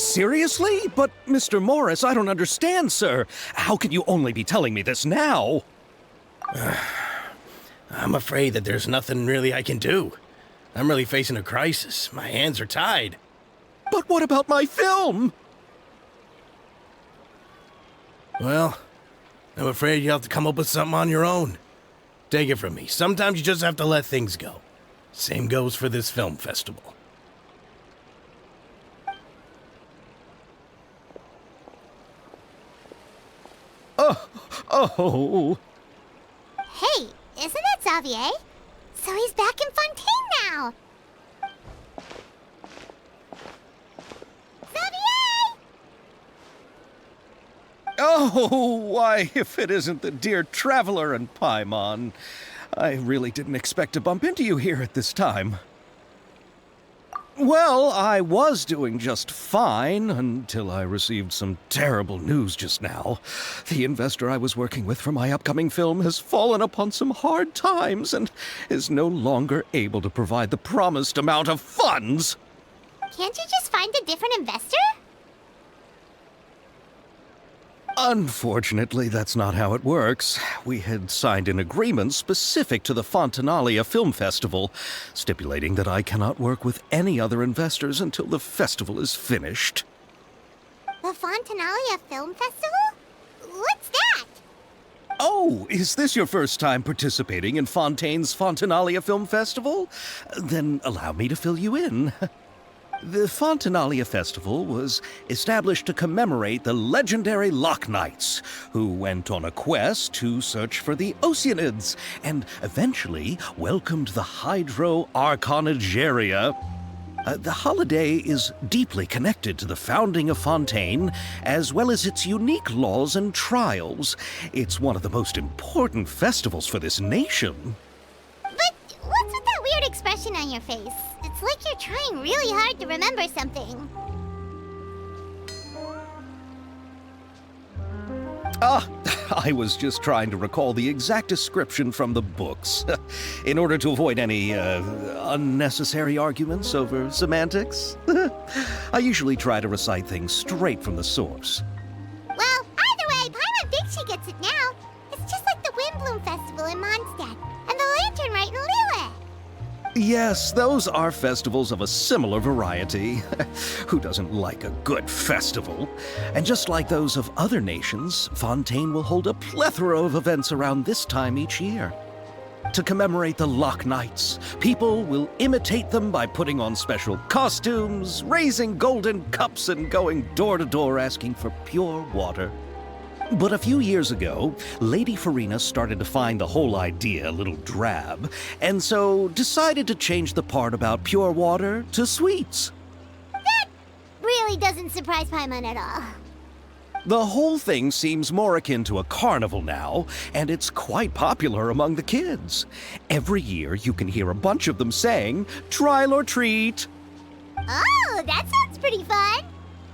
Seriously? But, Mr. Morris, I don't understand, sir. How can you only be telling me this now? I'm afraid that there's nothing really I can do. I'm really facing a crisis. My hands are tied. But what about my film? Well, I'm afraid you'll have to come up with something on your own. Take it from me. Sometimes you just have to let things go. Same goes for this film festival. Oh. Hey, isn't that Xavier? So he's back in Fontaine now. Xavier! Oh, why, if it isn't the dear Traveler and Paimon. I really didn't expect to bump into you here at this time. Well, I was doing just fine until I received some terrible news just now. The investor I was working with for my upcoming film has fallen upon some hard times and is no longer able to provide the promised amount of funds. Can't you just find a different investor? Unfortunately, that's not how it works. We had signed an agreement specific to the Fontaine Film Festival, stipulating that I cannot work with any other investors until the festival is finished. The Fontaine Film Festival? What's that? Oh, is this your first time participating in Fontaine's Fontaine Film Festival? Then allow me to fill you in. The Fontaine Festival was established to commemorate the legendary Loch Knights, who went on a quest to search for the Oceanids and eventually welcomed the Hydro Arconageria. The holiday is deeply connected to the founding of Fontaine, as well as its unique laws and trials. It's one of the most important festivals for this nation. But what's with that weird expression on your face? It's like you're trying really hard to remember something. I was just trying to recall the exact description from the books, in order to avoid any unnecessary arguments over semantics. I usually try to recite things straight from the source. Well, either way, Paimon thinks she gets it now. It's just like the Windbloom Festival in Mondstadt, and the Lantern Rite in Lille. Yes, those are festivals of a similar variety. Who doesn't like a good festival? And just like those of other nations, Fontaine will hold a plethora of events around this time each year. To commemorate the Loch Knights, people will imitate them by putting on special costumes, raising golden cups, and going door to door asking for pure water. But a few years ago, Lady Farina started to find the whole idea a little drab, and so decided to change the part about pure water to sweets. That really doesn't surprise Paimon at all. The whole thing seems more akin to a carnival now, and it's quite popular among the kids. Every year you can hear a bunch of them saying, "Trial or treat." Oh, that sounds pretty fun.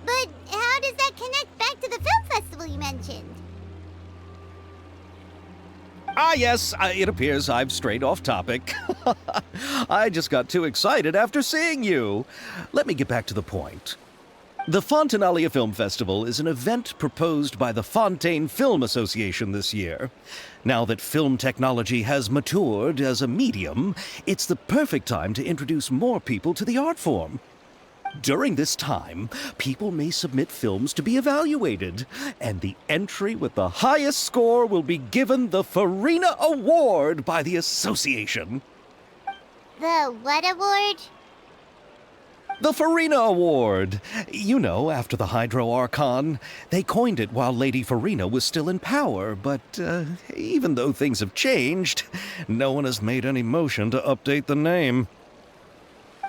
But how does that connect back to the film festival you mentioned? Yes, it appears I've strayed off topic. I just got too excited after seeing you. Let me get back to the point. The Fontaine Film Festival is an event proposed by the Fontaine Film Association this year. Now that film technology has matured as a medium, it's the perfect time to introduce more people to the art form. During this time, people may submit films to be evaluated, and the entry with the highest score will be given the Farina Award by the association. The what award? The Farina Award. You know, after the Hydro Archon. They coined it while Lady Farina was still in power, but even though things have changed, no one has made any motion to update the name.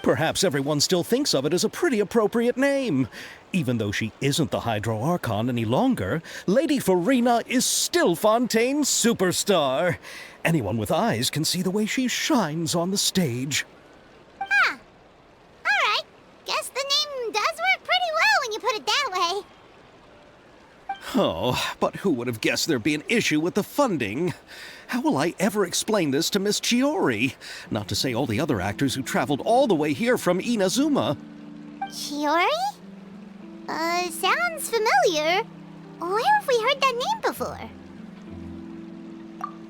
Perhaps everyone still thinks of it as a pretty appropriate name. Even though she isn't the Hydro Archon any longer, Lady Farina is still Fontaine's superstar. Anyone with eyes can see the way she shines on the stage. Huh. All right. Guess the name does work pretty well when you put it that way. Oh, but who would have guessed there'd be an issue with the funding? How will I ever explain this to Miss Chiori? Not to say all the other actors who traveled all the way here from Inazuma. Chiori? Sounds familiar. Where have we heard that name before?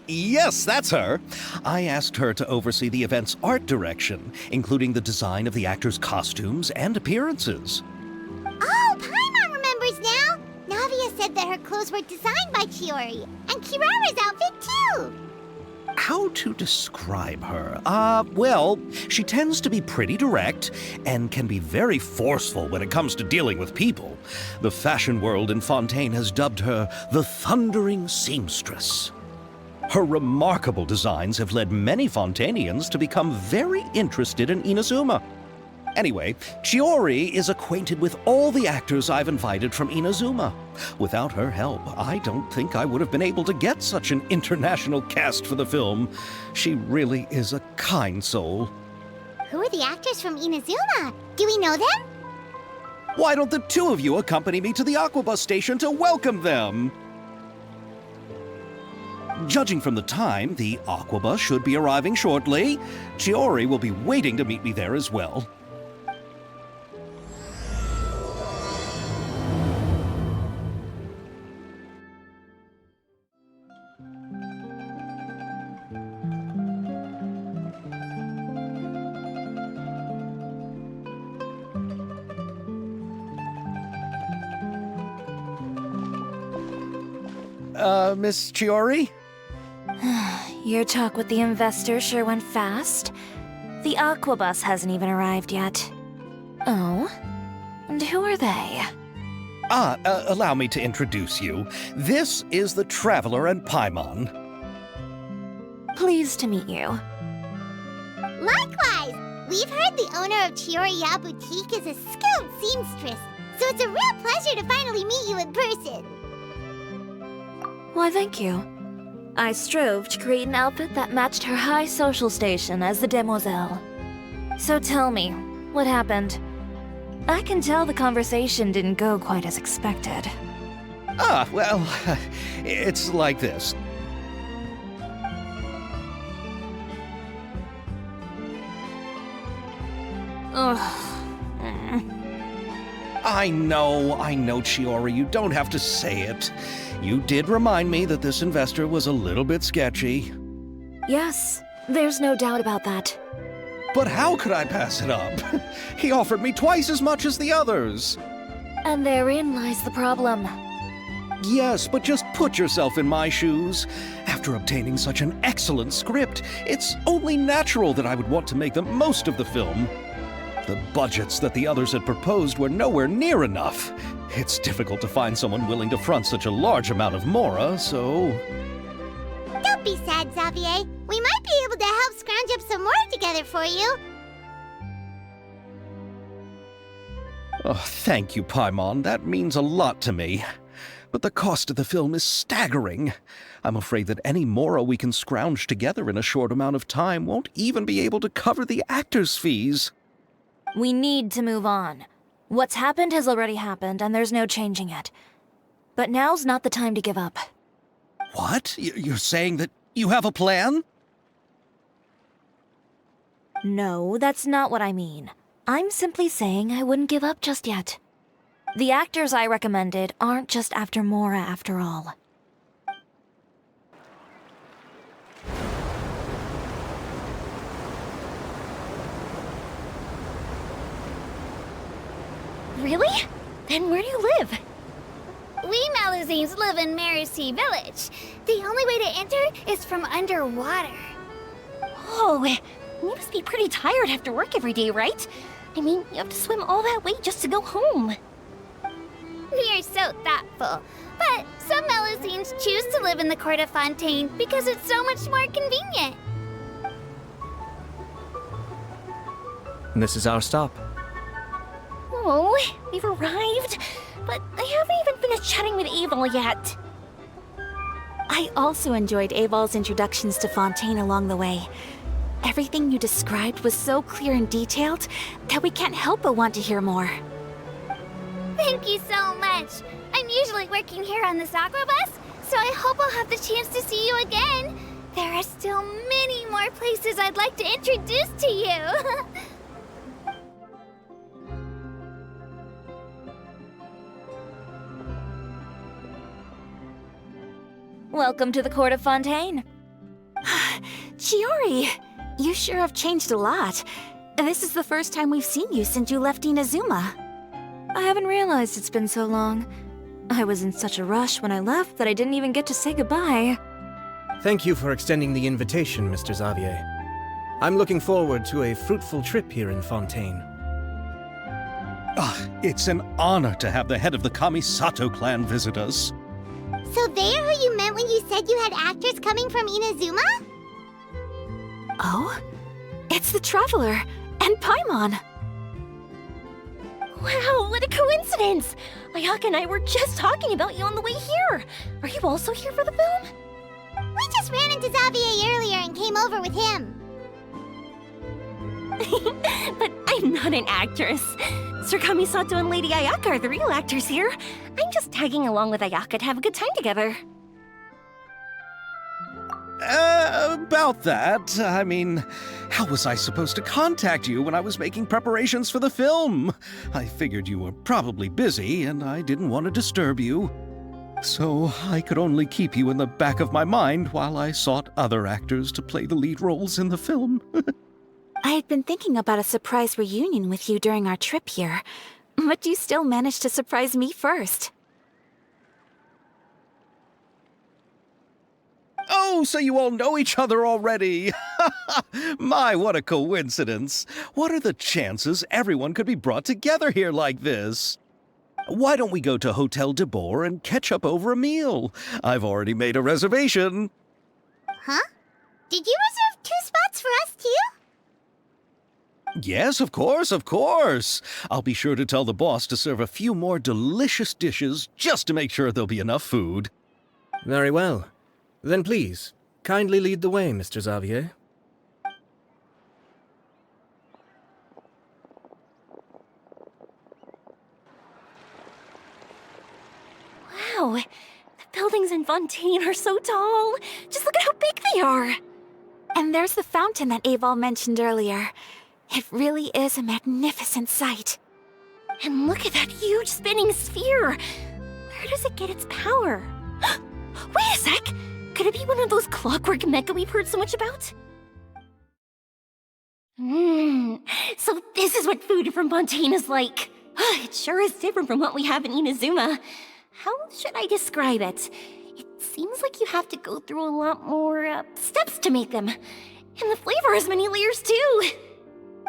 Yes, that's her. I asked her to oversee the event's art direction, including the design of the actors' costumes and appearances. Oh, Paimon remembers now! Navia said that her clothes were designed by Chiori, and Kirara's outfit too! How to describe her? Well, she tends to be pretty direct and can be very forceful when it comes to dealing with people. The fashion world in Fontaine has dubbed her the Thundering Seamstress. Her remarkable designs have led many Fontainians to become very interested in Inazuma. Anyway, Chiori is acquainted with all the actors I've invited from Inazuma. Without her help, I don't think I would have been able to get such an international cast for the film. She really is a kind soul. Who are the actors from Inazuma? Do we know them? Why don't the two of you accompany me to the Aquabus station to welcome them? Judging from the time, the Aquabus should be arriving shortly. Chiori will be waiting to meet me there as well. Miss Chiori? Your talk with the investor sure went fast. The Aquabus hasn't even arrived yet. Oh? And who are they? Allow me to introduce you. This is the Traveler and Paimon. Pleased to meet you. Likewise! We've heard the owner of Chioriya Boutique is a skilled seamstress, so it's a real pleasure to finally meet you in person. Why, thank you. I strove to create an outfit that matched her high social station as the demoiselle. So tell me, what happened? I can tell the conversation didn't go quite as expected. Well, it's like this. Ugh. I know, Chiori, you don't have to say it. You did remind me that this investor was a little bit sketchy. Yes, there's no doubt about that. But how could I pass it up? He offered me twice as much as the others. And therein lies the problem. Yes, but just put yourself in my shoes. After obtaining such an excellent script, it's only natural that I would want to make the most of the film. The budgets that the others had proposed were nowhere near enough. It's difficult to find someone willing to front such a large amount of mora, so... Don't be sad, Xavier. We might be able to help scrounge up some more together for you. Oh, thank you, Paimon. That means a lot to me. But the cost of the film is staggering. I'm afraid that any mora we can scrounge together in a short amount of time won't even be able to cover the actors' fees. We need to move on. What's happened has already happened, and there's no changing it. But now's not the time to give up. What? You're saying that you have a plan? No, that's not what I mean. I'm simply saying I wouldn't give up just yet. The actors I recommended aren't just after mora after all. Really? Then where do you live? We Malazines live in Mercy Village. The only way to enter is from underwater. Oh, you must be pretty tired after work every day, right? I mean, you have to swim all that way just to go home. We are so thoughtful. But some Malazines choose to live in the court of Fontaine because it's so much more convenient. And this is our stop. Oh, we've arrived, but I haven't even finished chatting with Aval yet. I also enjoyed Aval's introductions to Fontaine along the way. Everything you described was so clear and detailed that we can't help but want to hear more. Thank you so much. I'm usually working here on this Aquabus, so I hope I'll have the chance to see you again. There are still many more places I'd like to introduce to you. Welcome to the court of Fontaine. Chiori, you sure have changed a lot. This is the first time we've seen you since you left Inazuma. I haven't realized it's been so long. I was in such a rush when I left that I didn't even get to say goodbye. Thank you for extending the invitation, Mr. Xavier. I'm looking forward to a fruitful trip here in Fontaine. It's an honor to have the head of the Kamisato clan visit us. So they're who you meant when you said you had actors coming from Inazuma? Oh? It's the Traveler and Paimon. Wow, what a coincidence! Ayaka and I were just talking about you on the way here. Are you also here for the film? We just ran into Xavier earlier and came over with him. But I'm not an actress. Sir Kamisato and Lady Ayaka are the real actors here. I'm just tagging along with Ayaka to have a good time together. About that, I mean, how was I supposed to contact you when I was making preparations for the film? I figured you were probably busy, and I didn't want to disturb you. So I could only keep you in the back of my mind while I sought other actors to play the lead roles in the film. I had been thinking about a surprise reunion with you during our trip here, but you still managed to surprise me first. Oh, so you all know each other already! My, what a coincidence! What are the chances everyone could be brought together here like this? Why don't we go to Hotel de Boer and catch up over a meal? I've already made a reservation. Huh? Did you reserve 2 spots for us too? Yes, of course, of course. I'll be sure to tell the boss to serve a few more delicious dishes just to make sure there'll be enough food. Very well. Then please, kindly lead the way, Mr. Xavier. Wow, the buildings in Fontaine are so tall. Just look at how big they are. And there's the fountain that Aval mentioned earlier. It really is a magnificent sight. And look at that huge spinning sphere. Where does it get its power? Wait a sec! Could it be one of those clockwork mecha we've heard so much about? So this is what food from Fontaine is like. It sure is different from what we have in Inazuma. How should I describe it? It seems like you have to go through a lot more steps to make them. And the flavor has many layers too.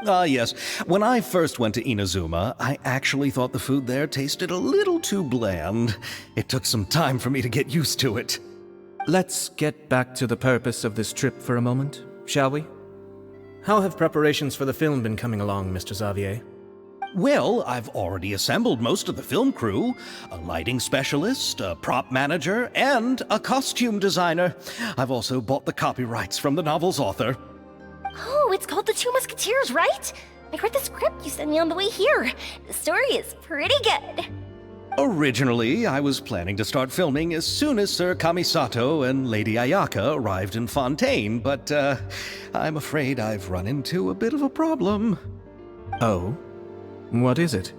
Yes. When I first went to Inazuma, I actually thought the food there tasted a little too bland. It took some time for me to get used to it. Let's get back to the purpose of this trip for a moment, shall we? How have preparations for the film been coming along, Mr. Xavier? Well, I've already assembled most of the film crew, a lighting specialist, a prop manager, and a costume designer. I've also bought the copyrights from the novel's author. Oh, it's called The Two Musketeers, right? I read the script you sent me on the way here. The story is pretty good. Originally, I was planning to start filming as soon as Sir Kamisato and Lady Ayaka arrived in Fontaine, but I'm afraid I've run into a bit of a problem. Oh? What is it?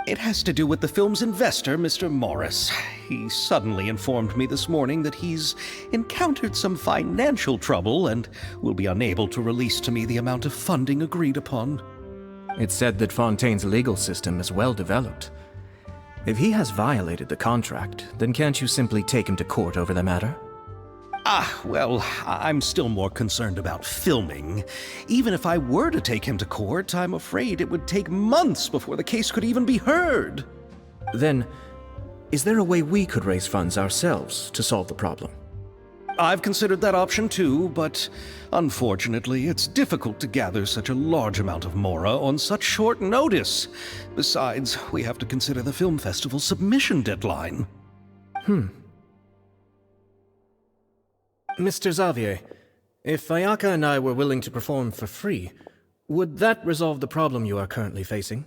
It has to do with the film's investor, Mr. Morris. He suddenly informed me this morning that he's encountered some financial trouble and will be unable to release to me the amount of funding agreed upon. It's said that Fontaine's legal system is well developed. If he has violated the contract, then can't you simply take him to court over the matter? Well, I'm still more concerned about filming. Even if I were to take him to court, I'm afraid it would take months before the case could even be heard. Then, is there a way we could raise funds ourselves to solve the problem? I've considered that option too, but unfortunately, it's difficult to gather such a large amount of mora on such short notice. Besides, we have to consider the film festival's submission deadline. Mr. Xavier, if Ayaka and I were willing to perform for free, would that resolve the problem you are currently facing?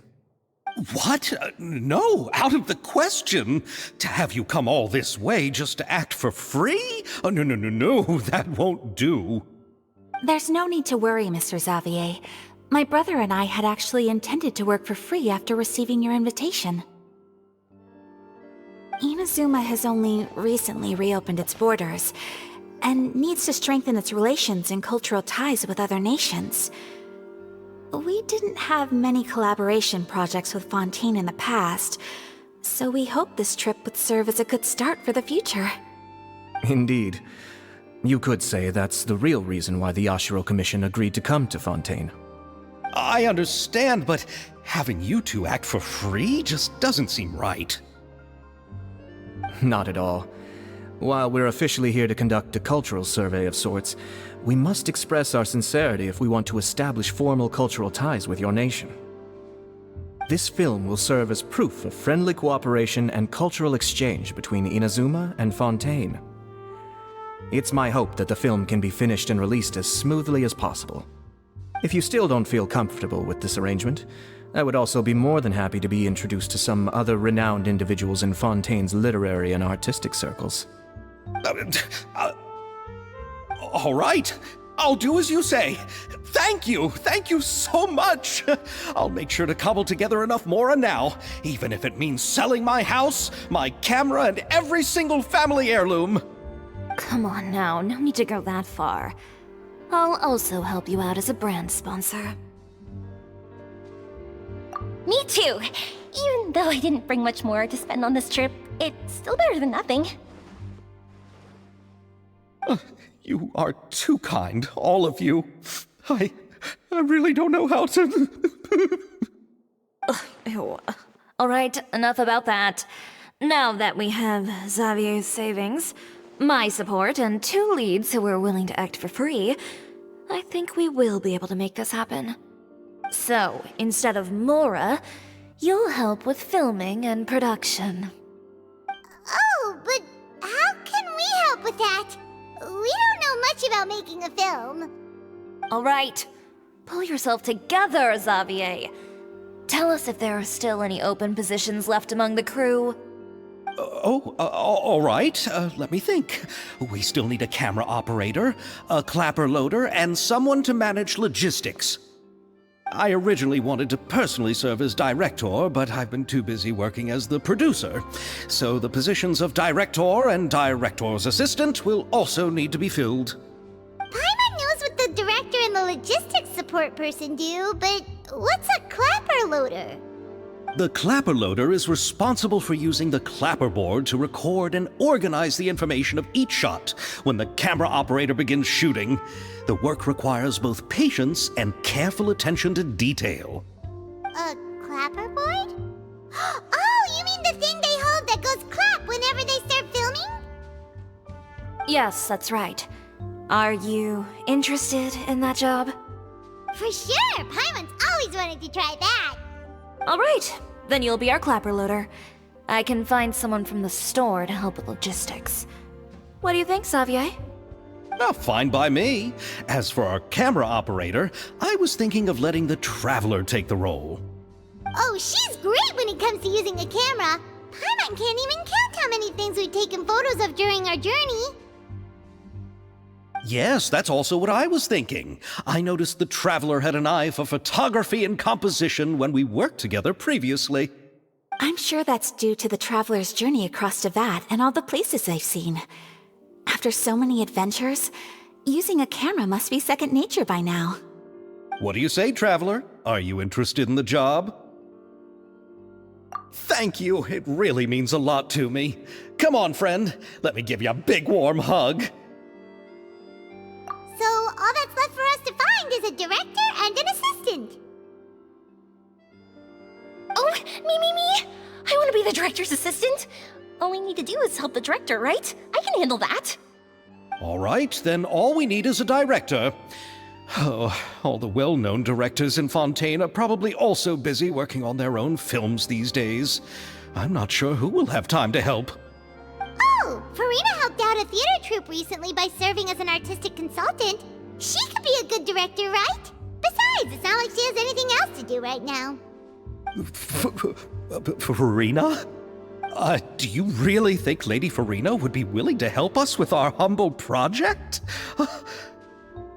What? No, out of the question. To have you come all this way just to act for free? No, that won't do. There's no need to worry, Mr. Xavier. My brother and I had actually intended to work for free after receiving your invitation. Inazuma has only recently reopened its borders, and needs to strengthen its relations and cultural ties with other nations. We didn't have many collaboration projects with Fontaine in the past, so we hoped this trip would serve as a good start for the future. Indeed. You could say that's the real reason why the Yashiro Commission agreed to come to Fontaine. I understand, but having you two act for free just doesn't seem right. Not at all. While we're officially here to conduct a cultural survey of sorts, we must express our sincerity if we want to establish formal cultural ties with your nation. This film will serve as proof of friendly cooperation and cultural exchange between Inazuma and Fontaine. It's my hope that the film can be finished and released as smoothly as possible. If you still don't feel comfortable with this arrangement, I would also be more than happy to be introduced to some other renowned individuals in Fontaine's literary and artistic circles. All right. I'll do as you say. Thank you so much. I'll make sure to cobble together enough mora now, even if it means selling my house, my camera, and every single family heirloom. Come on now, no need to go that far. I'll also help you out as a brand sponsor. Me too! Even though I didn't bring much more to spend on this trip, it's still better than nothing. You are too kind, all of you. I really don't know how to... Ew. Alright, enough about that. Now that we have Xavier's savings, my support, and 2 leads who are willing to act for free, I think we will be able to make this happen. So, instead of Mora, you'll help with filming and production. Oh, but how can we help with that? We don't know much about making a film. Alright, pull yourself together, Xavier. Tell us if there are still any open positions left among the crew. All right. Let me think. We still need a camera operator, a clapper loader, and someone to manage logistics. I originally wanted to personally serve as director, but I've been too busy working as the producer. So the positions of director and director's assistant will also need to be filled. Paimon knows what the director and the logistics support person do, but what's a clapper loader? The clapper loader is responsible for using the clapper board to record and organize the information of each shot when the camera operator begins shooting. The work requires both patience and careful attention to detail. A clapper board? Oh, you mean the thing they hold that goes clap whenever they start filming? Yes, that's right. Are you interested in that job? For sure! Paimon's always wanted to try that. Alright, then you'll be our clapper loader. I can find someone from the store to help with logistics. What do you think, Xavier? Fine by me. As for our camera operator, I was thinking of letting the Traveler take the role. Oh, she's great when it comes to using a camera. Paimon can't even count how many things we've taken photos of during our journey. Yes, that's also what I was thinking. I noticed the Traveler had an eye for photography and composition when we worked together previously. I'm sure that's due to the traveler's journey across Devat and all the places they've seen. After so many adventures, using a camera must be second nature by now. What do you say, Traveler? Are you interested in the job? Thank you. It really means a lot to me. Come on, friend. Let me give you a big warm hug. So all that's left for us to find is a director and an assistant. Oh, me! I want to be the director's assistant! All we need to do is help the director, right? I can handle that! All right, then all we need is a director. Oh, all the well-known directors in Fontaine are probably also busy working on their own films these days. I'm not sure who will have time to help. Oh, Farina helped out a theater troupe recently by serving as an artistic consultant. She could be a good director, right? Besides, it's not like she has anything else to do right now. Farina? Do you really think Lady Farina would be willing to help us with our humble project?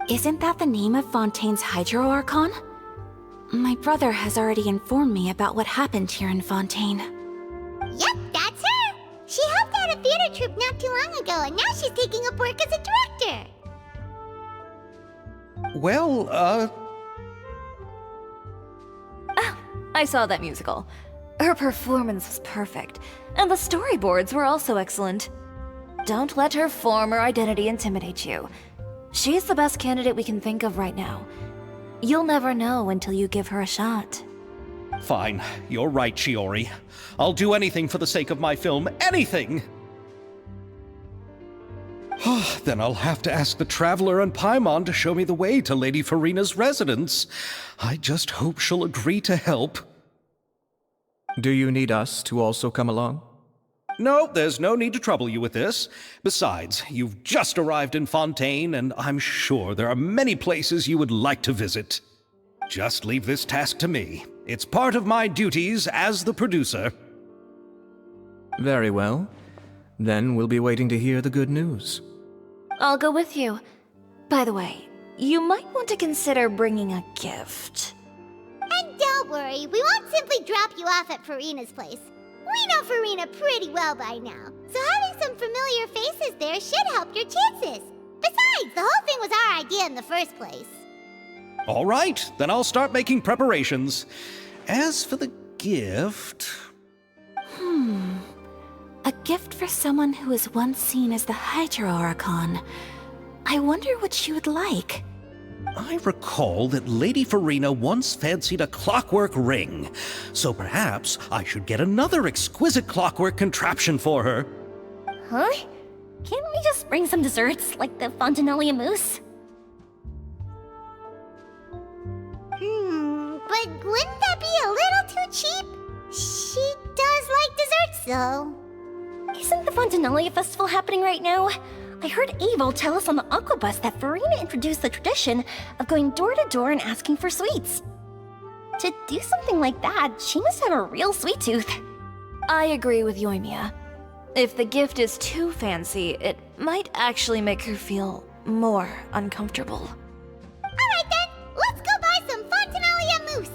Isn't that the name of Fontaine's Hydro Archon? My brother has already informed me about what happened here in Fontaine. Yep, that's her. She theater troupe not too long ago, and now she's taking up work as a director. Well, I saw that musical. Her performance was perfect, and the storyboards were also excellent. Don't let her former identity intimidate you. She's the best candidate we can think of right now. You'll never know until you give her a shot. fine. You're right, Shiori. I'll do anything for the sake of my film. Anything! Then I'll have to ask the Traveler and Paimon to show me the way to Lady Farina's residence. I just hope she'll agree to help. Do you need us to also come along? No, there's no need to trouble you with this. Besides, you've just arrived in Fontaine, and I'm sure there are many places you would like to visit. Just leave this task to me. It's part of my duties as the producer. Very well. Then we'll be waiting to hear the good news. I'll go with you. By the way, you might want to consider bringing a gift. And don't worry, we won't simply drop you off at Farina's place. We know Farina pretty well by now, so having some familiar faces there should help your chances. Besides, the whole thing was our idea in the first place. All right, then I'll start making preparations. As for the gift... A gift for someone who was once seen as the Hydra Oricon. I wonder what she would like. I recall that Lady Farina once fancied a clockwork ring, so perhaps I should get another exquisite clockwork contraption for her. Huh? Can't we just bring some desserts, like the Fontaine mousse? But wouldn't that be a little too cheap? She does like desserts, though. Isn't the Fontaine Festival happening right now? I heard Abel tell us on the Aquabus that Farina introduced the tradition of going door to door and asking for sweets. To do something like that, she must have a real sweet tooth. I agree with Yoimiya. If the gift is too fancy, it might actually make her feel more uncomfortable. Alright then, let's go buy some Fontaine mousse.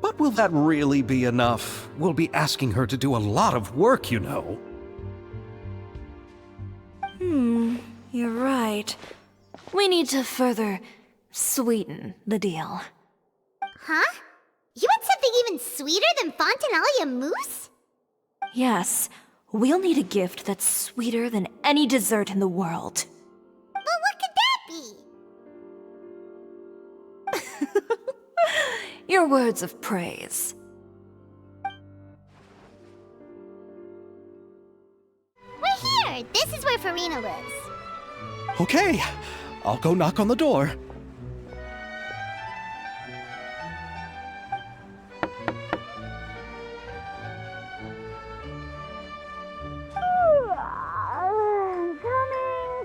But will that really be enough? We'll be asking her to do a lot of work, you know. You're right. We need to further sweeten the deal. Huh? You want something even sweeter than Fontaine mousse? Yes, we'll need a gift that's sweeter than any dessert in the world. But what could that be? Your words of praise. We're here! This is where Farina lives. Okay, I'll go knock on the door.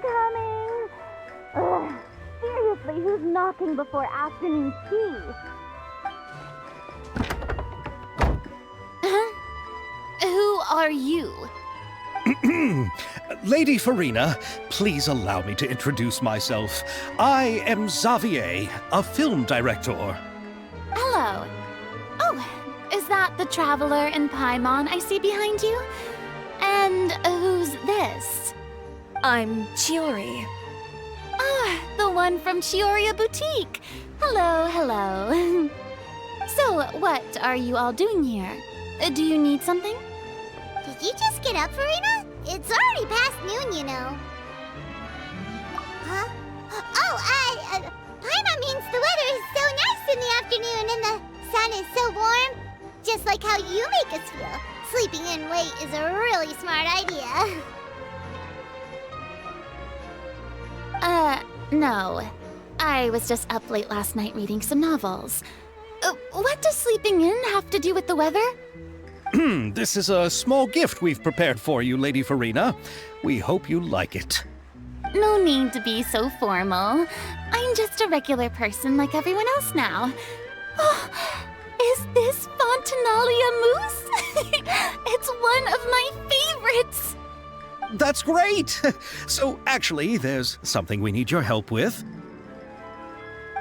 Coming. Seriously, who's knocking before afternoon tea? Who are you? Lady Farina, please allow me to introduce myself. I am Xavier, a film director. Hello. Oh, is that the Traveler and Paimon I see behind you? And who's this? I'm Chiori. Ah, the one from Chioria Boutique. Hello, hello. So, what are you all doing here? Do you need something? Did you just get up, Farina? It's already past noon, you know. Huh? Oh, Paimon means the weather is so nice in the afternoon and the sun is so warm. Just like how you make us feel. Sleeping in late is a really smart idea. No. I was just up late last night reading some novels. What does sleeping in have to do with the weather? This is a small gift we've prepared for you, Lady Farina. We hope you like it. No need to be so formal. I'm just a regular person like everyone else now. Oh, is this Fontaine mousse? It's one of my favorites. That's great! So, actually, there's something we need your help with.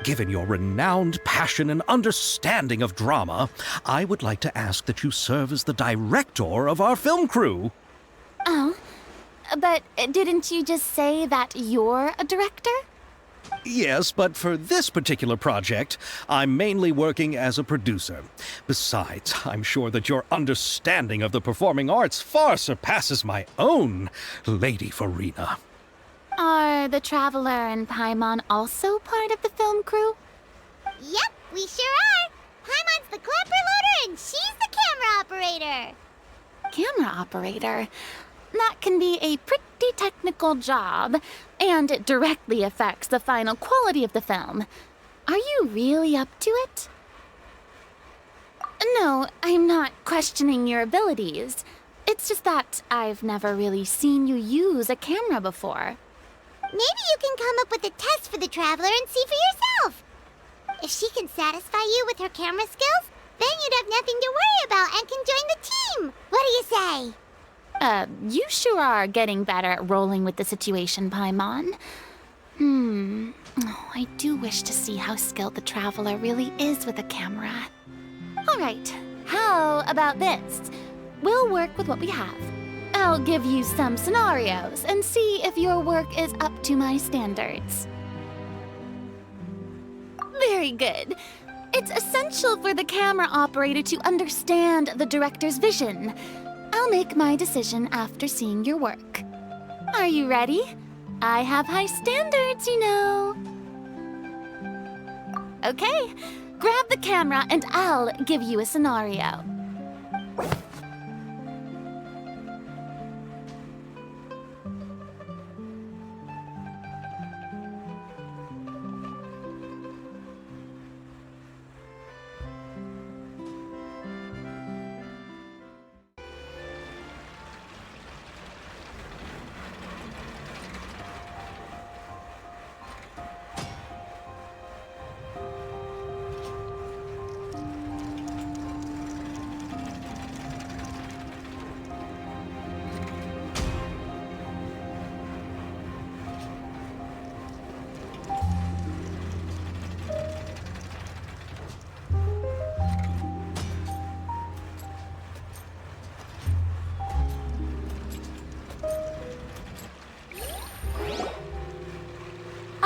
Given your renowned passion and understanding of drama, I would like to ask that you serve as the director of our film crew. Oh, but didn't you just say that you're a director? Yes, but for this particular project, I'm mainly working as a producer. Besides, I'm sure that your understanding of the performing arts far surpasses my own, Lady Farina. Are the Traveler and Paimon also part of the film crew? Yep, we sure are. Paimon's the clapper loader and she's the camera operator. Camera operator? That can be a pretty technical job, and it directly affects the final quality of the film. Are you really up to it? No, I'm not questioning your abilities. It's just that I've never really seen you use a camera before. Maybe you can come up with a test for the Traveler and see for yourself. If she can satisfy you with her camera skills, then you'd have nothing to worry about and can join the team. What do you say? You sure are getting better at rolling with the situation, Paimon. Oh, I do wish to see how skilled the Traveler really is with a camera. All right, how about this? We'll work with what we have. I'll give you some scenarios and see if your work is up to my standards. Very good. It's essential for the camera operator to understand the director's vision. I'll make my decision after seeing your work. Are you ready? I have high standards, you know. Okay, grab the camera and I'll give you a scenario.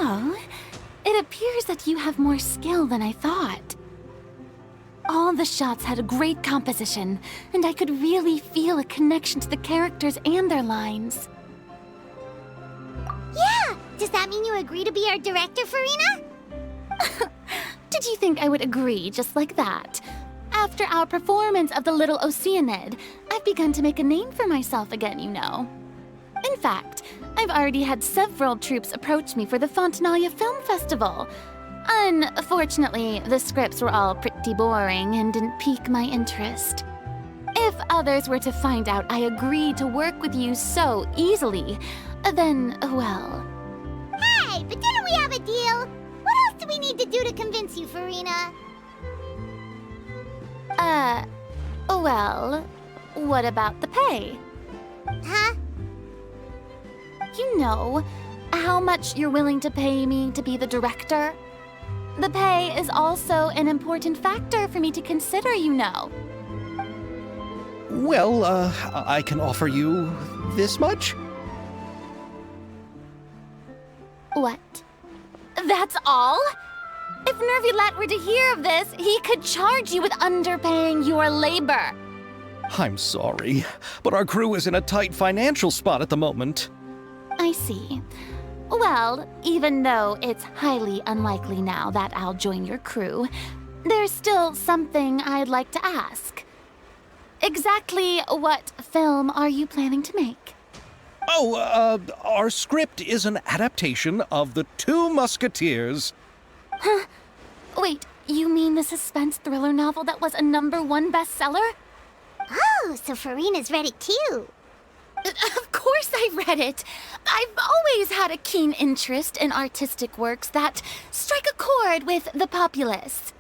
Oh, it appears that you have more skill than I thought. All the shots had a great composition, and I could really feel a connection to the characters and their lines. Yeah! Does that mean you agree to be our director, Farina? Did you think I would agree just like that? After our performance of the Little Oceanid, I've begun to make a name for myself again, you know. In fact, I've already had several troops approach me for the Fontaine Film Festival. Unfortunately, the scripts were all pretty boring and didn't pique my interest. If others were to find out I agreed to work with you so easily, then, well... Hey, but didn't we have a deal? What else do we need to do to convince you, Farina? Well, what about the pay? Huh? You know, how much you're willing to pay me to be the director? The pay is also an important factor for me to consider, you know. Well, I can offer you this much? What? That's all? If Nervulet were to hear of this, he could charge you with underpaying your labor. I'm sorry, but our crew is in a tight financial spot at the moment. I see. Well, even though it's highly unlikely now that I'll join your crew, there's still something I'd like to ask. Exactly what film are you planning to make? Oh, our script is an adaptation of The Two Musketeers. Huh? Wait, you mean the suspense thriller novel that was a #1 bestseller? Oh, so Farina's read it too. Of course I read it. I've always had a keen interest in artistic works that strike a chord with the populace.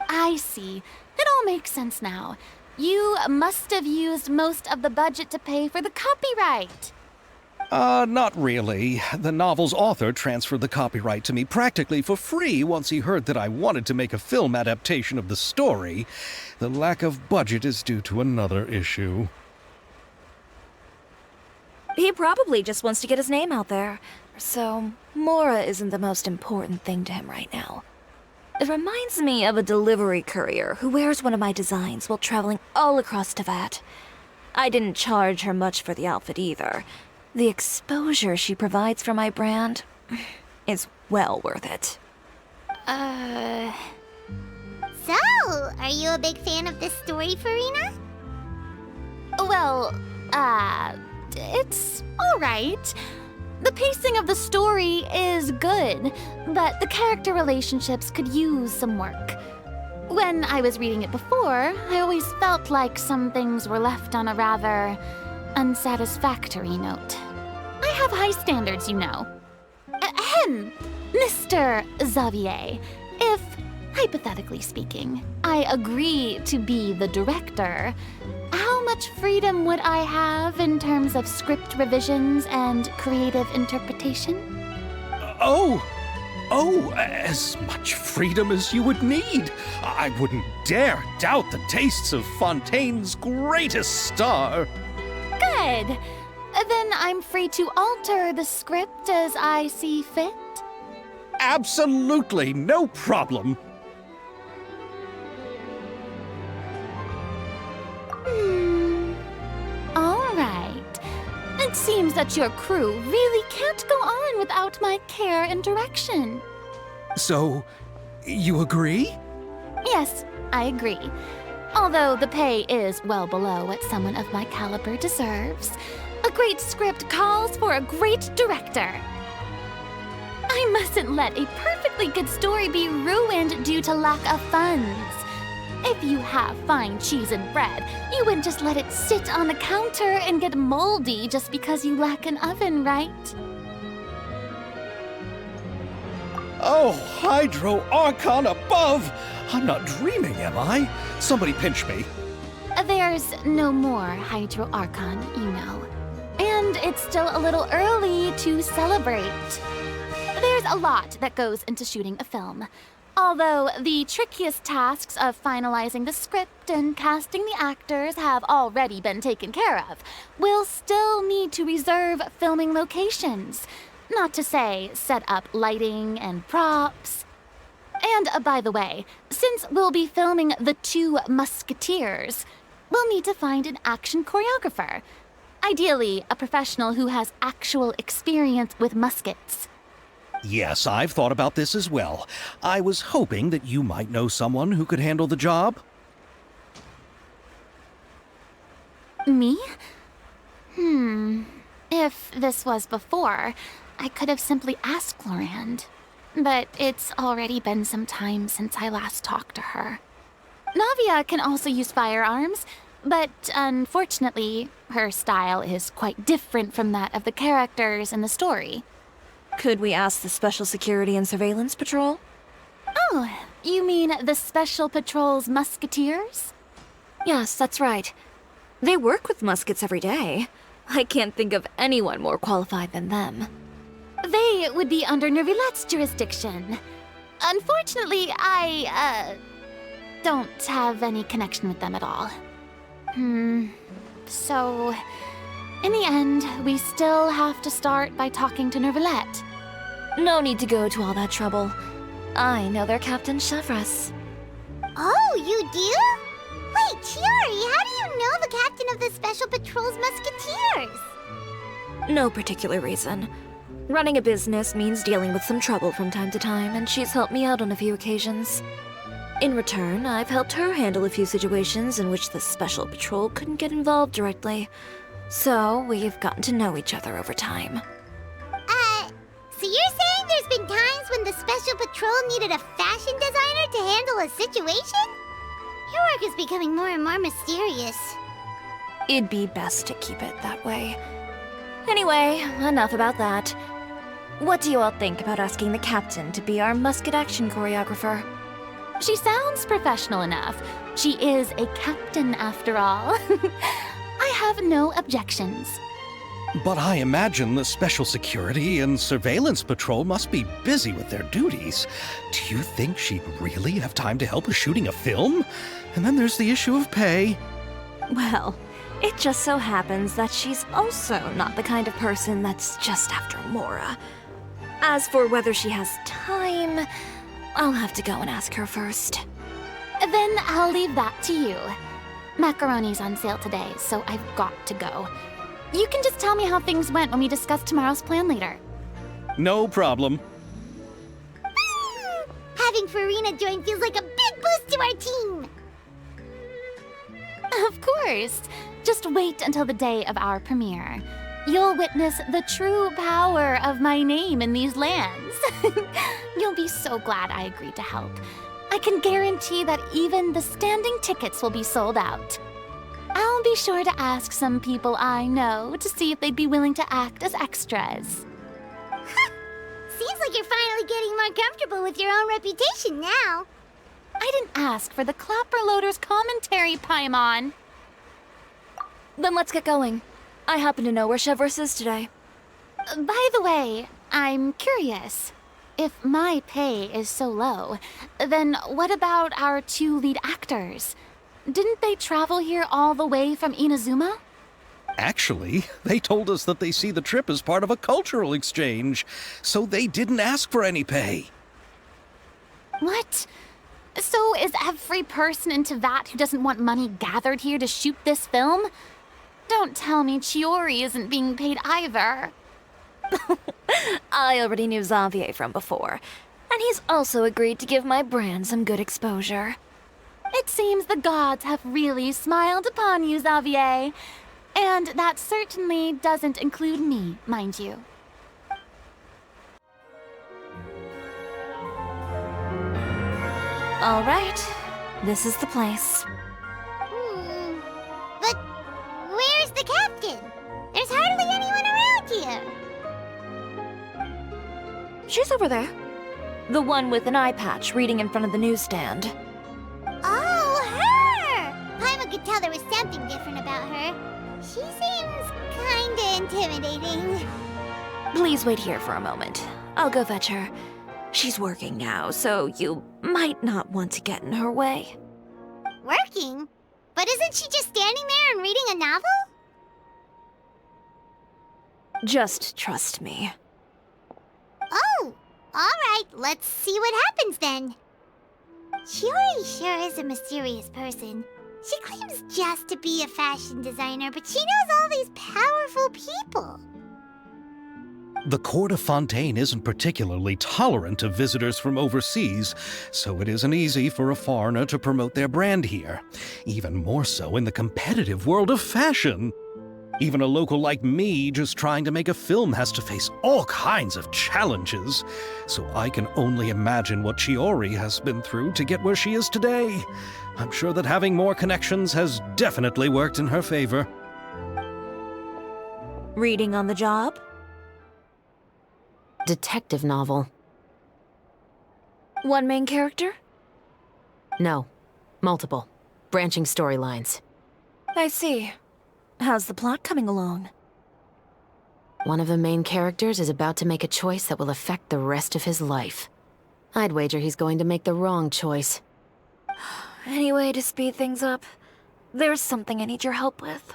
I see. It all makes sense now. You must have used most of the budget to pay for the copyright. Not really. The novel's author transferred the copyright to me practically for free once he heard that I wanted to make a film adaptation of the story. The lack of budget is due to another issue. He probably just wants to get his name out there. So, Mora isn't the most important thing to him right now. It reminds me of a delivery courier who wears one of my designs while traveling all across Teyvat. I didn't charge her much for the outfit either. The exposure she provides for my brand is well worth it. So, are you a big fan of this story, Farina? Well, it's alright. The pacing of the story is good, but the character relationships could use some work. When I was reading it before, I always felt like some things were left on a rather unsatisfactory note. I have high standards, you know. Ahem, Mr. Xavier, if, hypothetically speaking, I agree to be the director, how much freedom would I have in terms of script revisions and creative interpretation? As much freedom as you would need. I wouldn't dare doubt the tastes of Fontaine's greatest star. Good. Then I'm free to alter the script as I see fit. Absolutely, no problem. All right. It seems that your crew really can't go on without my care and direction. So, you agree? Yes, I agree. Although the pay is well below what someone of my caliber deserves, a great script calls for a great director. I mustn't let a perfectly good story be ruined due to lack of funds. If you have fine cheese and bread, you wouldn't just let it sit on the counter and get moldy just because you lack an oven, right? Oh, Hydro Archon above! I'm not dreaming, am I? Somebody pinch me. There's no more Hydro Archon, you know. And it's still a little early to celebrate. There's a lot that goes into shooting a film. Although the trickiest tasks of finalizing the script and casting the actors have already been taken care of, we'll still need to reserve filming locations. Not to say set up lighting and props. And by the way, since we'll be filming The Two Musketeers, we'll need to find an action choreographer. Ideally, a professional who has actual experience with muskets. Yes, I've thought about this as well. I was hoping that you might know someone who could handle the job. Me? If this was before, I could have simply asked Glorand. But it's already been some time since I last talked to her. Navia can also use firearms, but unfortunately, her style is quite different from that of the characters in the story. Could we ask the Special Security and Surveillance Patrol? Oh, you mean the Special Patrol's musketeers? Yes, that's right. They work with muskets every day. I can't think of anyone more qualified than them. They would be under Nervilette's jurisdiction. Unfortunately, I, don't have any connection with them at all. So, in the end, we still have to start by talking to Nervilette. No need to go to all that trouble. I know their Captain Chevres. Oh, you do? Wait, Chiari, how do you know the captain of the Special Patrol's Musketeers? No particular reason. Running a business means dealing with some trouble from time to time, and she's helped me out on a few occasions. In return, I've helped her handle a few situations in which the Special Patrol couldn't get involved directly. So, we've gotten to know each other over time. So you're saying there's been times when the Special Patrol needed a fashion designer to handle a situation? Your work is becoming more and more mysterious. It'd be best to keep it that way. Anyway, enough about that. What do you all think about asking the captain to be our musket action choreographer? She sounds professional enough. She is a captain after all. I have no objections. But I imagine the Special Security and Surveillance Patrol must be busy with their duties. Do you think she'd really have time to help with shooting a film? And then there's the issue of pay. Well, it just so happens that she's also not the kind of person that's just after Mora. As for whether she has time, I'll have to go and ask her first. Then I'll leave that to you. Macaroni's on sale today, so I've got to go. You can just tell me how things went when we discuss tomorrow's plan later. No problem. Having Farina join feels like a big boost to our team! Of course. Just wait until the day of our premiere. You'll witness the true power of my name in these lands. You'll be so glad I agreed to help. I can guarantee that even the standing tickets will be sold out. I'll be sure to ask some people I know to see if they'd be willing to act as extras. Seems like you're finally getting more comfortable with your own reputation now. I didn't ask for the Clapper Loader's commentary, Paimon. Then let's get going. I happen to know where Chevreuse is today. By the way, I'm curious. If my pay is so low, then what about our 2 lead actors? Didn't they travel here all the way from Inazuma? Actually, they told us that they see the trip as part of a cultural exchange, so they didn't ask for any pay. What? So is every person in Tevat who doesn't want money gathered here to shoot this film? Don't tell me Chiori isn't being paid either. I already knew Xavier from before, and he's also agreed to give my brand some good exposure. It seems the gods have really smiled upon you, Xavier. And that certainly doesn't include me, mind you. All right, this is the place. But where's the captain? There's hardly anyone around here. She's over there. The one with an eye patch reading in front of the newsstand. Oh, her! Paimon could tell there was something different about her. She seems kinda intimidating. Please wait here for a moment. I'll go fetch her. She's working now, so you might not want to get in her way. Working? But isn't she just standing there and reading a novel? Just trust me. Oh, alright, let's see what happens then. Chiori sure is a mysterious person. She claims just to be a fashion designer, but she knows all these powerful people. The court of Fontaine isn't particularly tolerant of visitors from overseas, so it isn't easy for a foreigner to promote their brand here. Even more so in the competitive world of fashion. Even a local like me just trying to make a film has to face all kinds of challenges. So I can only imagine what Chiori has been through to get where she is today. I'm sure that having more connections has definitely worked in her favor. Reading on the job? Detective novel. One main character? No. Multiple. Branching storylines. I see. How's the plot coming along? One of the main characters is about to make a choice that will affect the rest of his life. I'd wager he's going to make the wrong choice. Any way to speed things up? There's something I need your help with.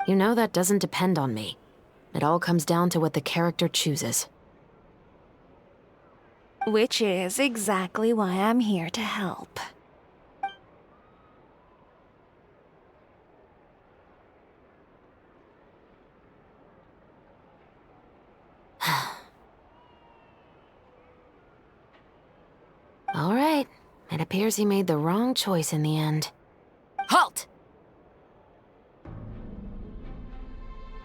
You know that doesn't depend on me. It all comes down to what the character chooses. Which is exactly why I'm here to help. All right. It appears he made the wrong choice in the end. Halt!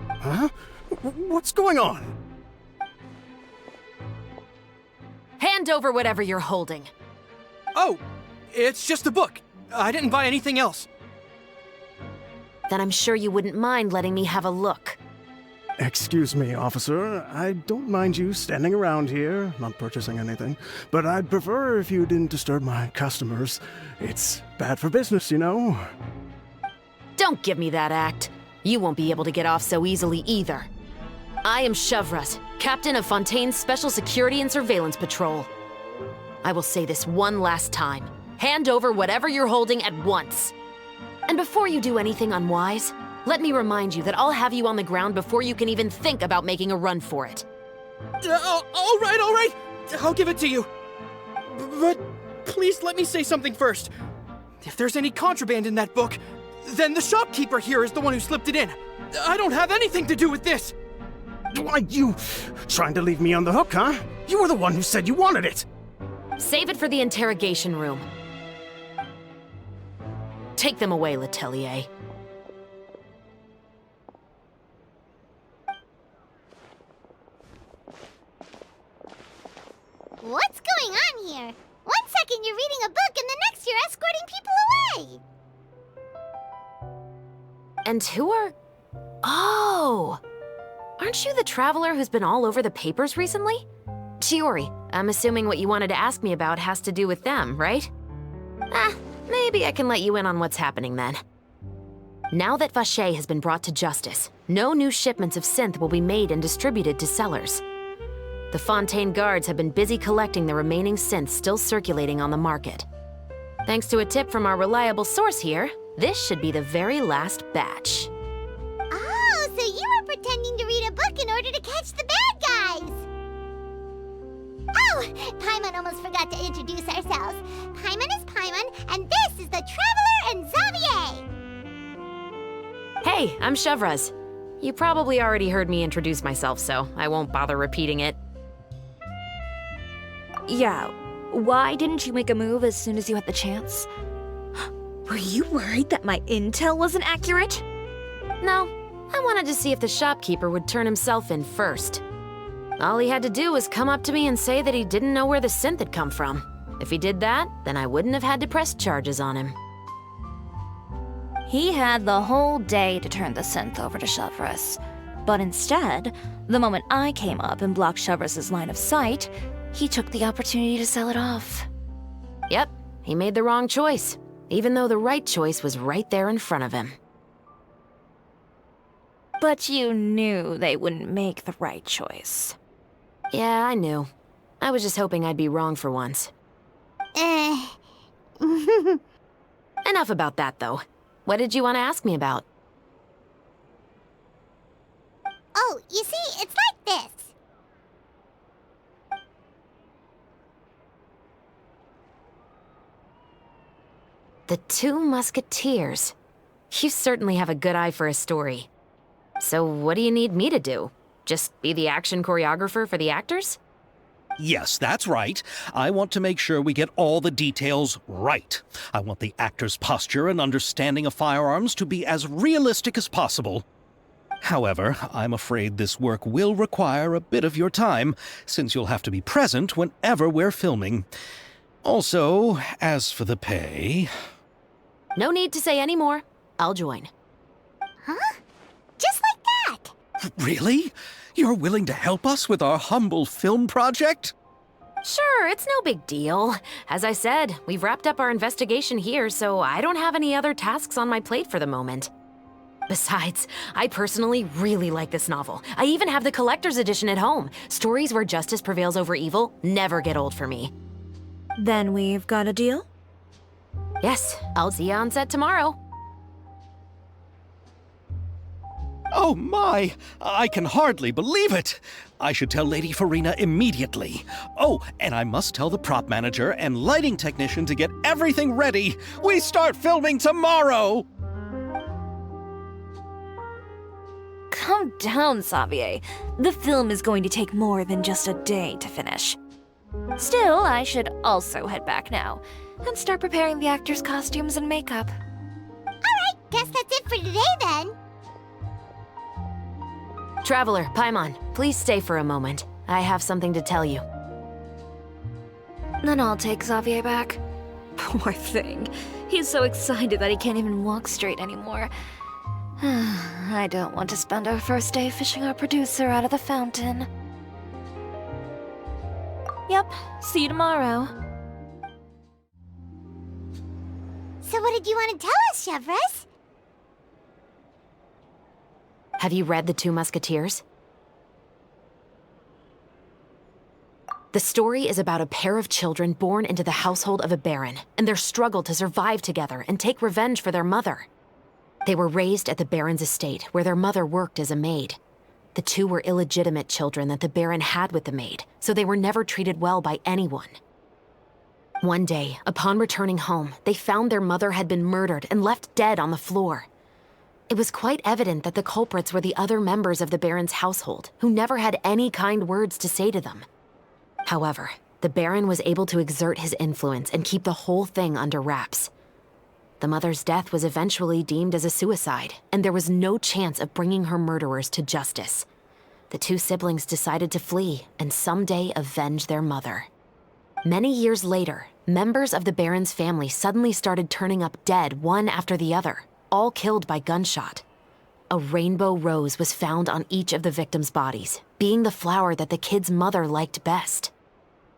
Huh? What's going on? Hand over whatever you're holding. Oh, it's just a book. I didn't buy anything else. Then I'm sure you wouldn't mind letting me have a look. Excuse me, officer. I don't mind you standing around here, not purchasing anything, but I'd prefer if you didn't disturb my customers. It's bad for business, you know. Don't give me that act. You won't be able to get off so easily either. I am Chevreuse, captain of Fontaine's Special Security and Surveillance Patrol. I will say this one last time. Hand over whatever you're holding at once. And before you do anything unwise, let me remind you that I'll have you on the ground before you can even think about making a run for it. All right. I'll give it to you. But please let me say something first. If there's any contraband in that book, then the shopkeeper here is the one who slipped it in. I don't have anything to do with this. Why, you trying to leave me on the hook, huh? You were the one who said you wanted it. Save it for the interrogation room. Take them away, Letelier. What's going on here? One second you're reading a book and the next you're escorting people away. And who are... Oh! Aren't you the traveler who's been all over the papers recently? Chiori, I'm assuming what you wanted to ask me about has to do with them, right? Maybe I can let you in on what's happening then. Now that Vacher has been brought to justice, no new shipments of synth will be made and distributed to sellers. The Fontaine guards have been busy collecting the remaining synths still circulating on the market. Thanks to a tip from our reliable source here, this should be the very last batch. Oh, so you were pretending to read a book in order to catch the bad guys! Oh, Paimon almost forgot to introduce ourselves. Paimon is Paimon, and this is the Traveler and Xavier! Hey, I'm Chevreuse. You probably already heard me introduce myself, so I won't bother repeating it. Yeah, why didn't you make a move as soon as you had the chance? Were you worried that my intel wasn't accurate? No, I wanted to see if the shopkeeper would turn himself in first. All he had to do was come up to me and say that he didn't know where the synth had come from. If he did that, then I wouldn't have had to press charges on him. He had the whole day to turn the synth over to Chevreuse. But instead, the moment I came up and blocked Chevreuse's line of sight, he took the opportunity to sell it off. Yep, he made the wrong choice, even though the right choice was right there in front of him. But you knew they wouldn't make the right choice. Yeah, I knew. I was just hoping I'd be wrong for once. Enough about that, though. What did you want to ask me about? Oh, you see, it's like this. The Two Musketeers. You certainly have a good eye for a story. So what do you need me to do? Just be the action choreographer for the actors? Yes, that's right. I want to make sure we get all the details right. I want the actor's posture and understanding of firearms to be as realistic as possible. However, I'm afraid this work will require a bit of your time, since you'll have to be present whenever we're filming. Also, as for the pay... No need to say any more. I'll join. Huh? Just like that? Really? You're willing to help us with our humble film project? Sure, it's no big deal. As I said, we've wrapped up our investigation here, so I don't have any other tasks on my plate for the moment. Besides, I personally really like this novel. I even have the collector's edition at home. Stories where justice prevails over evil never get old for me. Then we've got a deal? Yes, I'll see you on set tomorrow. Oh my! I can hardly believe it! I should tell Lady Farina immediately. Oh, and I must tell the prop manager and lighting technician to get everything ready. We start filming tomorrow! Calm down, Xavier. The film is going to take more than just a day to finish. Still, I should also head back now and start preparing the actors' costumes and makeup. Alright, guess that's it for today then. Traveler, Paimon, please stay for a moment. I have something to tell you. Then I'll take Xavier back. Poor thing. He's so excited that he can't even walk straight anymore. I don't want to spend our first day fishing our producer out of the fountain. Yep, see you tomorrow. So what did you want to tell us, Chevreuse? Have you read The Two Musketeers? The story is about a pair of children born into the household of a baron and their struggle to survive together and take revenge for their mother. They were raised at the baron's estate, where their mother worked as a maid. The two were illegitimate children that the baron had with the maid, so they were never treated well by anyone. One day, upon returning home, they found their mother had been murdered and left dead on the floor. It was quite evident that the culprits were the other members of the baron's household, who never had any kind words to say to them. However, the baron was able to exert his influence and keep the whole thing under wraps. The mother's death was eventually deemed as a suicide, and there was no chance of bringing her murderers to justice. The two siblings decided to flee and someday avenge their mother. Many years later, members of the baron's family suddenly started turning up dead one after the other, all killed by gunshot. A rainbow rose was found on each of the victims' bodies, being the flower that the kid's mother liked best.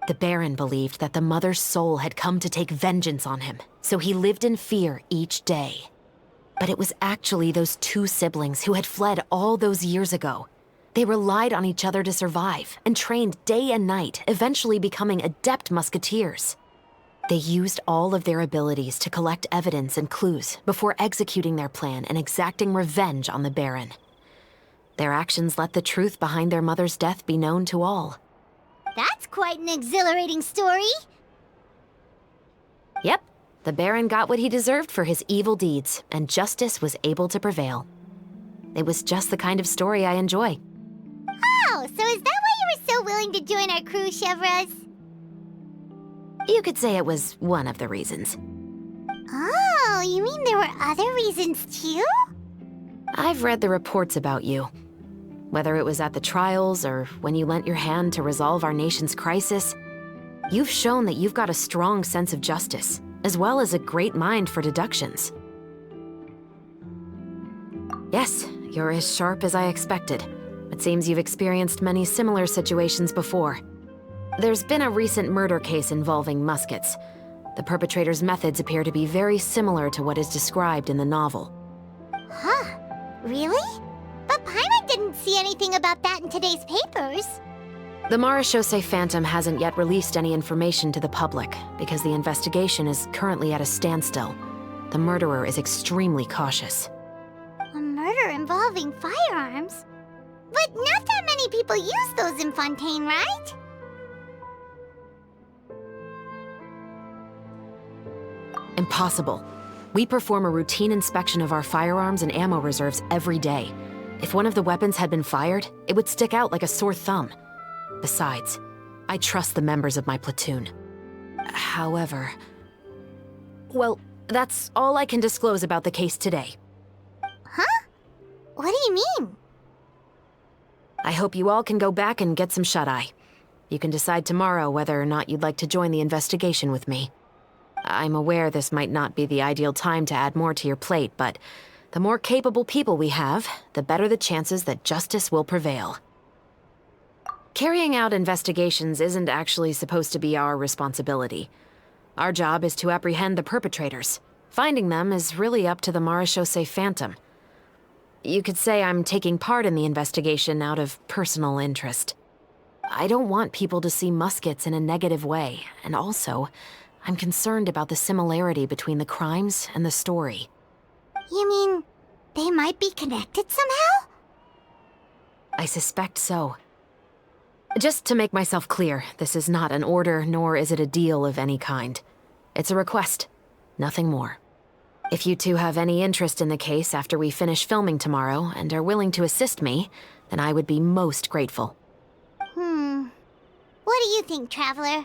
The baron believed that the mother's soul had come to take vengeance on him, so he lived in fear each day. But it was actually those two siblings who had fled all those years ago. They relied on each other to survive and trained day and night, eventually becoming adept musketeers. They used all of their abilities to collect evidence and clues before executing their plan and exacting revenge on the baron. Their actions let the truth behind their mother's death be known to all. That's quite an exhilarating story. Yep, the baron got what he deserved for his evil deeds, and justice was able to prevail. It was just the kind of story I enjoy. Oh, so is that why you were so willing to join our crew, Chevraz? You could say it was one of the reasons. Oh, you mean there were other reasons too? I've read the reports about you. Whether it was at the trials or when you lent your hand to resolve our nation's crisis, you've shown that you've got a strong sense of justice, as well as a great mind for deductions. Yes, you're as sharp as I expected. It seems you've experienced many similar situations before. There's been a recent murder case involving muskets. The perpetrator's methods appear to be very similar to what is described in the novel. Huh, really? But Paimon didn't see anything about that in today's papers. The Marechaussee Phantom hasn't yet released any information to the public because the investigation is currently at a standstill. The murderer is extremely cautious. A murder involving firearms? But not that many people use those in Fontaine, right? Impossible. We perform a routine inspection of our firearms and ammo reserves every day. If one of the weapons had been fired, it would stick out like a sore thumb. Besides, I trust the members of my platoon. However... Well, that's all I can disclose about the case today. Huh? What do you mean? I hope you all can go back and get some shut-eye. You can decide tomorrow whether or not you'd like to join the investigation with me. I'm aware this might not be the ideal time to add more to your plate, but the more capable people we have, the better the chances that justice will prevail. Carrying out investigations isn't actually supposed to be our responsibility. Our job is to apprehend the perpetrators. Finding them is really up to the Marechaussee Phantom. You could say I'm taking part in the investigation out of personal interest. I don't want people to see muskets in a negative way, and also, I'm concerned about the similarity between the crimes and the story. You mean they might be connected somehow? I suspect so. Just to make myself clear, this is not an order, nor is it a deal of any kind. It's a request, nothing more. If you two have any interest in the case after we finish filming tomorrow and are willing to assist me, then I would be most grateful. What do you think, Traveler?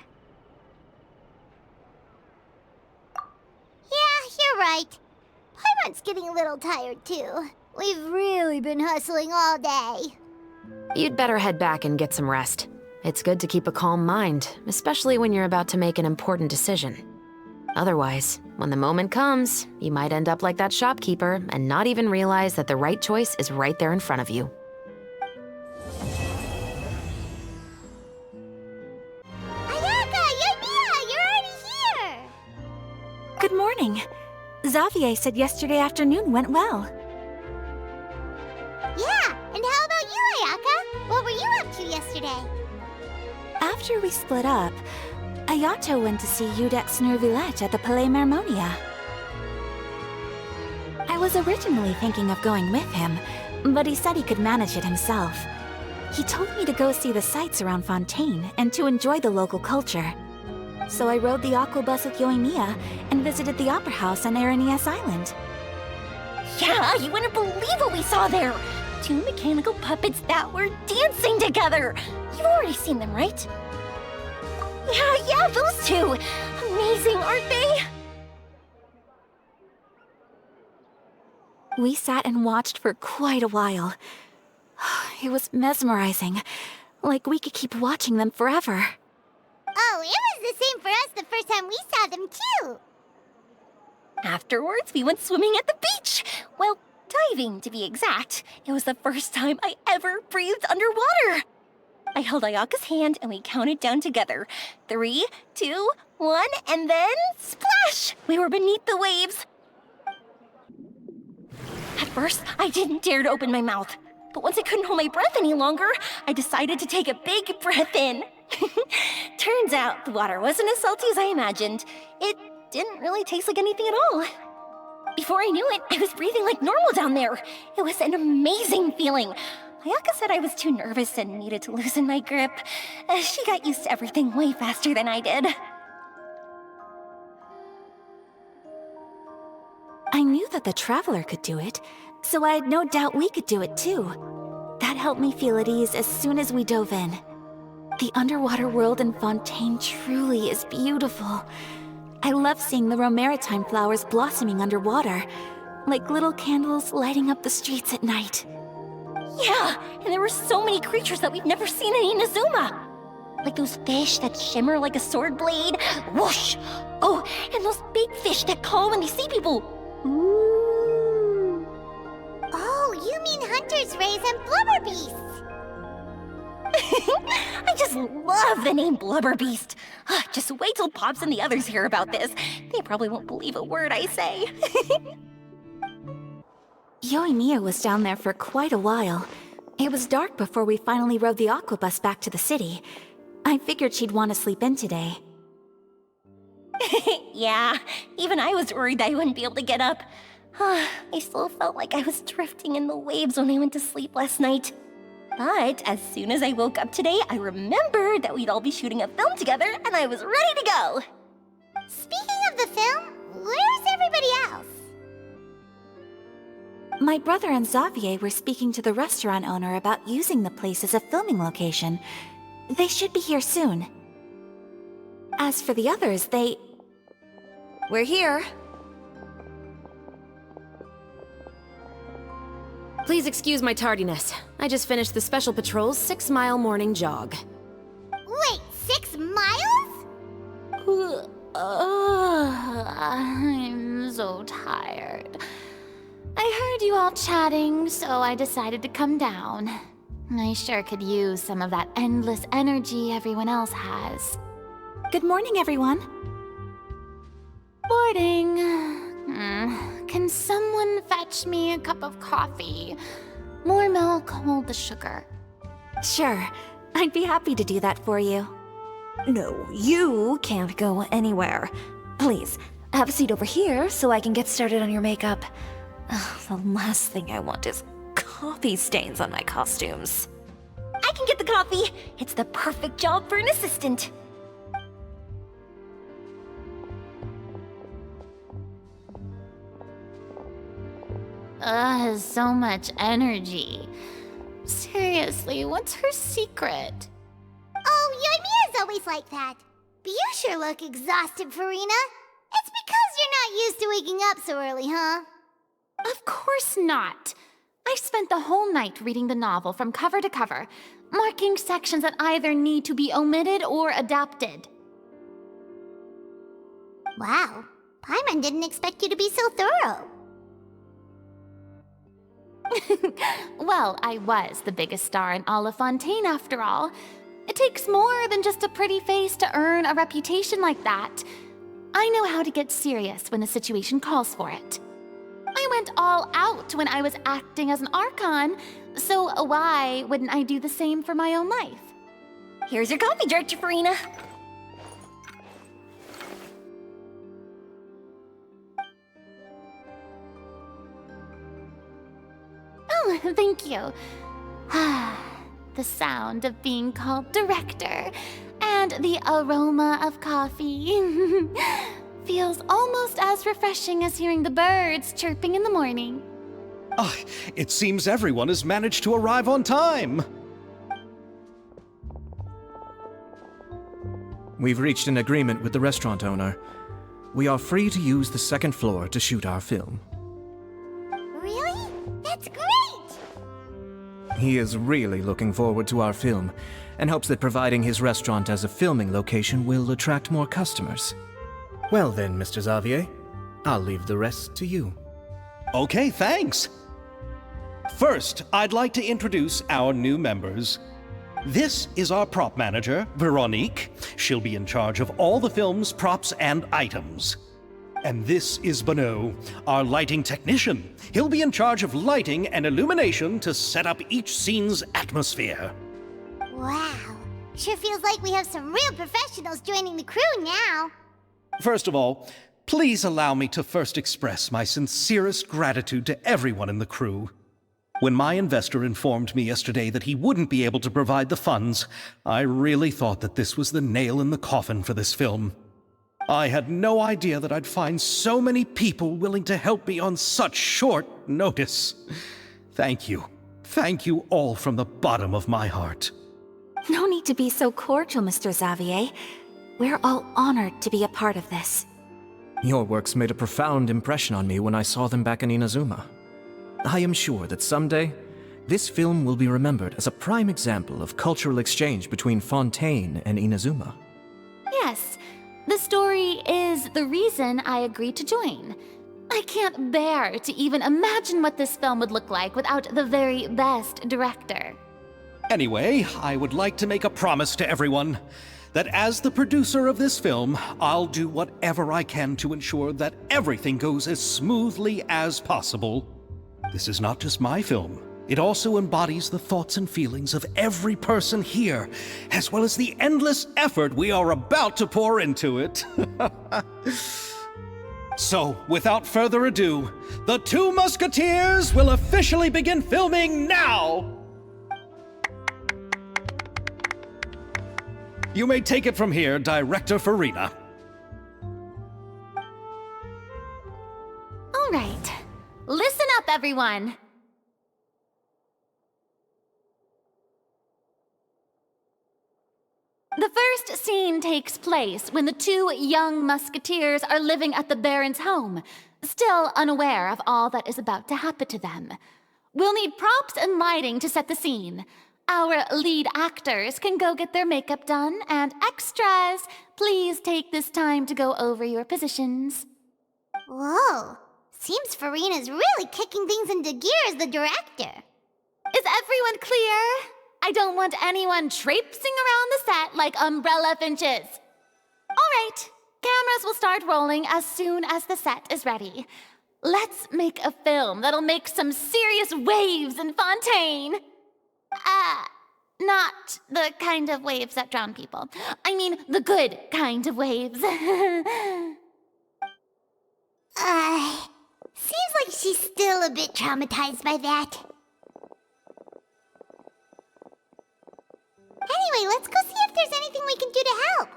Yeah, you're right. Paimon's getting a little tired, too. We've really been hustling all day. You'd better head back and get some rest. It's good to keep a calm mind, especially when you're about to make an important decision. Otherwise, when the moment comes, you might end up like that shopkeeper and not even realize that the right choice is right there in front of you. Ayaka, Ymir, you're already here! Good morning. Xavier said yesterday afternoon went well. Yeah, and how about you, Ayaka? What were you up to yesterday? After we split up, Ayato went to see Udex Nervillette at the Palais Marmonia. I was originally thinking of going with him, but he said he could manage it himself. He told me to go see the sights around Fontaine and to enjoy the local culture. So I rode the aqua bus with Yoimiya and visited the opera house on Aranias Island. Yeah, you wouldn't believe what we saw there! 2 mechanical puppets that were dancing together! You've already seen them, right? Yeah, those two! Amazing, aren't they? We sat and watched for quite a while. It was mesmerizing. Like we could keep watching them forever. Oh, it was the same for us the first time we saw them, too. Afterwards, we went swimming at the beach. Well, diving, to be exact. It was the first time I ever breathed underwater. I held Ayaka's hand and we counted down together. 3, 2, 1, and then splash! We were beneath the waves. At first, I didn't dare to open my mouth. But once I couldn't hold my breath any longer, I decided to take a big breath in. Turns out the water wasn't as salty as I imagined. It didn't really taste like anything at all. Before I knew it, I was breathing like normal down there. It was an amazing feeling. Ayaka said I was too nervous and needed to loosen my grip. She got used to everything way faster than I did. I knew that the Traveler could do it, so I had no doubt we could do it too. That helped me feel at ease as soon as we dove in. The underwater world in Fontaine truly is beautiful. I love seeing the romaritime flowers blossoming underwater, like little candles lighting up the streets at night. Yeah, and there were so many creatures that we've never seen in Inazuma. Like those fish that shimmer like a sword blade. Whoosh! Oh, and those big fish that call when they see people. Ooh. Oh, you mean Hunter's Rays and Blubber Beasts. I just love the name Blubber Beast. Just wait till Pops and the others hear about this. They probably won't believe a word I say. Yoimiya was down there for quite a while. It was dark before we finally rode the aqua bus back to the city. I figured she'd want to sleep in today. Yeah, even I was worried I wouldn't be able to get up. I still felt like I was drifting in the waves when I went to sleep last night. But as soon as I woke up today, I remembered that we'd all be shooting a film together, and I was ready to go. Speaking of the film, where's everybody else? My brother and Xavier were speaking to the restaurant owner about using the place as a filming location. They should be here soon. As for the others, We're here. Please excuse my tardiness. I just finished the Special Patrol's 6-mile morning jog. Wait, 6 miles? I'm so tired. I heard you all chatting, so I decided to come down. I sure could use some of that endless energy everyone else has. good morning, everyone. Boarding. Can someone fetch me a cup of coffee? More milk, hold the sugar. Sure, I'd be happy to do that for you. No, you can't go anywhere. Please, have a seat over here so I can get started on your makeup. The last thing I want is coffee stains on my costumes. I can get the coffee. It's the perfect job for an assistant. So much energy. Seriously, what's her secret? Oh, Yoimiya's always like that. But you sure look exhausted, Farina. It's because you're not used to waking up so early, huh? Of course not. I spent the whole night reading the novel from cover to cover, marking sections that either need to be omitted or adapted. Wow, Paimon didn't expect you to be so thorough. Well, I was the biggest star in all of Fontaine after all. It takes more than just a pretty face to earn a reputation like that. I know how to get serious when the situation calls for it. I went all out when I was acting as an Archon, so why wouldn't I do the same for my own life? Here's your coffee, Director Farina. Oh, thank you. The sound of being called director and the aroma of coffee feels almost as refreshing as hearing the birds chirping in the morning. Ah, it seems everyone has managed to arrive on time. We've reached an agreement with the restaurant owner. We are free to use the second floor to shoot our film. Really? That's great! He is really looking forward to our film, and hopes that providing his restaurant as a filming location will attract more customers. Well then, Mr. Xavier, I'll leave the rest to you. Okay, thanks. First, I'd like to introduce our new members. This is our prop manager, Veronique. She'll be in charge of all the film's props and items. And this is Bonneau, our lighting technician. He'll be in charge of lighting and illumination to set up each scene's atmosphere. Wow. Sure feels like we have some real professionals joining the crew now. First of all, please allow me to first express my sincerest gratitude to everyone in the crew. When my investor informed me yesterday that he wouldn't be able to provide the funds, I really thought that this was the nail in the coffin for this film. I had no idea that I'd find so many people willing to help me on such short notice. Thank you. Thank you all from the bottom of my heart. No need to be so cordial, Mr. Xavier. We're all honored to be a part of this. Your works made a profound impression on me when I saw them back in Inazuma. I am sure that someday, this film will be remembered as a prime example of cultural exchange between Fontaine and Inazuma. Yes, the story is the reason I agreed to join. I can't bear to even imagine what this film would look like without the very best director. Anyway, I would like to make a promise to everyone that as the producer of this film, I'll do whatever I can to ensure that everything goes as smoothly as possible. This is not just my film. It also embodies the thoughts and feelings of every person here, as well as the endless effort we are about to pour into it. So, without further ado, the Two Musketeers will officially begin filming now! You may take it from here, Director Farina. All right, listen up, everyone. The first scene takes place when the two young musketeers are living at the Baron's home, still unaware of all that is about to happen to them. We'll need props and lighting to set the scene. Our lead actors can go get their makeup done, and extras, please take this time to go over your positions. Whoa. Seems Farina's really kicking things into gear as the director. Is everyone clear? I don't want anyone traipsing around the set like umbrella finches. All right, cameras will start rolling as soon as the set is ready. Let's make a film that'll make some serious waves in Fontaine. Not the kind of waves that drown people. I mean, the good kind of waves. Seems like she's still a bit traumatized by that. Anyway, let's go see if there's anything we can do to help.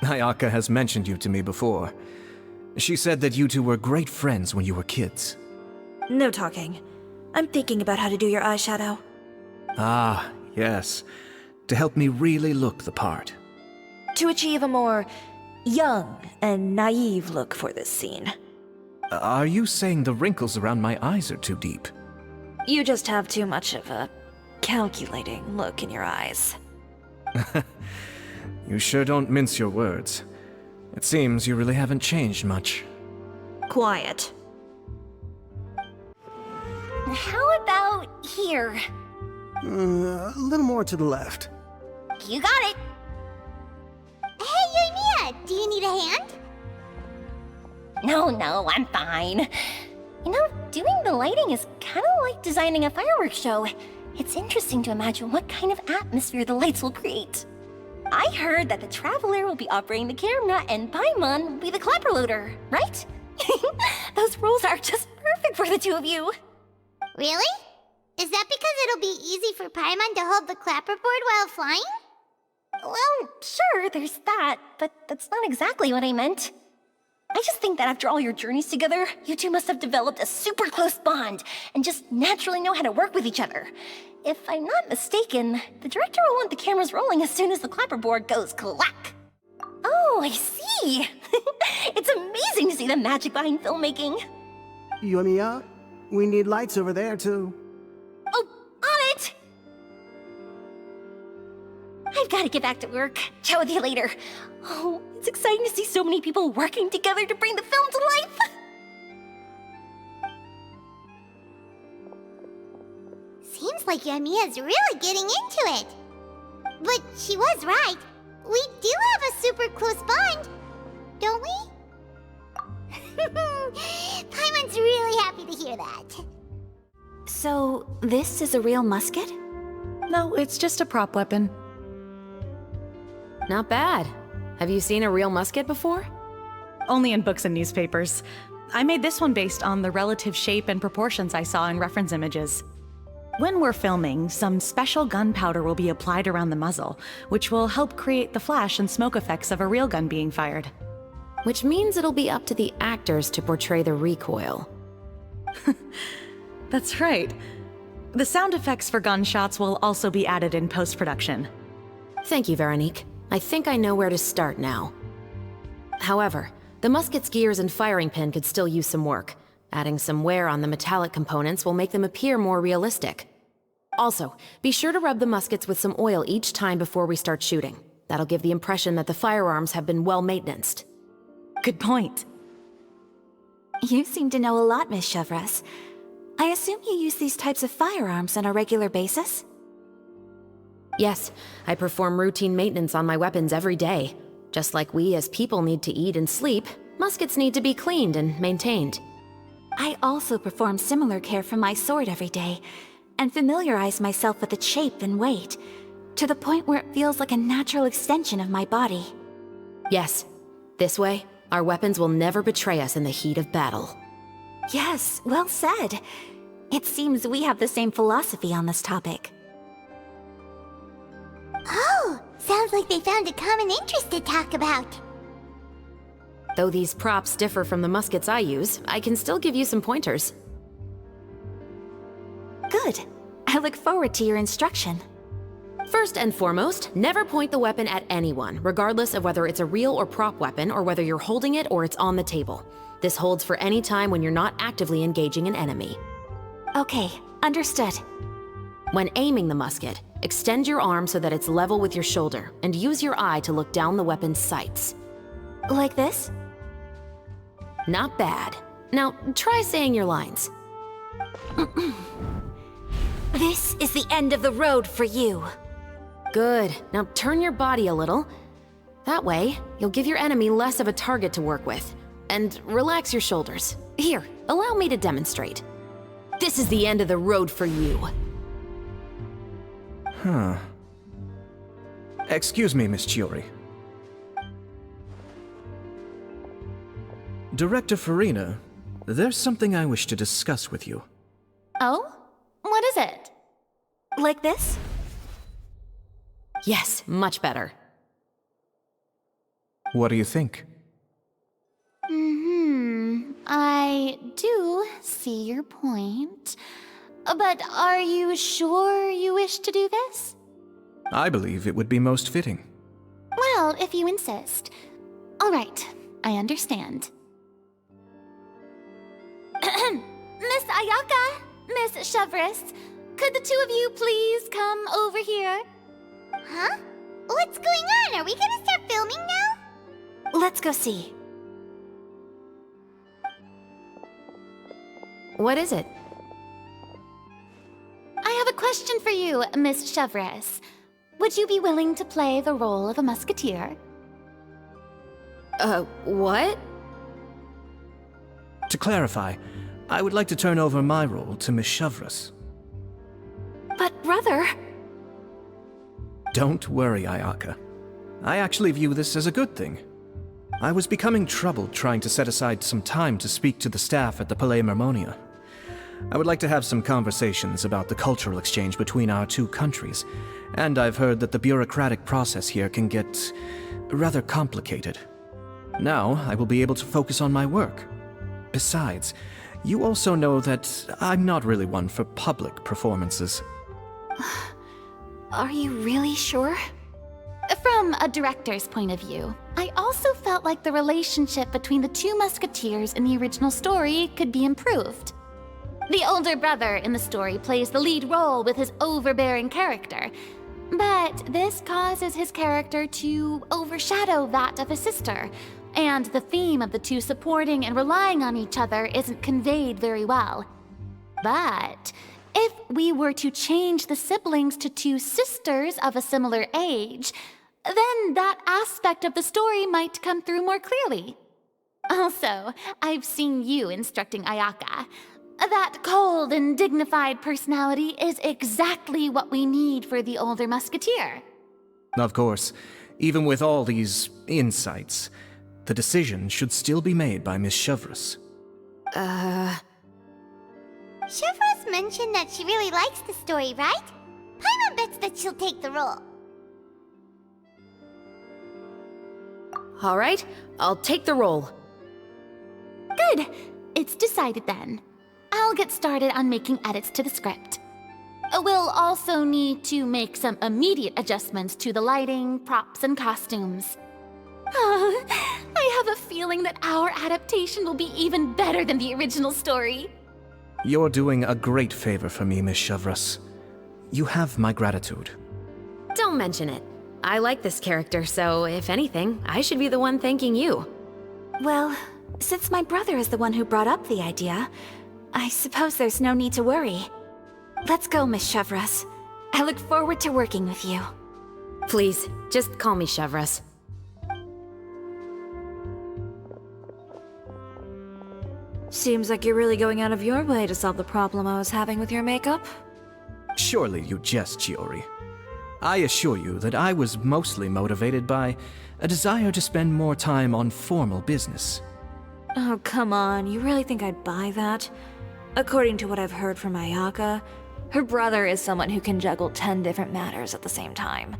Ayaka has mentioned you to me before. She said that you two were great friends when you were kids. No talking. I'm thinking about how to do your eyeshadow. Ah, yes. To help me really look the part. To achieve a more young and naive look for this scene. Are you saying the wrinkles around my eyes are too deep? You just have too much of a calculating look in your eyes. You sure don't mince your words. It seems you really haven't changed much. Quiet. How about here? A little more to the left. You got it. Hey, Yoimiya! Do you need a hand? No, I'm fine. You know, doing the lighting is kind of like designing a fireworks show. It's interesting to imagine what kind of atmosphere the lights will create. I heard that the Traveler will be operating the camera and Paimon will be the clapper loader, right? Those roles are just perfect for the two of you. Really? Is that because it'll be easy for Paimon to hold the clapperboard while flying? Well, sure, there's that, but that's not exactly what I meant. I just think that after all your journeys together, you two must have developed a super close bond and just naturally know how to work with each other. If I'm not mistaken, the director will want the cameras rolling as soon as the clapperboard goes clack. Oh, I see. It's amazing to see the magic behind filmmaking. Yoimiya, we need lights over there too. Oh, on it! I've got to get back to work. Chat with you later. Oh, it's exciting to see so many people working together to bring the film to life. Seems like Yoimiya's really getting into it. But she was right. We do have a super close bond, don't we? Paimon's really happy to hear that. So, this is a real musket? No, it's just a prop weapon. Not bad. Have you seen a real musket before? Only in books and newspapers. I made this one based on the relative shape and proportions I saw in reference images. When we're filming, some special gunpowder will be applied around the muzzle, which will help create the flash and smoke effects of a real gun being fired. Which means it'll be up to the actors to portray the recoil. That's right. The sound effects for gunshots will also be added in post-production. Thank you, Veronique. I think I know where to start now. However, the musket's gears and firing pin could still use some work. Adding some wear on the metallic components will make them appear more realistic. Also, be sure to rub the muskets with some oil each time before we start shooting. That'll give the impression that the firearms have been well maintenanced. Good point. You seem to know a lot, Miss Chevres. I assume you use these types of firearms on a regular basis? Yes, I perform routine maintenance on my weapons every day. Just like we as people need to eat and sleep, muskets need to be cleaned and maintained. I also perform similar care for my sword every day, and familiarize myself with its shape and weight, to the point where it feels like a natural extension of my body. Yes, this way, our weapons will never betray us in the heat of battle. Yes, well said. It seems we have the same philosophy on this topic. Oh, sounds like they found a common interest to talk about. Though these props differ from the muskets I use, I can still give you some pointers. Good. I look forward to your instruction. First and foremost, never point the weapon at anyone, regardless of whether it's a real or prop weapon or whether you're holding it or it's on the table. This holds for any time when you're not actively engaging an enemy. Okay, understood. When aiming the musket, extend your arm so that it's level with your shoulder, and use your eye to look down the weapon's sights. Like this? Not bad. Now, try saying your lines. This is the end of the road for you. Good. Now turn your body a little. That way, you'll give your enemy less of a target to work with. And relax your shoulders. Here, allow me to demonstrate. This is the end of the road for you. Huh. Excuse me, Miss Chiori. Director Farina, there's something I wish to discuss with you. Oh? What is it? Like this? Yes, much better. What do you think? I do see your point. But are you sure you wish to do this? I believe it would be most fitting. Well, if you insist. All right, I understand. Miss Ayaka, Miss Chevres, could the two of you please come over here? Huh? What's going on? Are we gonna start filming now? Let's go see. What is it? I have a question for you, Miss Chevres. Would you be willing to play the role of a musketeer? What? To clarify, I would like to turn over my role to Miss Chevres. But brother... Don't worry, Ayaka. I actually view this as a good thing. I was becoming troubled trying to set aside some time to speak to the staff at the Palais Mermonia. I would like to have some conversations about the cultural exchange between our two countries, and I've heard that the bureaucratic process here can get rather complicated. Now, I will be able to focus on my work. Besides, you also know that I'm not really one for public performances. Are you really sure? From a director's point of view, I also felt like the relationship between the two musketeers in the original story could be improved. The older brother in the story plays the lead role with his overbearing character, but this causes his character to overshadow that of his sister, and the theme of the two supporting and relying on each other isn't conveyed very well. But if we were to change the siblings to two sisters of a similar age, then that aspect of the story might come through more clearly. Also, I've seen you instructing Ayaka. That cold and dignified personality is exactly what we need for the older musketeer. Of course, even with all these insights, the decision should still be made by Miss Chevres. Chevres mentioned that she really likes the story, right? Paimon bets that she'll take the role. All right, I'll take the role. Good. It's decided then. I'll get started on making edits to the script. We'll also need to make some immediate adjustments to the lighting, props, and costumes. I have a feeling that our adaptation will be even better than the original story. You're doing a great favor for me, Miss Chevres. You have my gratitude. Don't mention it. I like this character, so if anything, I should be the one thanking you. Well, since my brother is the one who brought up the idea, I suppose there's no need to worry. Let's go, Miss Chevres. I look forward to working with you. Please, just call me Chevres. Seems like you're really going out of your way to solve the problem I was having with your makeup. Surely you jest, Chiori. I assure you that I was mostly motivated by a desire to spend more time on formal business. Oh, come on. You really think I'd buy that? According to what I've heard from Ayaka, her brother is someone who can juggle 10 different matters at the same time.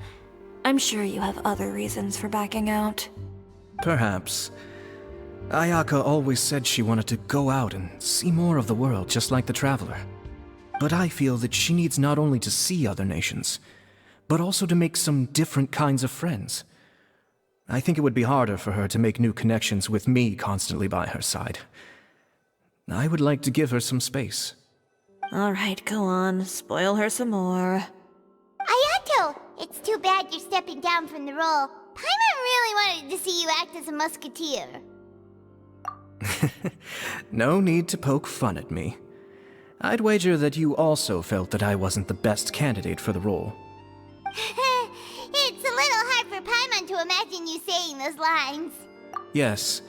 I'm sure you have other reasons for backing out. Perhaps. Ayaka always said she wanted to go out and see more of the world, just like the Traveler. But I feel that she needs not only to see other nations, but also to make some different kinds of friends. I think it would be harder for her to make new connections with me constantly by her side. I would like to give her some space. Alright, go on. Spoil her some more. Ayato, it's too bad you're stepping down from the role. Paimon really wanted to see you act as a musketeer. No need to poke fun at me. I'd wager that you also felt that I wasn't the best candidate for the role. It's a little hard for Paimon to imagine you saying those lines. Yes,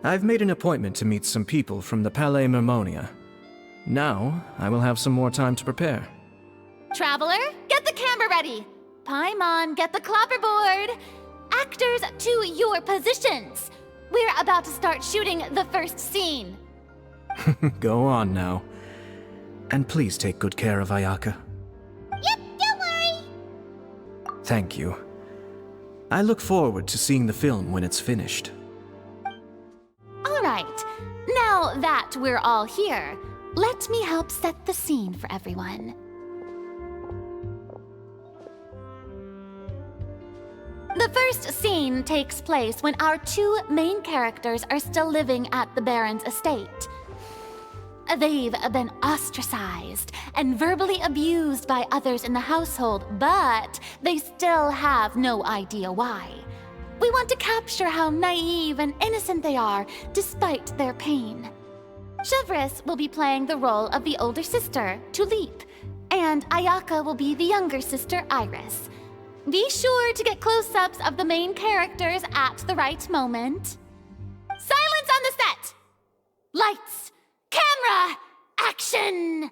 I've made an appointment to meet some people from the Palais Mermonia. Now, I will have some more time to prepare. Traveler, get the camera ready. Paimon, get the clapperboard. Actors, to your positions. We're about to start shooting the first scene. Go on now. And please take good care of Ayaka. Yep, don't worry. Thank you. I look forward to seeing the film when it's finished. All right, now that we're all here, let me help set the scene for everyone. The first scene takes place when our two main characters are still living at the Baron's estate. They've been ostracized and verbally abused by others in the household, but they still have no idea why. We want to capture how naive and innocent they are despite their pain. Chevres will be playing the role of the older sister, Tulip, and Ayaka will be the younger sister, Iris. Be sure to get close-ups of the main characters at the right moment. Silence on the set! Lights, camera, action!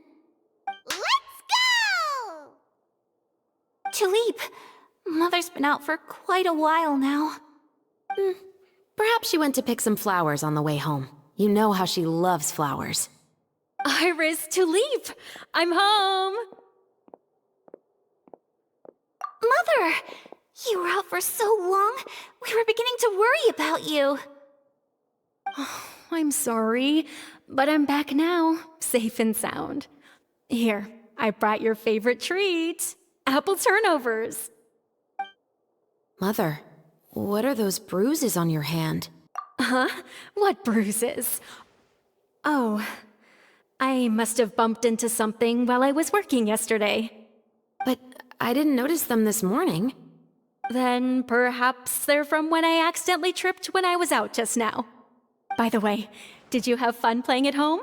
Let's go! Tulip, Mother's been out for quite a while now. Perhaps she went to pick some flowers on the way home. You know how she loves flowers. Iris, Tulip, I'm home. Mother! You were out for so long, we were beginning to worry about you. I'm sorry, but I'm back now, safe and sound. Here, I brought your favorite treat, apple turnovers. Mother, what are those bruises on your hand? Huh? What bruises? Oh, I must have bumped into something while I was working yesterday. But I didn't notice them this morning. Then perhaps they're from when I accidentally tripped when I was out just now. By the way, did you have fun playing at home?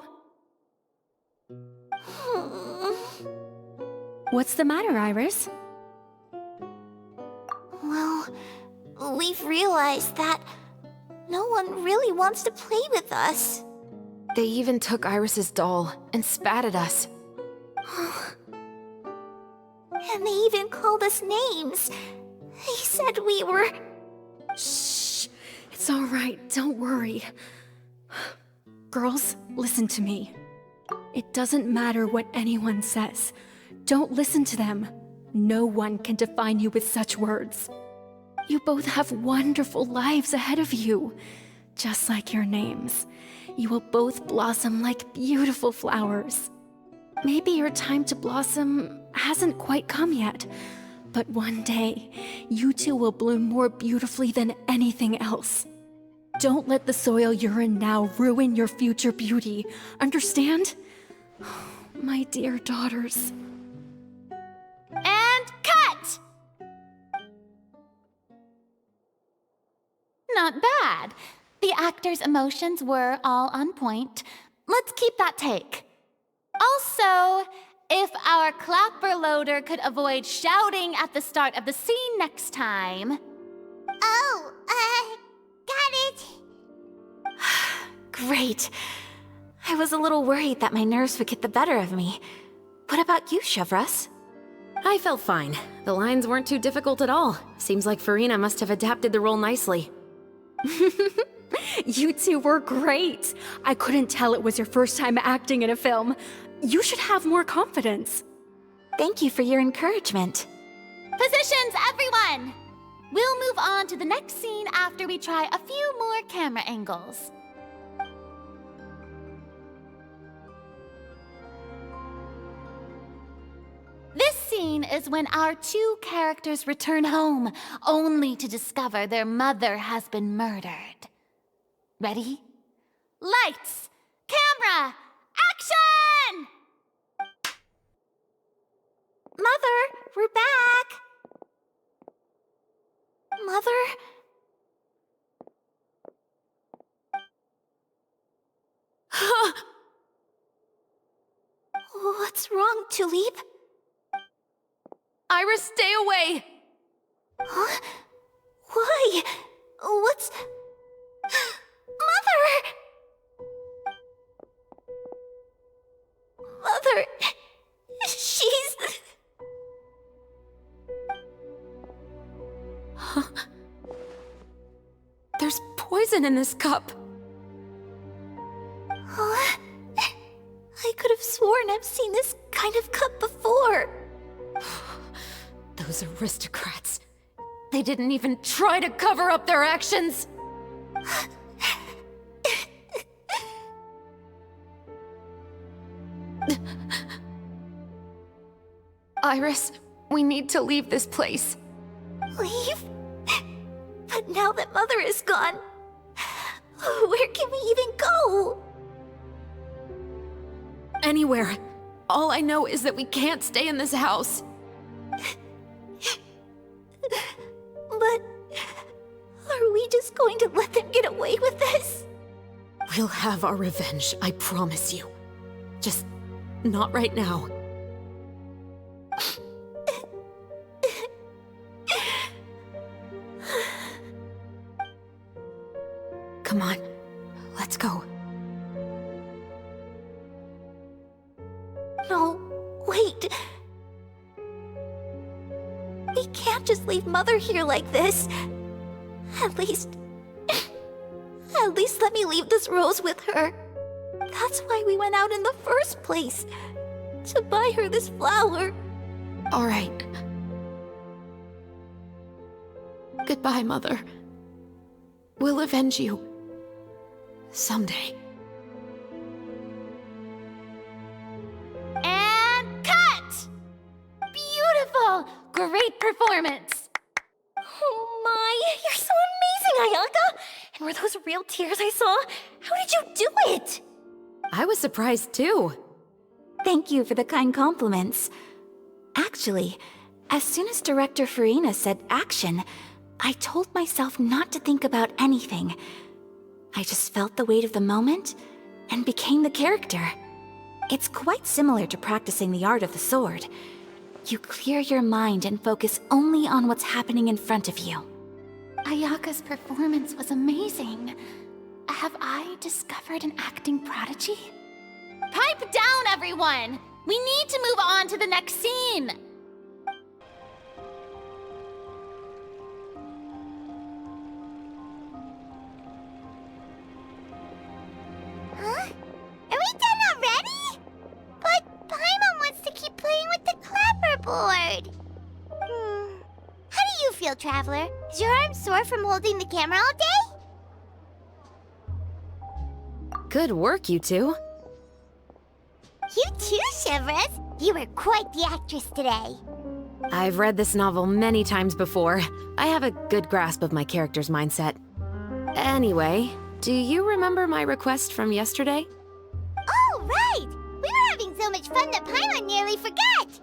What's the matter, Iris? Well, we've realized that no one really wants to play with us. They even took Iris's doll and spat at us. And they even called us names. They said we were... Shh. It's all right. Don't worry. Girls, listen to me. It doesn't matter what anyone says. Don't listen to them. No one can define you with such words. You both have wonderful lives ahead of you. Just like your names. You will both blossom like beautiful flowers. Maybe your time to blossom hasn't quite come yet, but one day, you two will bloom more beautifully than anything else. Don't let the soil you're in now ruin your future beauty. Understand? My dear daughters. And cut! Not bad. The actors' emotions were all on point. Let's keep that take. Also, if our clapper loader could avoid shouting at the start of the scene next time. Oh, got it. Great. I was a little worried that my nerves would get the better of me. What about you, Chevros? I felt fine. The lines weren't too difficult at all. Seems like Farina must have adapted the role nicely. You two were great. I couldn't tell it was your first time acting in a film. You should have more confidence. Thank you for your encouragement. Positions, everyone! We'll move on to the next scene after we try a few more camera angles. This scene is when our two characters return home, only to discover their mother has been murdered. Ready? Lights! Camera! Action! Mother, we're back. Mother? What's wrong, Tulip? Iris, stay away! Huh? Why? What's... Mother! Mother... She's... There's poison in this cup. Huh? I could have sworn I've seen this kind of cup before. Those aristocrats. They didn't even try to cover up their actions. Iris, we need to leave this place. Leave? But now that Mother is gone, where can we even go? Anywhere. All I know is that we can't stay in this house. But are we just going to let them get away with this? We'll have our revenge, I promise you. Just not right now. Come on, No, wait. We can't just leave Mother here like this. At least let me leave this rose with her. That's why we went out in the first place. To buy her this flower. All right. Goodbye, Mother. We'll avenge you. Someday. And cut! Beautiful! Great performance! Oh my, you're so amazing, Ayaka! And were those real tears I saw? How did you do it? I was surprised too. Thank you for the kind compliments. Actually, as soon as Director Farina said action, I told myself not to think about anything. I just felt the weight of the moment and became the character. It's quite similar to practicing the art of the sword. You clear your mind and focus only on what's happening in front of you. Ayaka's performance was amazing. Have I discovered an acting prodigy? Pipe down, everyone! We need to move on to the next scene! Huh? Are we done already? But Paimon wants to keep playing with the clapperboard. How do you feel, Traveler? Is your arm sore from holding the camera all day? Good work, you two. You too, Shivers. You were quite the actress today. I've read this novel many times before. I have a good grasp of my character's mindset. Anyway, do you remember my request from yesterday? Oh, right! We were having so much fun that Paimon nearly forgot!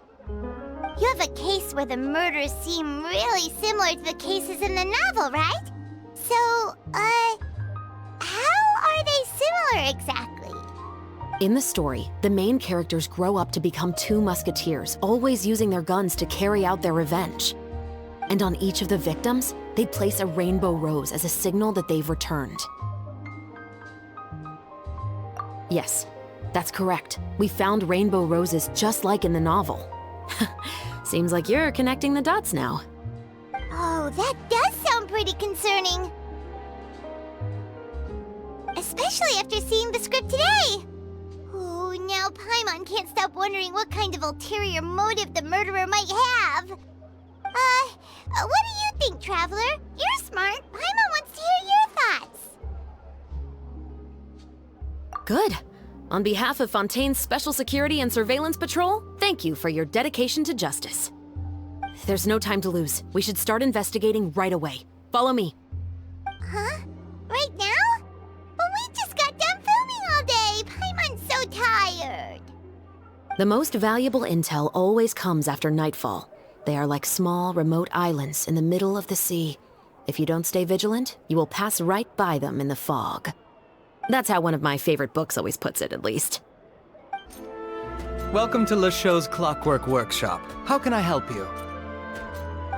You have a case where the murders seem really similar to the cases in the novel, right? So, how are they similar exactly? In the story, the main characters grow up to become two musketeers, always using their guns to carry out their revenge. And on each of the victims, they place a rainbow rose as a signal that they've returned. Yes, that's correct. We found rainbow roses just like in the novel. Seems like you're connecting the dots now. Oh, that does sound pretty concerning. Especially after seeing the script today. Oh, now Paimon can't stop wondering what kind of ulterior motive the murderer might have. What do you think, Traveler? You're smart. Paimon wants to hear your thoughts. Good. On behalf of Fontaine's Special Security and Surveillance Patrol, thank you for your dedication to justice. There's no time to lose. We should start investigating right away. Follow me. Huh? Right now? But we just got done filming all day. Paimon's so tired. The most valuable intel always comes after nightfall. They are like small, remote islands in the middle of the sea. If you don't stay vigilant, you will pass right by them in the fog. That's how one of my favorite books always puts it, at least. Welcome to Le Show's Clockwork Workshop. How can I help you?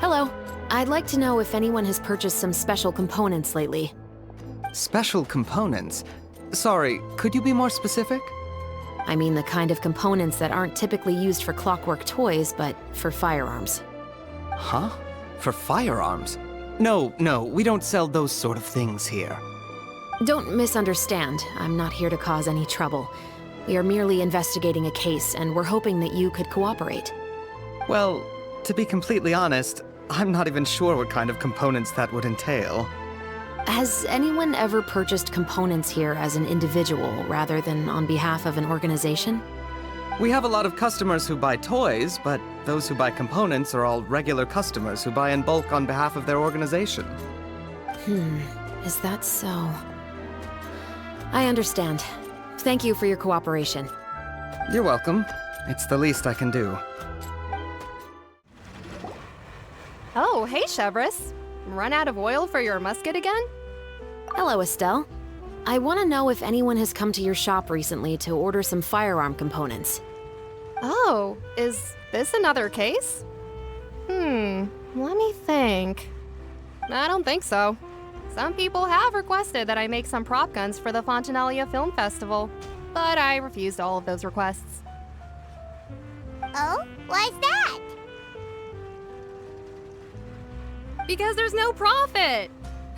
Hello. I'd like to know if anyone has purchased some special components lately. Special components? Sorry, could you be more specific? I mean the kind of components that aren't typically used for clockwork toys, but for firearms. Huh? For firearms? No, we don't sell those sort of things here. Don't misunderstand. I'm not here to cause any trouble. We are merely investigating a case, and we're hoping that you could cooperate. Well, to be completely honest, I'm not even sure what kind of components that would entail. Has anyone ever purchased components here as an individual rather than on behalf of an organization? We have a lot of customers who buy toys, but those who buy components are all regular customers who buy in bulk on behalf of their organization. Is that so? I understand. Thank you for your cooperation. You're welcome. It's the least I can do. Oh, hey, Chevres. Run out of oil for your musket again? Hello, Estelle. I want to know if anyone has come to your shop recently to order some firearm components. Oh, is this another case? Let me think. I don't think so. Some people have requested that I make some prop guns for the Fontaine Film Festival, but I refused all of those requests. Oh? Why's that? Because there's no profit!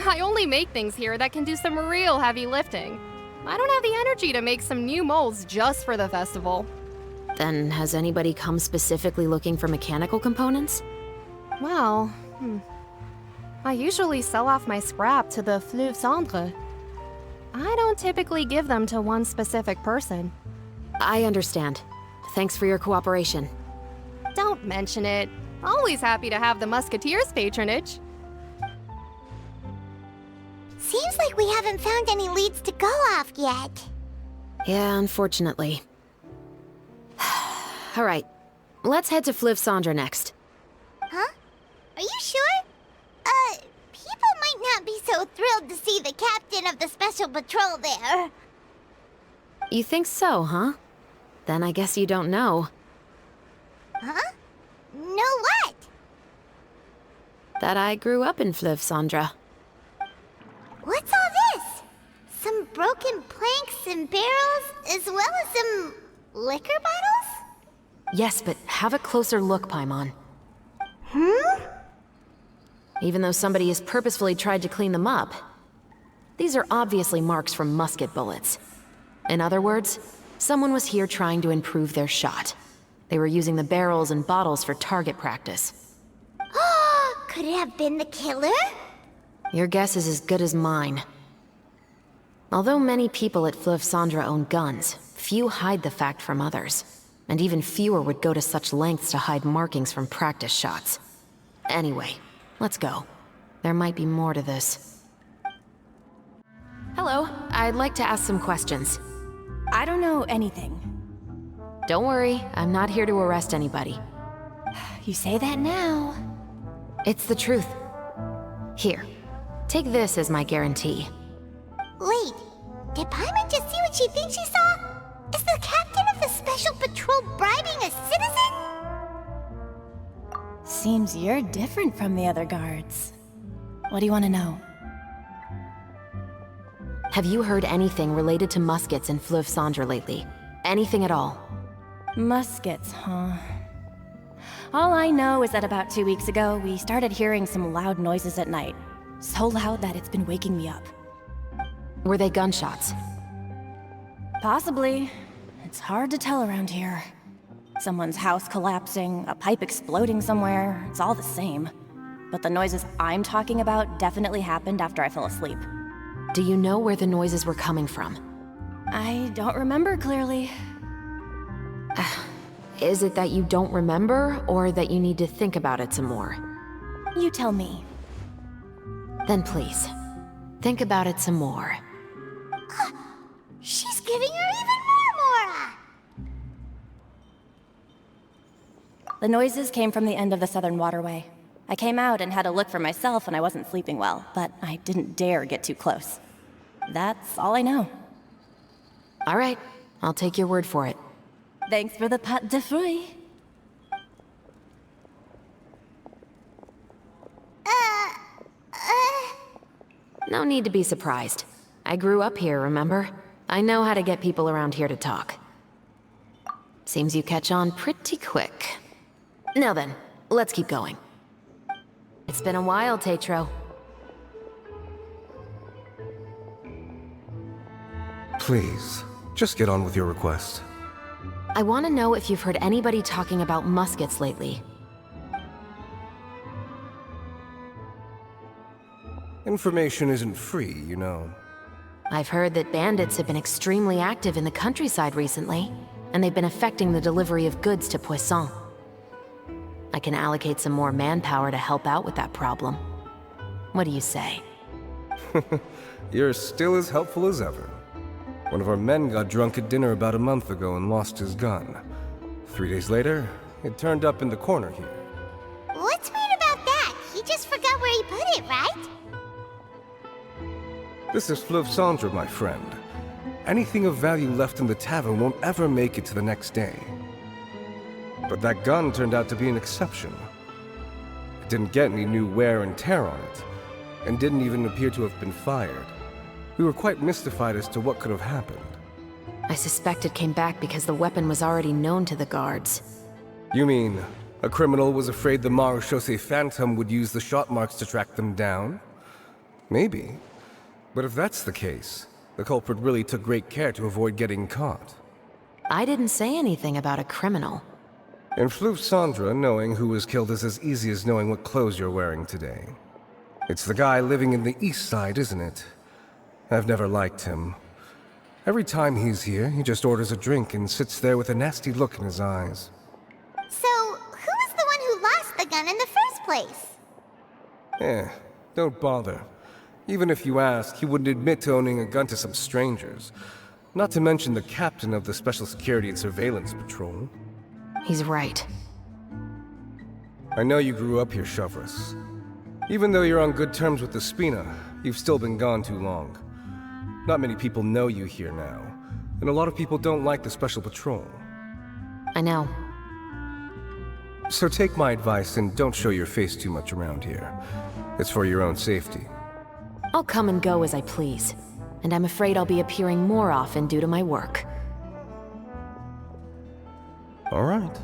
I only make things here that can do some real heavy lifting. I don't have the energy to make some new molds just for the festival. Then has anybody come specifically looking for mechanical components? Well, I usually sell off my scrap to the Fleuve Cendre. I don't typically give them to one specific person. I understand. Thanks for your cooperation. Don't mention it. Always happy to have the Musketeers' patronage. Seems like we haven't found any leads to go off yet. Yeah, unfortunately. Alright, let's head to Fleuve Cendre next. Huh? Are you sure? People might not be so thrilled to see the captain of the special patrol there. You think so, huh? Then I guess you don't know. Huh? Know what? That I grew up in Fleuve Cendre. What's all this? Some broken planks and barrels, as well as some liquor bottles? Yes, but have a closer look, Paimon. Even though somebody has purposefully tried to clean them up, these are obviously marks from musket bullets. In other words, someone was here trying to improve their shot. They were using the barrels and bottles for target practice. Could it have been the killer? Your guess is as good as mine. Although many people at Fleuve Cendre own guns, few hide the fact from others. And even fewer would go to such lengths to hide markings from practice shots. Anyway, let's go. There might be more to this. Hello, I'd like to ask some questions. I don't know anything. Don't worry, I'm not here to arrest anybody. You say that now. It's the truth. Here, take this as my guarantee. Wait, did Paimon just see what she thinks she saw? Is the captain of the special patrol bribing a citizen? Seems you're different from the other guards. What do you want to know? Have you heard anything related to muskets in Fleuve Cendre lately? Anything at all? Muskets, huh? All I know is that about 2 weeks ago, we started hearing some loud noises at night. So loud that it's been waking me up. Were they gunshots? Possibly. It's hard to tell around here. Someone's house collapsing, a pipe exploding somewhere, it's all the same. But the noises I'm talking about definitely happened after I fell asleep. Do you know where the noises were coming from? I don't remember clearly. Is it that you don't remember, or that you need to think about it some more? You tell me. Then please, think about it some more. She's giving her even more Mora! The noises came from the end of the Southern Waterway. I came out and had a look for myself when I wasn't sleeping well, but I didn't dare get too close. That's all I know. All right, I'll take your word for it. Thanks for the pâte de fruits. No need to be surprised. I grew up here, remember? I know how to get people around here to talk. Seems you catch on pretty quick. Now then, let's keep going. It's been a while, Tetro. Please, just get on with your request. I want to know if you've heard anybody talking about muskets lately. Information isn't free, you know. I've heard that bandits have been extremely active in the countryside recently, and they've been affecting the delivery of goods to Poisson. I can allocate some more manpower to help out with that problem. What do you say? You're still as helpful as ever. One of our men got drunk at dinner about a month ago and lost his gun. 3 days later, it turned up in the corner here. What's weird about that? He just forgot where he put it, right? This is Fleuve Cendre, my friend. Anything of value left in the tavern won't ever make it to the next day. But that gun turned out to be an exception. It didn't get any new wear and tear on it, and didn't even appear to have been fired. We were quite mystified as to what could have happened. I suspect it came back because the weapon was already known to the guards. You mean a criminal was afraid the Marechaussee Phantom would use the shot marks to track them down? Maybe. But if that's the case, the culprit really took great care to avoid getting caught. I didn't say anything about a criminal. In Fleuve Cendra, knowing who was killed is as easy as knowing what clothes you're wearing today. It's the guy living in the east side, isn't it? I've never liked him. Every time he's here, he just orders a drink and sits there with a nasty look in his eyes. So, who was the one who lost the gun in the first place? Don't bother. Even if you asked, he wouldn't admit to owning a gun to some strangers. Not to mention the captain of the Special Security and Surveillance Patrol. He's right. I know you grew up here, Chevres. Even though you're on good terms with the Spina, you've still been gone too long. Not many people know you here now, and a lot of people don't like the Special Patrol. I know. So take my advice and don't show your face too much around here. It's for your own safety. I'll come and go as I please, and I'm afraid I'll be appearing more often due to my work. All right.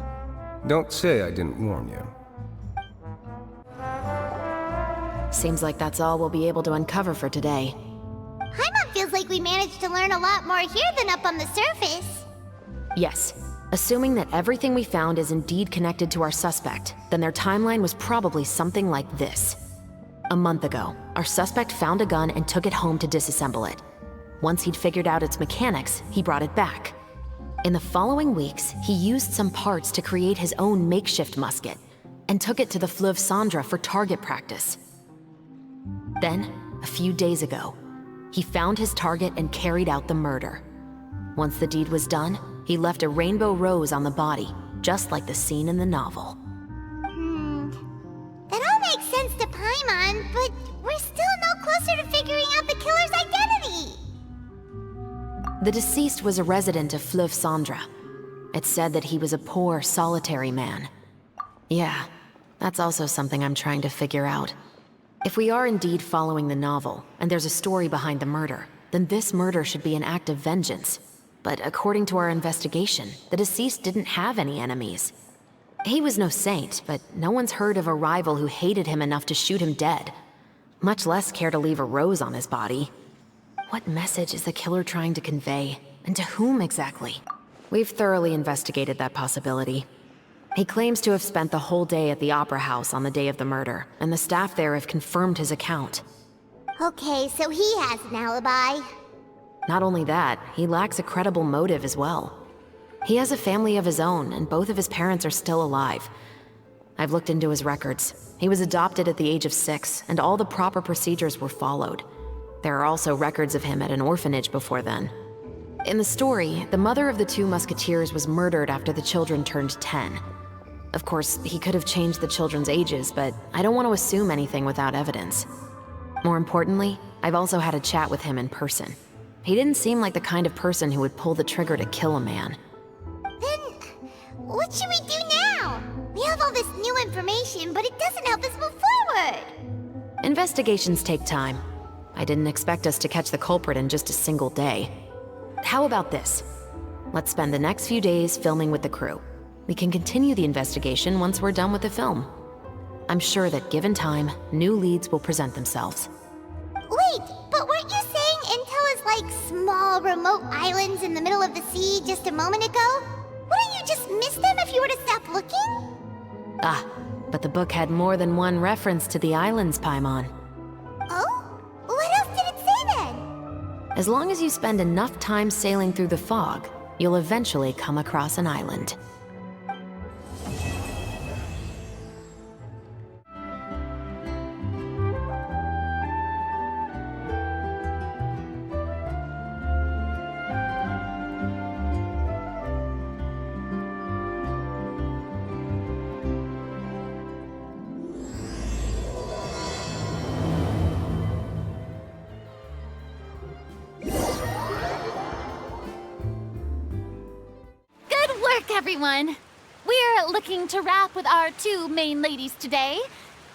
Don't say I didn't warn you. Seems like that's all we'll be able to uncover for today. Paimon feels like we managed to learn a lot more here than up on the surface. Yes. Assuming that everything we found is indeed connected to our suspect, then their timeline was probably something like this. A month ago, our suspect found a gun and took it home to disassemble it. Once he'd figured out its mechanics, he brought it back. In the following weeks, he used some parts to create his own makeshift musket, and took it to the Fleuve Cendra for target practice. Then, a few days ago, he found his target and carried out the murder. Once the deed was done, he left a rainbow rose on the body, just like the scene in the novel. That all makes sense to Paimon, but we're still no closer to figuring out the killer's identity. The deceased was a resident of Fleuve Cendra. It's said that he was a poor, solitary man. Yeah, that's also something I'm trying to figure out. If we are indeed following the novel, and there's a story behind the murder, then this murder should be an act of vengeance. But according to our investigation, the deceased didn't have any enemies. He was no saint, but no one's heard of a rival who hated him enough to shoot him dead. Much less care to leave a rose on his body. What message is the killer trying to convey? And to whom exactly? We've thoroughly investigated that possibility. He claims to have spent the whole day at the Opera House on the day of the murder, and the staff there have confirmed his account. Okay, so he has an alibi. Not only that, he lacks a credible motive as well. He has a family of his own, and both of his parents are still alive. I've looked into his records. He was adopted at the age of 6, and all the proper procedures were followed. There are also records of him at an orphanage before then. In the story, the mother of the 2 musketeers was murdered after the children turned 10. Of course, he could have changed the children's ages, but I don't want to assume anything without evidence. More importantly, I've also had a chat with him in person. He didn't seem like the kind of person who would pull the trigger to kill a man. Then, what should we do now? We have all this new information, but it doesn't help us move forward. Investigations take time. I didn't expect us to catch the culprit in just a single day. How about this? Let's spend the next few days filming with the crew. We can continue the investigation once we're done with the film. I'm sure that given time, new leads will present themselves. Wait, but weren't you saying Intel is like small, remote islands in the middle of the sea just a moment ago? Wouldn't you just miss them if you were to stop looking? Ah, but the book had more than one reference to the islands, Paimon. Oh? What else did it say then? As long as you spend enough time sailing through the fog, you'll eventually come across an island. Everyone, we're looking to wrap with our 2 main ladies today.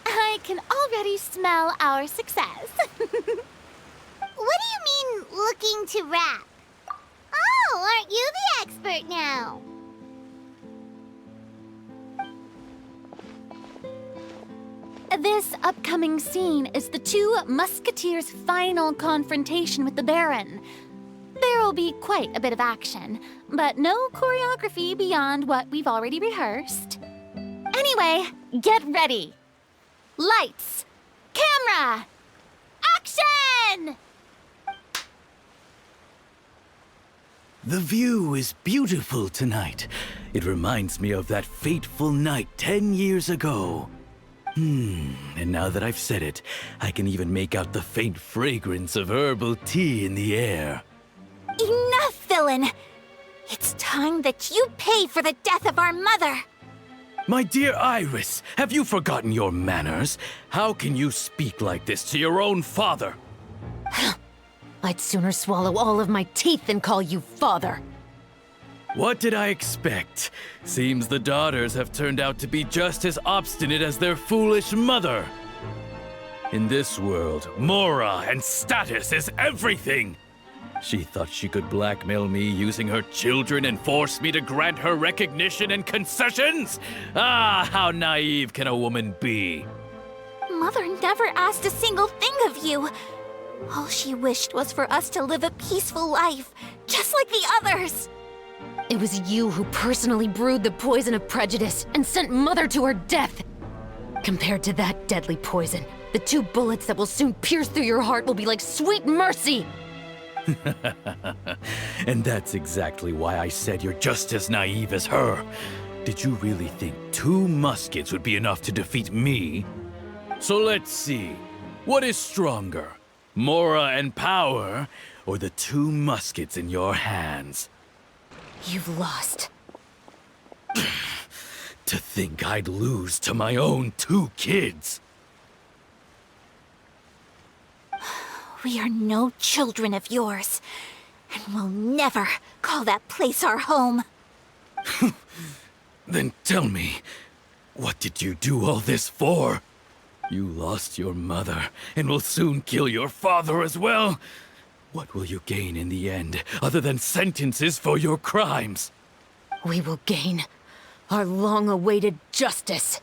I can already smell our success. What do you mean, looking to wrap? Oh, aren't you the expert now? This upcoming scene is the two musketeers' final confrontation with the Baron. There will be quite a bit of action, but no choreography beyond what we've already rehearsed. Anyway, get ready. Lights, camera, action! The view is beautiful tonight. It reminds me of that fateful night 10 years ago. And now that I've said it, I can even make out the faint fragrance of herbal tea in the air. Enough, villain! It's time that you pay for the death of our mother! My dear Iris, have you forgotten your manners? How can you speak like this to your own father? I'd sooner swallow all of my teeth than call you father. What did I expect? Seems the daughters have turned out to be just as obstinate as their foolish mother. In this world, mora and status is everything. She thought she could blackmail me using her children and force me to grant her recognition and concessions? Ah, how naive can a woman be? Mother never asked a single thing of you. All she wished was for us to live a peaceful life, just like the others. It was you who personally brewed the poison of prejudice and sent Mother to her death. Compared to that deadly poison, the 2 bullets that will soon pierce through your heart will be like sweet mercy. And that's exactly why I said you're just as naive as her. Did you really think 2 muskets would be enough to defeat me? So let's see. What is stronger? Mora and power, or the 2 muskets in your hands? You've lost. To think I'd lose to my own 2 kids. We are no children of yours, and we'll never call that place our home. Then tell me, what did you do all this for? You lost your mother, and will soon kill your father as well. What will you gain in the end, other than sentences for your crimes? We will gain our long-awaited justice.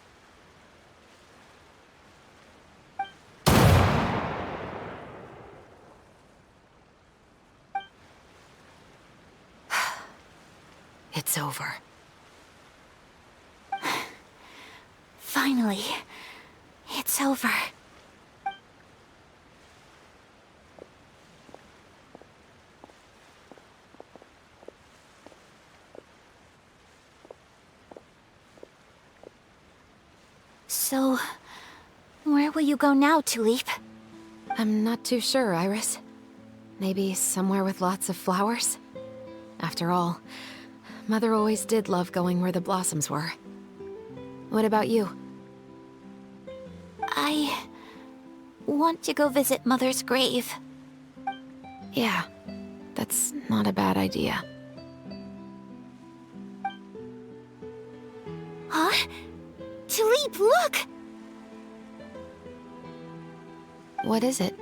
It's over. Finally, it's over. So, where will you go now, Tulip? I'm not too sure, Iris. Maybe somewhere with lots of flowers? After all, Mother always did love going where the blossoms were. What about you? I want to go visit Mother's grave. Yeah, that's not a bad idea. Huh? Tulip, look! What is it?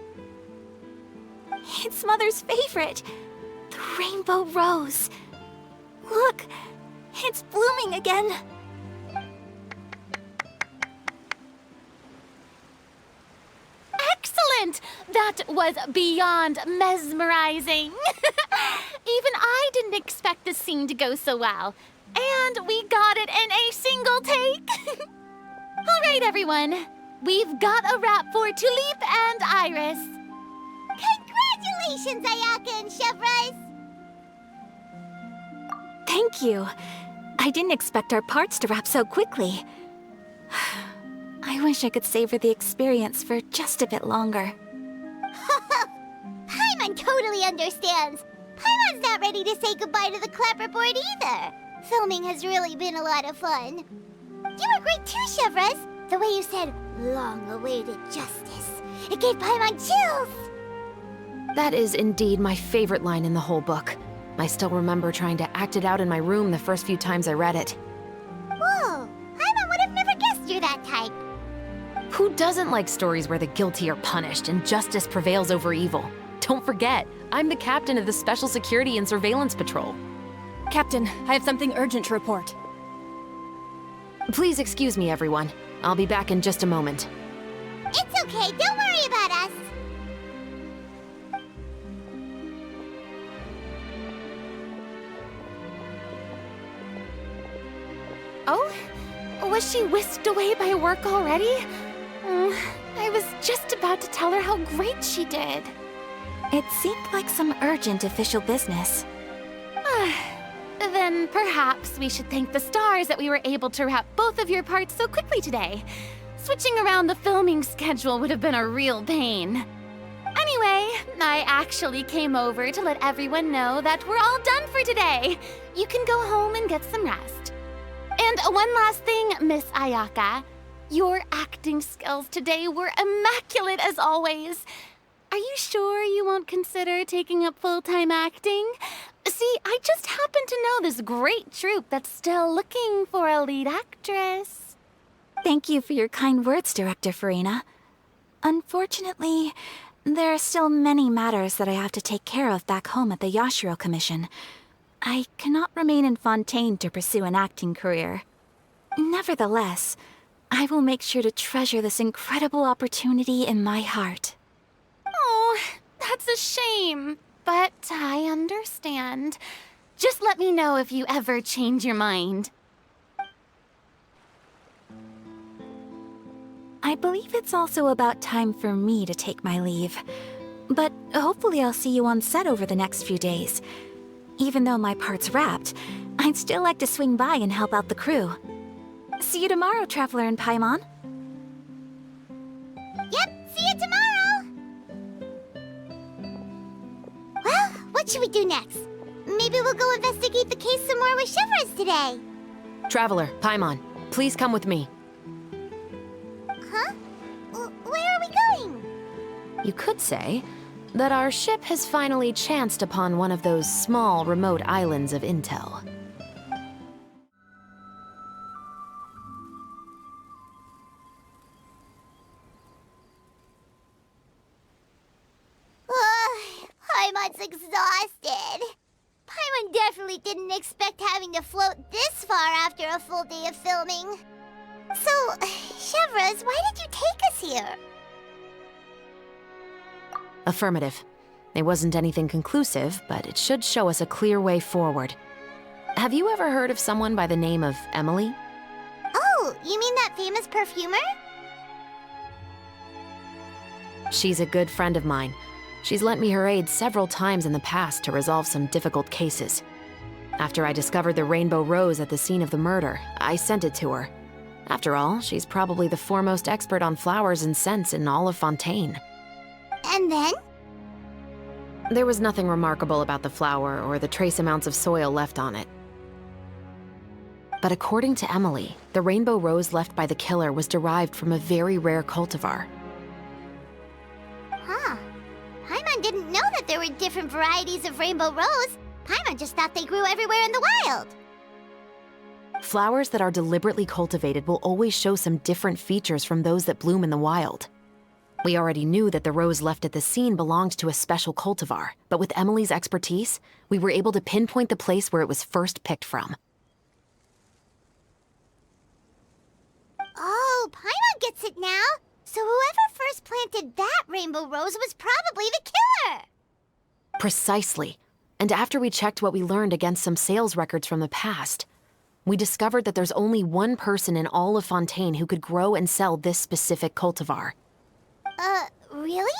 It's Mother's favorite. The rainbow rose. Look, it's blooming again. Excellent! That was beyond mesmerizing. Even I didn't expect the scene to go so well. And we got it in a single take. All right, everyone. We've got a wrap for Tulip and Iris. Congratulations, Ayaka and Chevres! Thank you. I didn't expect our parts to wrap so quickly. I wish I could savor the experience for just a bit longer. Paimon totally understands. Paimon's not ready to say goodbye to the clapperboard either. Filming has really been a lot of fun. You were great too, Chevres. The way you said, long-awaited justice. It gave Paimon chills. That is indeed my favorite line in the whole book. I still remember trying to act it out in my room the first few times I read it. Whoa, Paimon would have never guessed you're that type. Who doesn't like stories where the guilty are punished and justice prevails over evil? Don't forget, I'm the captain of the Special Security and Surveillance Patrol. Captain, I have something urgent to report. Please excuse me, everyone. I'll be back in just a moment. It's okay, don't worry about us. Oh? Was she whisked away by work already? I was just about to tell her how great she did. It seemed like some urgent official business. Then perhaps we should thank the stars that we were able to wrap both of your parts so quickly today. Switching around the filming schedule would have been a real pain. Anyway, I actually came over to let everyone know that we're all done for today. You can go home and get some rest. And one last thing, Miss Ayaka. Your acting skills today were immaculate as always. Are you sure you won't consider taking up full-time acting? See, I just happen to know this great troupe that's still looking for a lead actress. Thank you for your kind words, Director Farina. Unfortunately, there are still many matters that I have to take care of back home at the Yashiro Commission. I cannot remain in Fontaine to pursue an acting career. Nevertheless, I will make sure to treasure this incredible opportunity in my heart. Oh, that's a shame. But I understand. Just let me know if you ever change your mind. I believe it's also about time for me to take my leave. But hopefully I'll see you on set over the next few days. Even though my part's wrapped, I'd still like to swing by and help out the crew. See you tomorrow, Traveler and Paimon. Yep, see you tomorrow! Well, what should we do next? Maybe we'll go investigate the case some more with Chevres today. Traveler, Paimon, please come with me. Huh? Where are we going? You could say that our ship has finally chanced upon one of those small, remote islands of intel. Paimon's exhausted. Paimon definitely didn't expect having to float this far after a full day of filming. So, Chevres, why did you take us here? Affirmative. It wasn't anything conclusive, but it should show us a clear way forward. Have you ever heard of someone by the name of Emily? Oh, you mean that famous perfumer? She's a good friend of mine. She's lent me her aid several times in the past to resolve some difficult cases. After I discovered the rainbow rose at the scene of the murder, I sent it to her. After all, she's probably the foremost expert on flowers and scents in all of Fontaine. And then? There was nothing remarkable about the flower or the trace amounts of soil left on it. But according to Emily, the rainbow rose left by the killer was derived from a very rare cultivar. Huh. Paimon didn't know that there were different varieties of rainbow rose. Paimon just thought they grew everywhere in the wild. Flowers that are deliberately cultivated will always show some different features from those that bloom in the wild. We already knew that the rose left at the scene belonged to a special cultivar, but with Emily's expertise, we were able to pinpoint the place where it was first picked from. Oh, Paimon gets it now. So whoever first planted that rainbow rose was probably the killer! Precisely. And after we checked what we learned against some sales records from the past, we discovered that there's only one person in all of Fontaine who could grow and sell this specific cultivar. Really?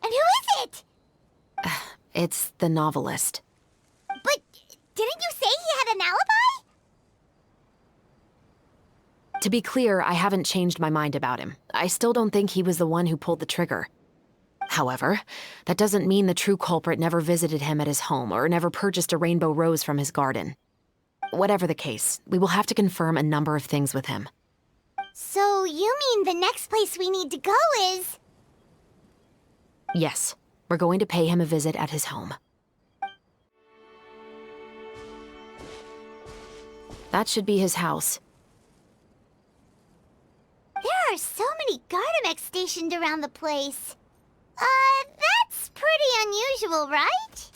And who is it? It's the novelist. But didn't you say he had an alibi? To be clear, I haven't changed my mind about him. I still don't think he was the one who pulled the trigger. However, that doesn't mean the true culprit never visited him at his home or never purchased a rainbow rose from his garden. Whatever the case, we will have to confirm a number of things with him. So you mean the next place we need to go is... Yes, we're going to pay him a visit at his home. That should be his house. There are so many Gardamex stationed around the place. That's pretty unusual, right?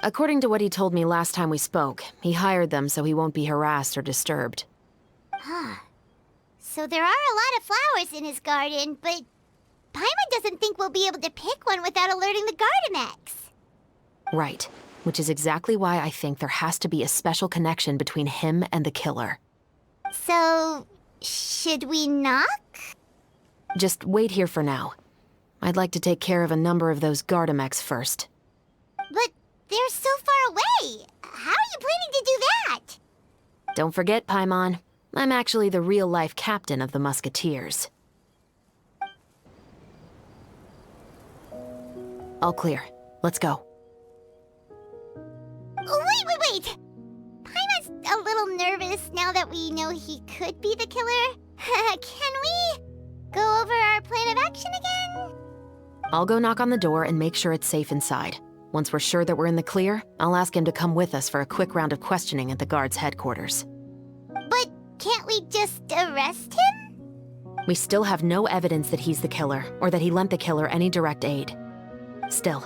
According to what he told me last time we spoke, he hired them so he won't be harassed or disturbed. Huh. So there are a lot of flowers in his garden, but Paimon doesn't think we'll be able to pick one without alerting the Gardamex. Right. Which is exactly why I think there has to be a special connection between him and the killer. So, should we knock? Just wait here for now. I'd like to take care of a number of those Gardamex first. But they're so far away. How are you planning to do that? Don't forget, Paimon, I'm actually the real-life captain of the Musketeers. All clear. Let's go. Wait! Paimon's a little nervous now that we know he could be the killer. Can we go over our plan of action again? I'll go knock on the door and make sure it's safe inside. Once we're sure that we're in the clear, I'll ask him to come with us for a quick round of questioning at the guard's headquarters. But can't we just arrest him? We still have no evidence that he's the killer, or that he lent the killer any direct aid. Still,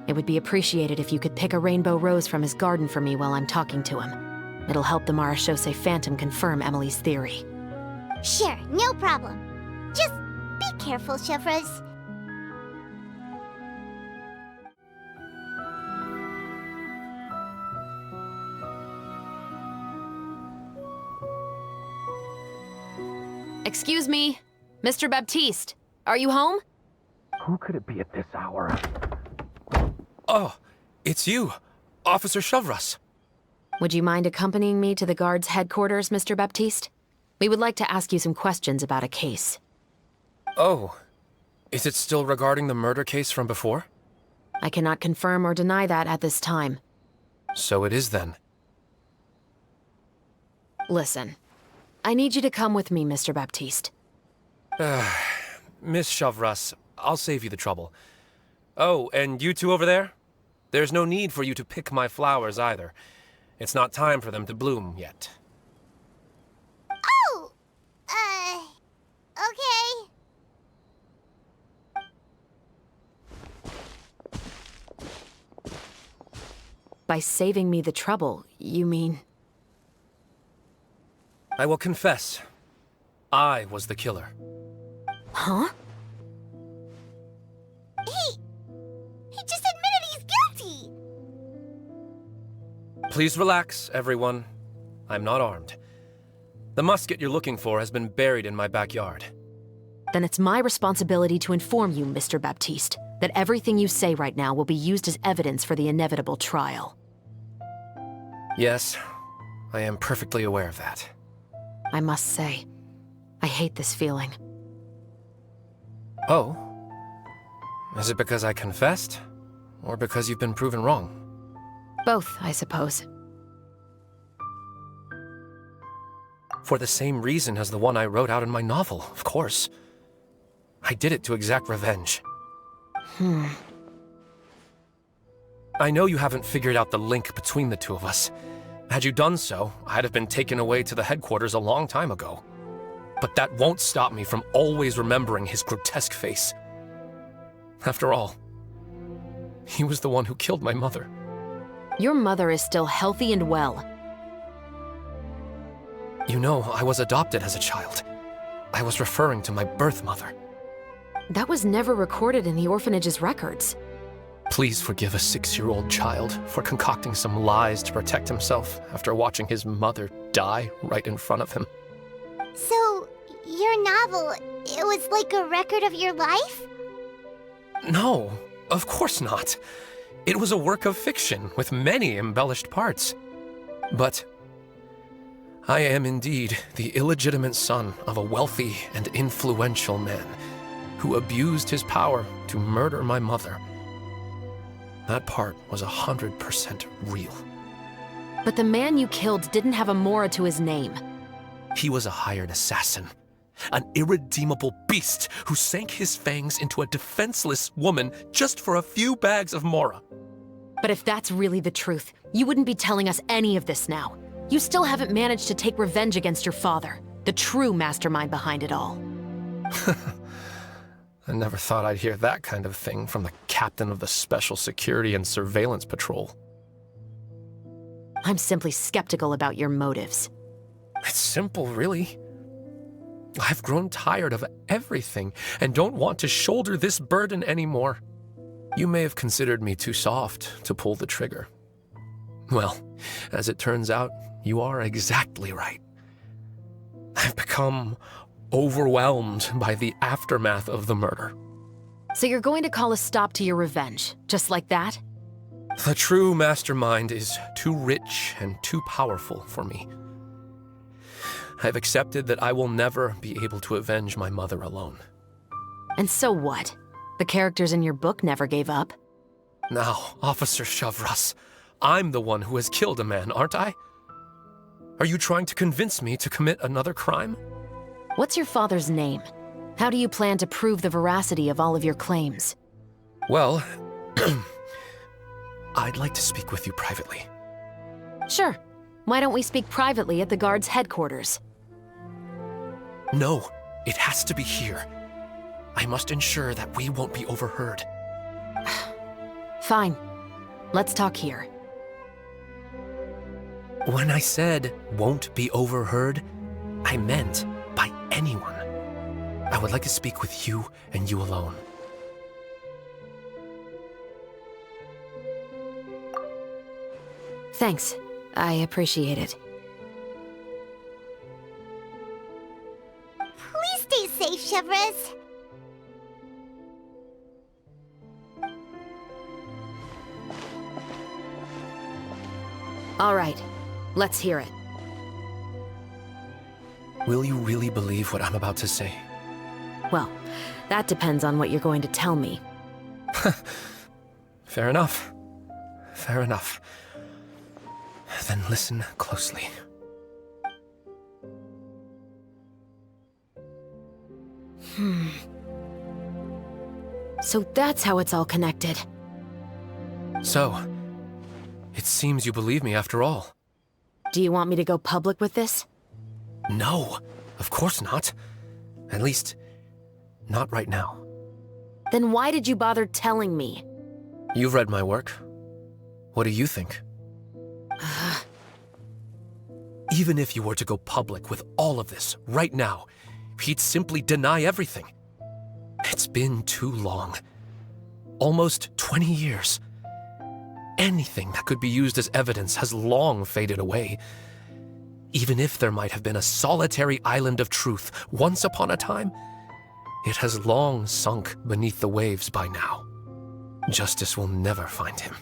it would be appreciated if you could pick a rainbow rose from his garden for me while I'm talking to him. It'll help the Marechaussee Phantom confirm Emily's theory. Sure, no problem. Just be careful, Chevreuse. Excuse me, Mr. Baptiste, are you home? Who could it be at this hour? Oh, it's you, Officer Chevreuse. Would you mind accompanying me to the guard's headquarters, Mr. Baptiste? We would like to ask you some questions about a case. Oh, is it still regarding the murder case from before? I cannot confirm or deny that at this time. So it is then. Listen, I need you to come with me, Mr. Baptiste. Miss Chevreuse, I'll save you the trouble. Oh, and you two over there? There's no need for you to pick my flowers either. It's not time for them to bloom yet. Oh! Okay. By saving me the trouble, you mean... I will confess, I was the killer. Huh? He just admitted he's guilty! Please relax, everyone. I'm not armed. The musket you're looking for has been buried in my backyard. Then it's my responsibility to inform you, Mr. Baptiste, that everything you say right now will be used as evidence for the inevitable trial. Yes, I am perfectly aware of that. I must say, I hate this feeling. Oh? Is it because I confessed? Or because you've been proven wrong? Both, I suppose. For the same reason as the one I wrote out in my novel, of course. I did it to exact revenge. I know you haven't figured out the link between the two of us. Had you done so, I'd have been taken away to the headquarters a long time ago. But that won't stop me from always remembering his grotesque face. After all, he was the one who killed my mother. Your mother is still healthy and well. You know, I was adopted as a child. I was referring to my birth mother. That was never recorded in the orphanage's records. Please forgive a 6-year-old child for concocting some lies to protect himself after watching his mother die right in front of him. So, your novel, it was like a record of your life? No, of course not. It was a work of fiction with many embellished parts. But I am indeed the illegitimate son of a wealthy and influential man who abused his power to murder my mother. That part was 100% real. But the man you killed didn't have a Mora to his name. He was a hired assassin. An irredeemable beast who sank his fangs into a defenseless woman just for a few bags of Mora. But if that's really the truth, you wouldn't be telling us any of this now. You still haven't managed to take revenge against your father, the true mastermind behind it all. I never thought I'd hear that kind of thing from the captain of the Special Security and Surveillance Patrol. I'm simply skeptical about your motives. It's simple, really. I've grown tired of everything and don't want to shoulder this burden anymore. You may have considered me too soft to pull the trigger. Well, as it turns out, you are exactly right. I've become overwhelmed by the aftermath of the murder. So you're going to call a stop to your revenge, just like that? The true mastermind is too rich and too powerful for me. I've accepted that I will never be able to avenge my mother alone. And so what? The characters in your book never gave up. Now, Officer Shavras, I'm the one who has killed a man, aren't I? Are you trying to convince me to commit another crime? What's your father's name? How do you plan to prove the veracity of all of your claims? Well, I'd like to speak with you privately. Sure. Why don't we speak privately at the guard's headquarters? No, it has to be here. I must ensure that we won't be overheard. Fine. Let's talk here. When I said won't be overheard, I meant by anyone. I would like to speak with you and you alone. Thanks. I appreciate it. Please stay safe, Shavras. All right. Let's hear it. Will you really believe what I'm about to say? Well, that depends on what you're going to tell me. Fair enough. Fair enough. Then listen closely. So that's how it's all connected. So, it seems you believe me after all. Do you want me to go public with this? No, of course not. At least, not right now. Then why did you bother telling me? You've read my work. What do you think? Even if you were to go public with all of this right now, he'd simply deny everything. It's been too long. Almost 20 years. Anything that could be used as evidence has long faded away. Even if there might have been a solitary island of truth once upon a time, it has long sunk beneath the waves by now. Justice will never find him.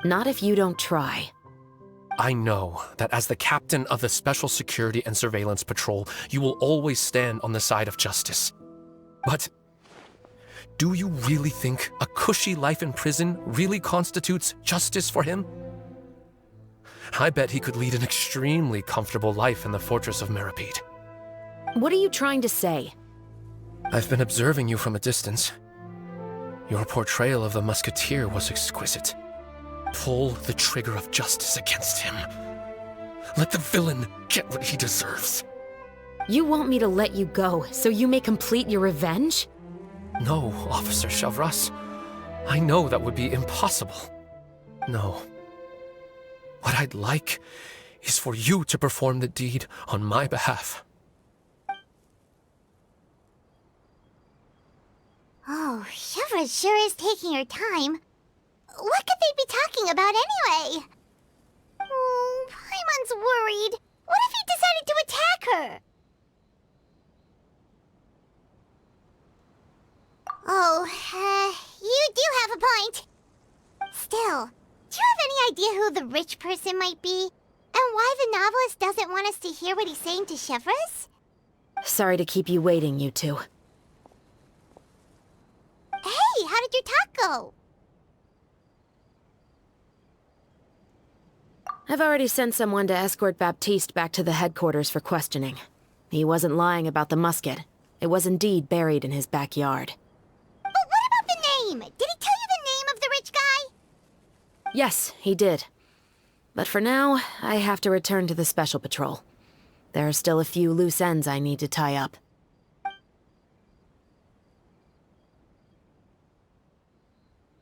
Not if you don't try. I know that as the captain of the Special Security and Surveillance Patrol, you will always stand on the side of justice. But do you really think a cushy life in prison really constitutes justice for him? I bet he could lead an extremely comfortable life in the fortress of Meripede. What are you trying to say? I've been observing you from a distance. Your portrayal of the musketeer was exquisite. Pull the trigger of justice against him. Let the villain get what he deserves. You want me to let you go so you may complete your revenge? No, Officer Shavras. I know that would be impossible. No. What I'd like is for you to perform the deed on my behalf. Oh, Shavras sure is taking her time. What could they be talking about anyway? Oh, Paimon's worried. What if he decided to attack her? Oh, you do have a point. Still, do you have any idea who the rich person might be? And why the novelist doesn't want us to hear what he's saying to Shavras? Sorry to keep you waiting, you two. Hey, how did your talk go? I've already sent someone to escort Baptiste back to the headquarters for questioning. He wasn't lying about the musket. It was indeed buried in his backyard. But what about the name? Did he tell you the name of the rich guy? Yes, he did. But for now, I have to return to the Special Patrol. There are still a few loose ends I need to tie up.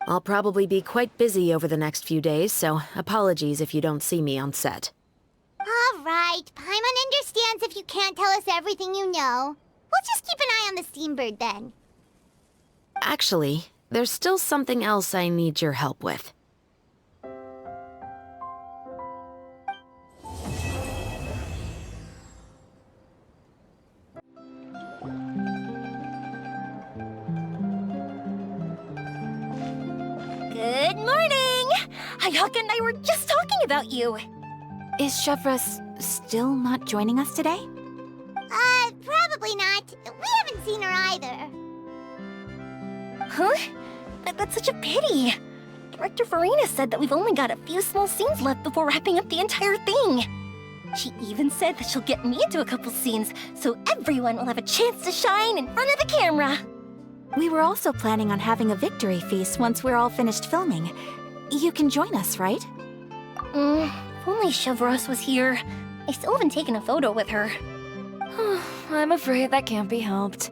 I'll probably be quite busy over the next few days, so apologies if you don't see me on set. All right, Paimon understands if you can't tell us everything you know. We'll just keep an eye on the Steambird then. Actually, there's still something else I need your help with. Good morning! Hayaka and I were just talking about you. Is Chevros still not joining us today? Probably not. We haven't seen her either. Huh? That's such a pity. Director Farina said that we've only got a few small scenes left before wrapping up the entire thing. She even said that she'll get me into a couple scenes, so everyone will have a chance to shine in front of the camera. We were also planning on having a victory feast once we're all finished filming. You can join us, right? If only Chevros was here. I still haven't taken a photo with her. I'm afraid that can't be helped.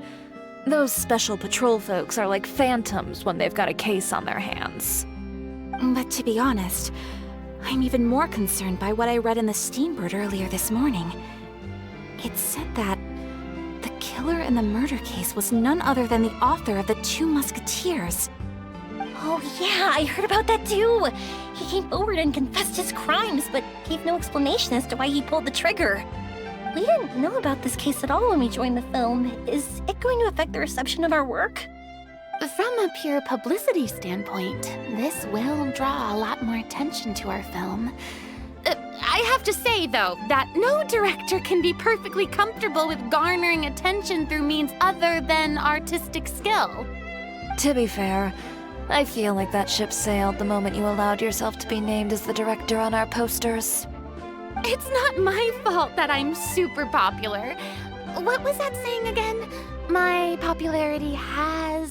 Those special patrol folks are like phantoms when they've got a case on their hands. But to be honest, I'm even more concerned by what I read in the Steambird earlier this morning. It said that the killer in the murder case was none other than the author of the Two Musketeers. Oh yeah, I heard about that too! He came forward and confessed his crimes, but gave no explanation as to why he pulled the trigger. We didn't know about this case at all when we joined the film. Is it going to affect the reception of our work? From a pure publicity standpoint, this will draw a lot more attention to our film. I have to say, though, that no director can be perfectly comfortable with garnering attention through means other than artistic skill. To be fair, I feel like that ship sailed the moment you allowed yourself to be named as the director on our posters. It's not my fault that I'm super popular. What was that saying again? My popularity has,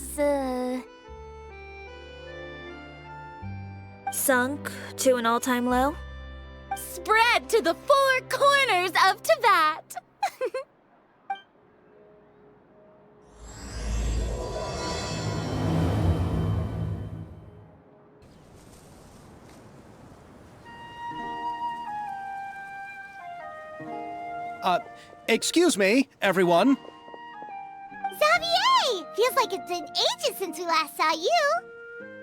Sunk to an all-time low? spread to the four corners of Tibet. Excuse me, everyone. Xavier! Feels like it's been ages since we last saw you.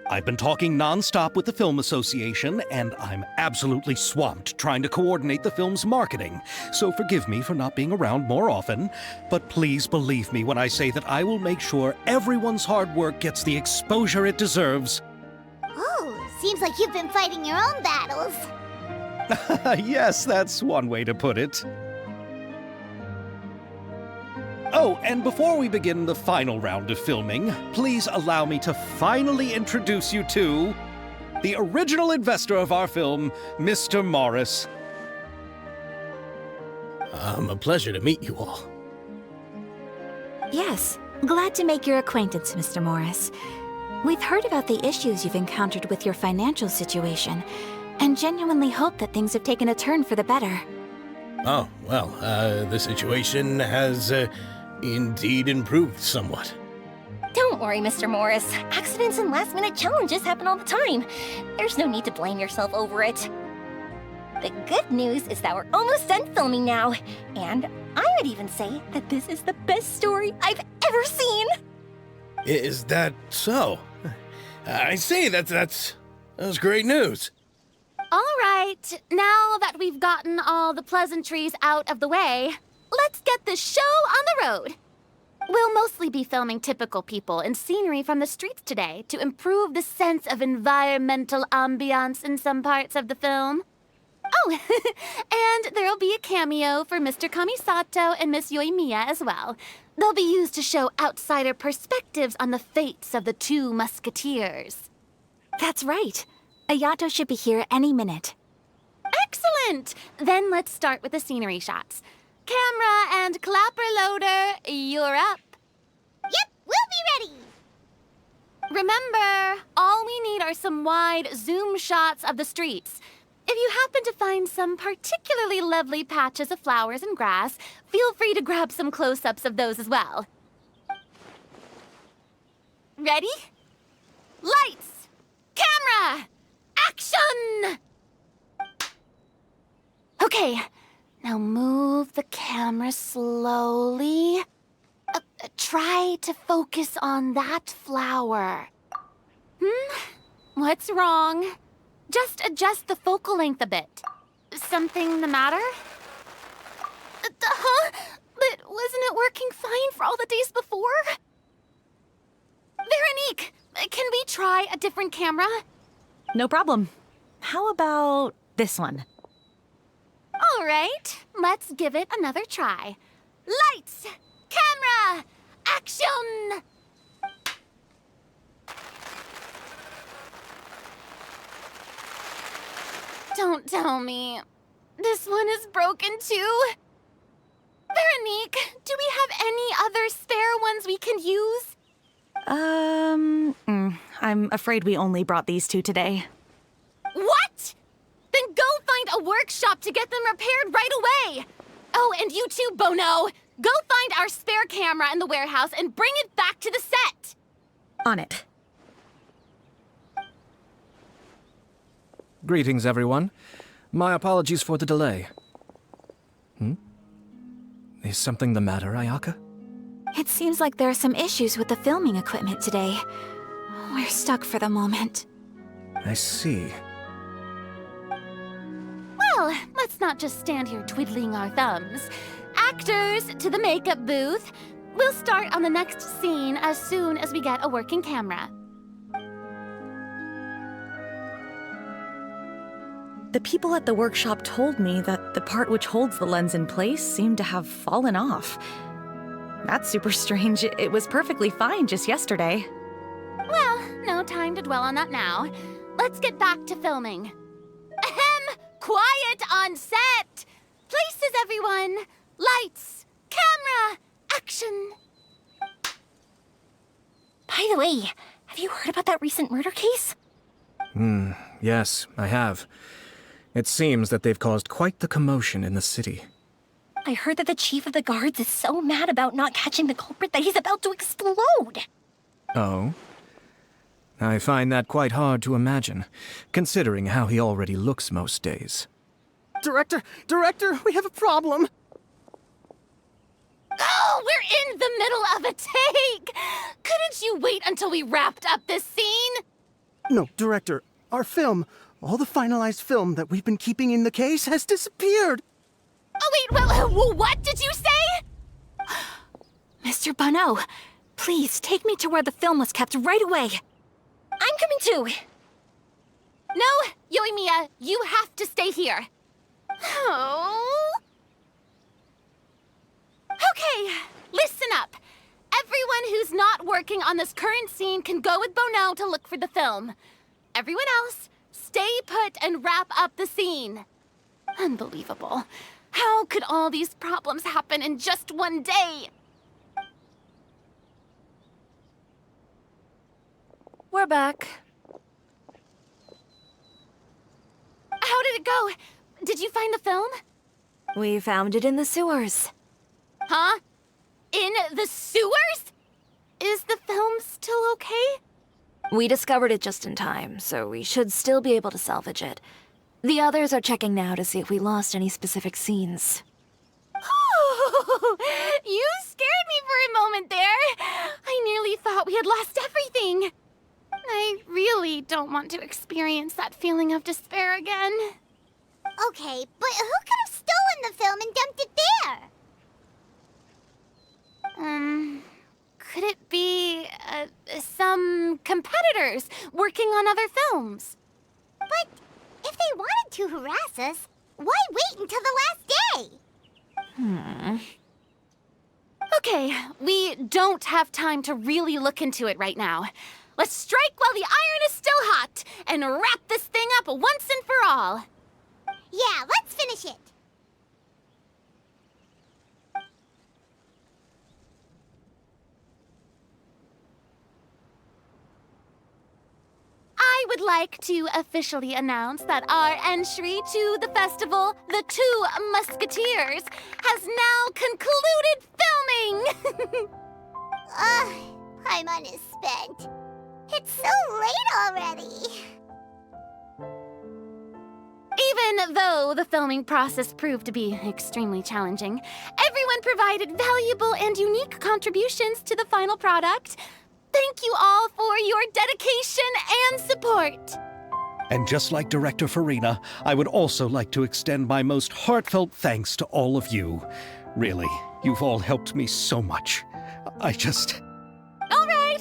I've been talking non-stop with the Film Association, and I'm absolutely swamped trying to coordinate the film's marketing. So forgive me for not being around more often, but please believe me when I say that I will make sure everyone's hard work gets the exposure it deserves. Oh, seems like you've been fighting your own battles. Yes, that's one way to put it. Oh, and before we begin the final round of filming, please allow me to finally introduce you to the original investor of our film, Mr. Morris. A pleasure to meet you all. Yes, glad to make your acquaintance, Mr. Morris. We've heard about the issues you've encountered with your financial situation, and genuinely hope that things have taken a turn for the better. Oh, well, the situation has, indeed improved somewhat. Don't worry, Mr. Morris. Accidents and last-minute challenges happen all the time. There's no need to blame yourself over it. The good news is that we're almost done filming now, and I would even say that this is the best story I've ever seen! Is that so? I see, that's great news. All right, now that we've gotten all the pleasantries out of the way, let's get this show on the road. We'll mostly be filming typical people and scenery from the streets today to improve the sense of environmental ambiance in some parts of the film. Oh, and there'll be a cameo for Mr. Kamisato and Miss Yoimiya as well. They'll be used to show outsider perspectives on the fates of the Two Musketeers. That's right. Ayato should be here any minute. Excellent! Then let's start with the scenery shots. Camera and clapper loader, you're up. Yep, we'll be ready. Remember, all we need are some wide zoom shots of the streets. If you happen to find some particularly lovely patches of flowers and grass, feel free to grab some close-ups of those as well. Ready? Lights! Camera! Action! Okay, Now move the camera slowly. Try to focus on that flower. What's wrong? Just adjust the focal length a bit. Something the matter? Huh? But wasn't it working fine for all the days before? Veronique, can we try a different camera? No problem. How about this one? All right, let's give it another try. Lights! Camera! Action! Don't tell me. This one is broken too? Veronique, do we have any other spare ones we can use? I'm afraid we only brought these two today. What? Then go find a workshop to get them repaired right away. Oh, and you too, Bono. Go find our spare camera in the warehouse and bring it back to the set. On it. Greetings, everyone. My apologies for the delay. Is something the matter, Ayaka? It seems like there are some issues with the filming equipment today. We're stuck for the moment. I see. Well, let's not just stand here twiddling our thumbs. Actors, to the makeup booth. We'll start on the next scene as soon as we get a working camera. The people at the workshop told me that the part which holds the lens in place seemed to have fallen off. That's super strange. It was perfectly fine just yesterday. Well, no time to dwell on that now. Let's get back to filming. Ahem! Quiet on set! Places, everyone! Lights! Camera! Action! By the way, have you heard about that recent murder case? Yes, I have. It seems that they've caused quite the commotion in the city. I heard that the chief of the guards is so mad about not catching the culprit that he's about to explode. Oh? I find that quite hard to imagine, considering how he already looks most days. Director, we have a problem. Oh, we're in the middle of a take! Couldn't you wait until we wrapped up this scene? No, Director, our film, all the finalized film that we've been keeping in the case has disappeared. Oh, wait, well, what did you say? Mr. Bono, please take me to where the film was kept right away. I'm coming too. No, Yoimiya, you have to stay here. Oh. Okay, listen up. Everyone who's not working on this current scene can go with Bono to look for the film. Everyone else, stay put and wrap up the scene. Unbelievable. How could all these problems happen in just one day? We're back. How did it go? Did you find the film? We found it in the sewers. Huh? In the sewers? Is the film still okay? We discovered it just in time, so we should still be able to salvage it. The others are checking now to see if we lost any specific scenes. Oh, you scared me for a moment there. I nearly thought we had lost everything. I really don't want to experience that feeling of despair again. Okay, but who could have stolen the film and dumped it there? Could it be, some competitors working on other films? But if they wanted to harass us, why wait until the last day? Okay, we don't have time to really look into it right now. Let's strike while the iron is still hot and wrap this thing up once and for all. Yeah, let's finish it. I would like to officially announce that our entry to the festival, The Two Musketeers, has now concluded filming! Paimon is spent. It's so late already. Even though the filming process proved to be extremely challenging, everyone provided valuable and unique contributions to the final product. Thank you all for your dedication and support. And just like Director Farina, I would also like to extend my most heartfelt thanks to all of you. Really, you've all helped me so much.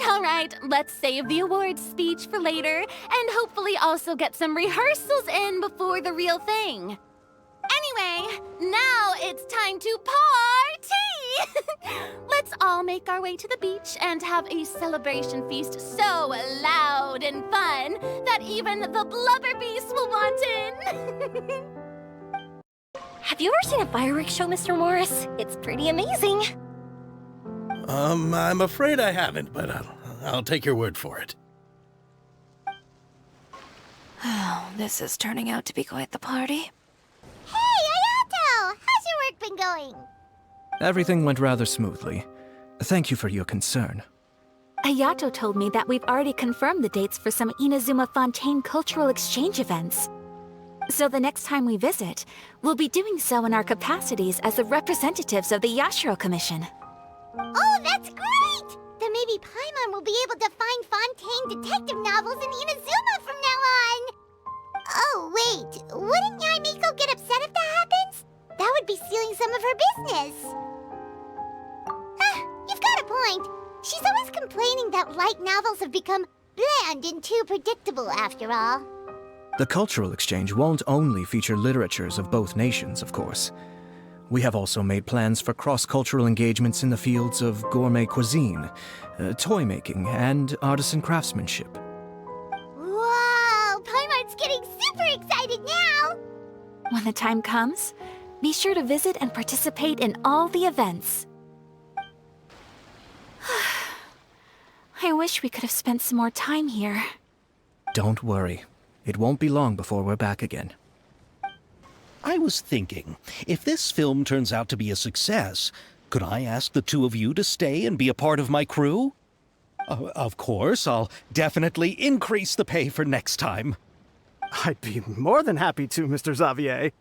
All right, let's save the awards speech for later, and hopefully also get some rehearsals in before the real thing. Anyway, now it's time to party! Let's all make our way to the beach and have a celebration feast so loud and fun that even the blubber beast will want in. Have you ever seen a fireworks show, Mr. Morris? It's pretty amazing. I'm afraid I haven't, but I'll take your word for it. Oh, this is turning out to be quite the party. Hey, Ayato! How's your work been going? Everything went rather smoothly. Thank you for your concern. Ayato told me that we've already confirmed the dates for some Inazuma Fontaine cultural exchange events. So the next time we visit, we'll be doing so in our capacities as the representatives of the Yashiro Commission. Oh, that's great! Then maybe Paimon will be able to find Fontaine detective novels in Inazuma from now on! Oh, wait. Wouldn't Yaimiko get upset if that happens? That would be stealing some of her business. You've got a point. She's always complaining that light novels have become bland and too predictable after all. The cultural exchange won't only feature literatures of both nations, of course. We have also made plans for cross-cultural engagements in the fields of gourmet cuisine, toy making, and artisan craftsmanship. Whoa! Paimon's getting super excited now! When the time comes, be sure to visit and participate in all the events. I wish we could have spent some more time here. Don't worry. It won't be long before we're back again. I was thinking, if this film turns out to be a success, could I ask the two of you to stay and be a part of my crew? Of course, I'll definitely increase the pay for next time. I'd be more than happy to, Mr. Xavier.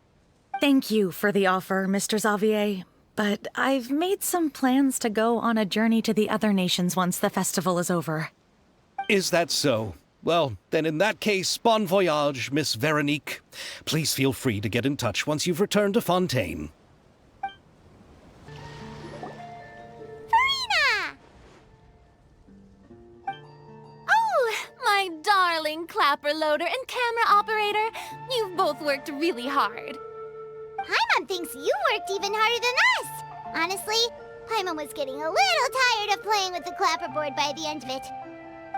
Thank you for the offer, Mr. Xavier. But I've made some plans to go on a journey to the other nations once the festival is over. Is that so? Well, then in that case, bon voyage, Miss Veronique. Please feel free to get in touch once you've returned to Fontaine. Farina! Oh, my darling clapper loader and camera operator. You've both worked really hard. Paimon thinks you worked even harder than us. Honestly, Paimon was getting a little tired of playing with the clapperboard by the end of it.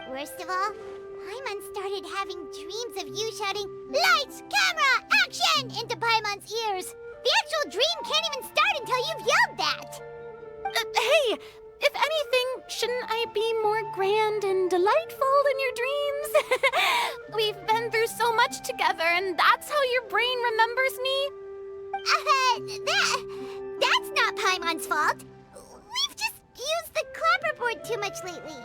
Worst of all, Paimon started having dreams of you shouting, "Lights, camera, action!" into Paimon's ears. The actual dream can't even start until you've yelled that. Hey, if anything, shouldn't I be more grand and delightful in your dreams? We've been through so much together, and that's how your brain remembers me? That's not Paimon's fault. We've just used the clapperboard too much lately.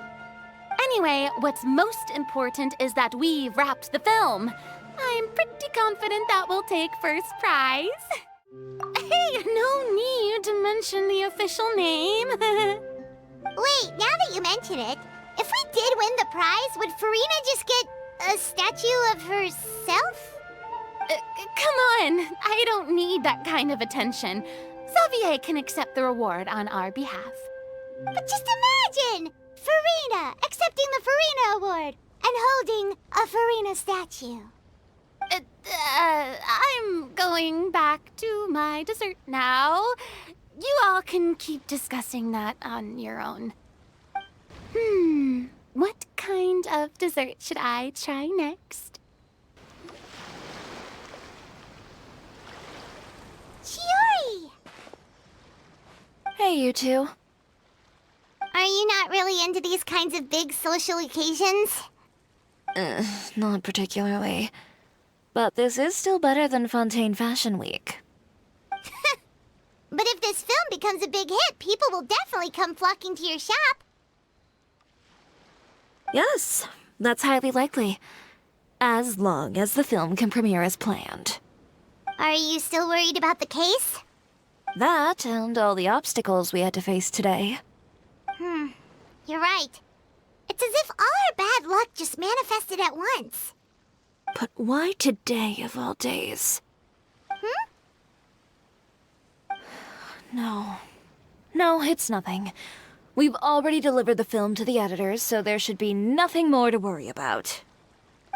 Anyway, what's most important is that we've wrapped the film. I'm pretty confident that we'll take first prize. Hey, no need to mention the official name. Wait, now that you mention it, if we did win the prize, would Farina just get a statue of herself? Come on, I don't need that kind of attention. Xavier can accept the reward on our behalf. But just imagine! Farina accepting the Farina Award and holding a Farina statue. I'm going back to my dessert now. You all can keep discussing that on your own. What kind of dessert should I try next? Chiori! Hey, you two. Are you not really into these kinds of big social occasions? Not particularly. But this is still better than Fontaine Fashion Week. But if this film becomes a big hit, people will definitely come flocking to your shop. Yes, that's highly likely. As long as the film can premiere as planned. Are you still worried about the case? That and all the obstacles we had to face today. You're right. It's as if all our bad luck just manifested at once. But why today of all days? No. No, it's nothing. We've already delivered the film to the editors, so there should be nothing more to worry about.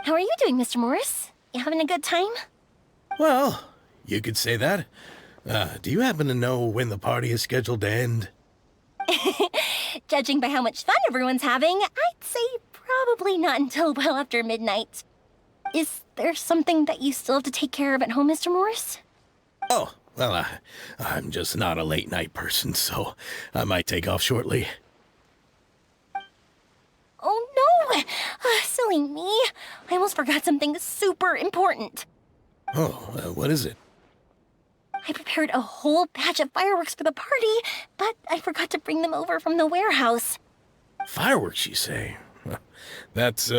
How are you doing, Mr. Morris? You having a good time? Well, you could say that. Do you happen to know when the party is scheduled to end? Judging by how much fun everyone's having, I'd say probably not until well after midnight. Is there something that you still have to take care of at home, Mr. Morris? Oh, well, I'm just not a late night person, so I might take off shortly. Oh no! Silly me. I almost forgot something super important. Oh, what is it? I prepared a whole batch of fireworks for the party, but I forgot to bring them over from the warehouse. Fireworks, you say? That's,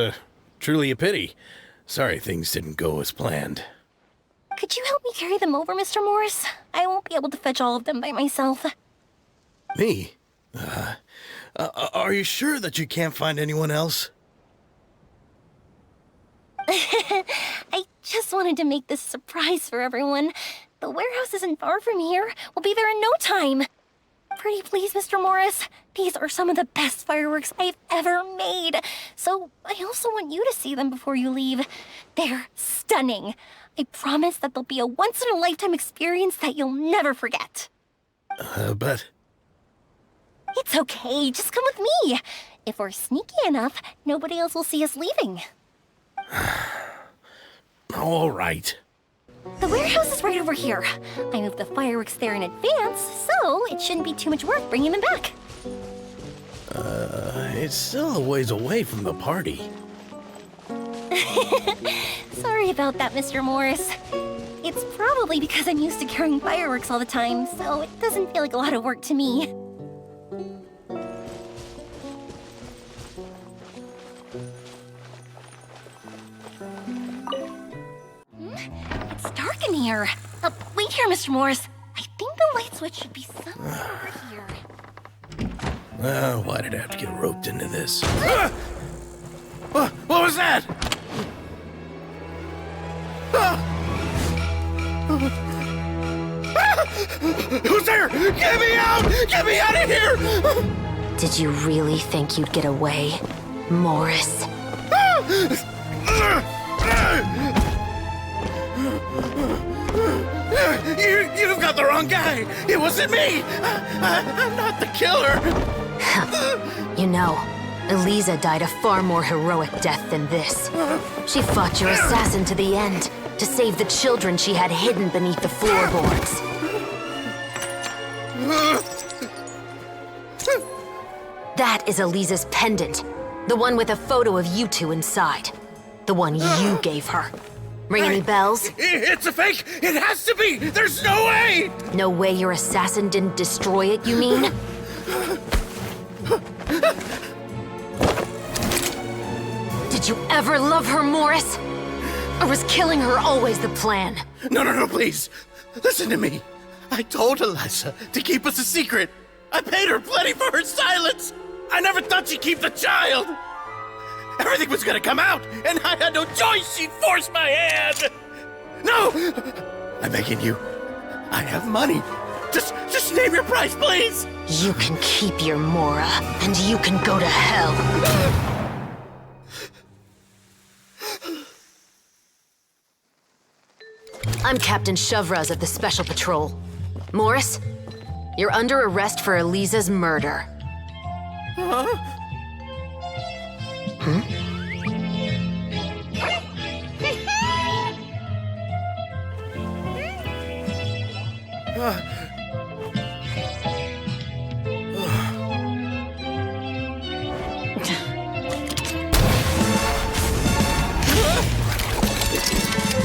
truly a pity. Sorry things didn't go as planned. Could you help me carry them over, Mr. Morris? I won't be able to fetch all of them by myself. Me? Are you sure that you can't find anyone else? I just wanted to make this a surprise for everyone. The warehouse isn't far from here. We'll be there in no time. Pretty please, Mr. Morris. These are some of the best fireworks I've ever made. So I also want you to see them before you leave. They're stunning. I promise that they'll be a once-in-a-lifetime experience that you'll never forget. But... It's okay. Just come with me. If we're sneaky enough, nobody else will see us leaving. All right. The warehouse is right over here. I moved the fireworks there in advance, so it shouldn't be too much work bringing them back. It's still a ways away from the party. Sorry about that, Mr. Morris. It's probably because I'm used to carrying fireworks all the time, so it doesn't feel like a lot of work to me. It's dark in here. Wait here, Mr. Morris. I think the light switch should be somewhere over here. Why did I have to get roped into this? What was that? Who's there? Get me out! Get me out of here! Did you really think you'd get away, Morris? You've got the wrong guy! It wasn't me! I'm not the killer! You know, Eliza died a far more heroic death than this. She fought your assassin to the end, to save the children she had hidden beneath the floorboards. That is Eliza's pendant. The one with a photo of you two inside. The one you gave her. Ring any bells? It's a fake! It has to be! There's no way! No way your assassin didn't destroy it, you mean? Did you ever love her, Morris? Or was killing her always the plan? No, please. Listen to me. I told Eliza to keep us a secret. I paid her plenty for her silence. I never thought she'd keep the child. Everything was gonna come out, and I had no choice. She forced my hand. No! I'm begging you. I have money. Just name your price, please. You can keep your Mora, and you can go to hell. I'm Captain Shovraz of the Special Patrol. Morris, you're under arrest for Eliza's murder.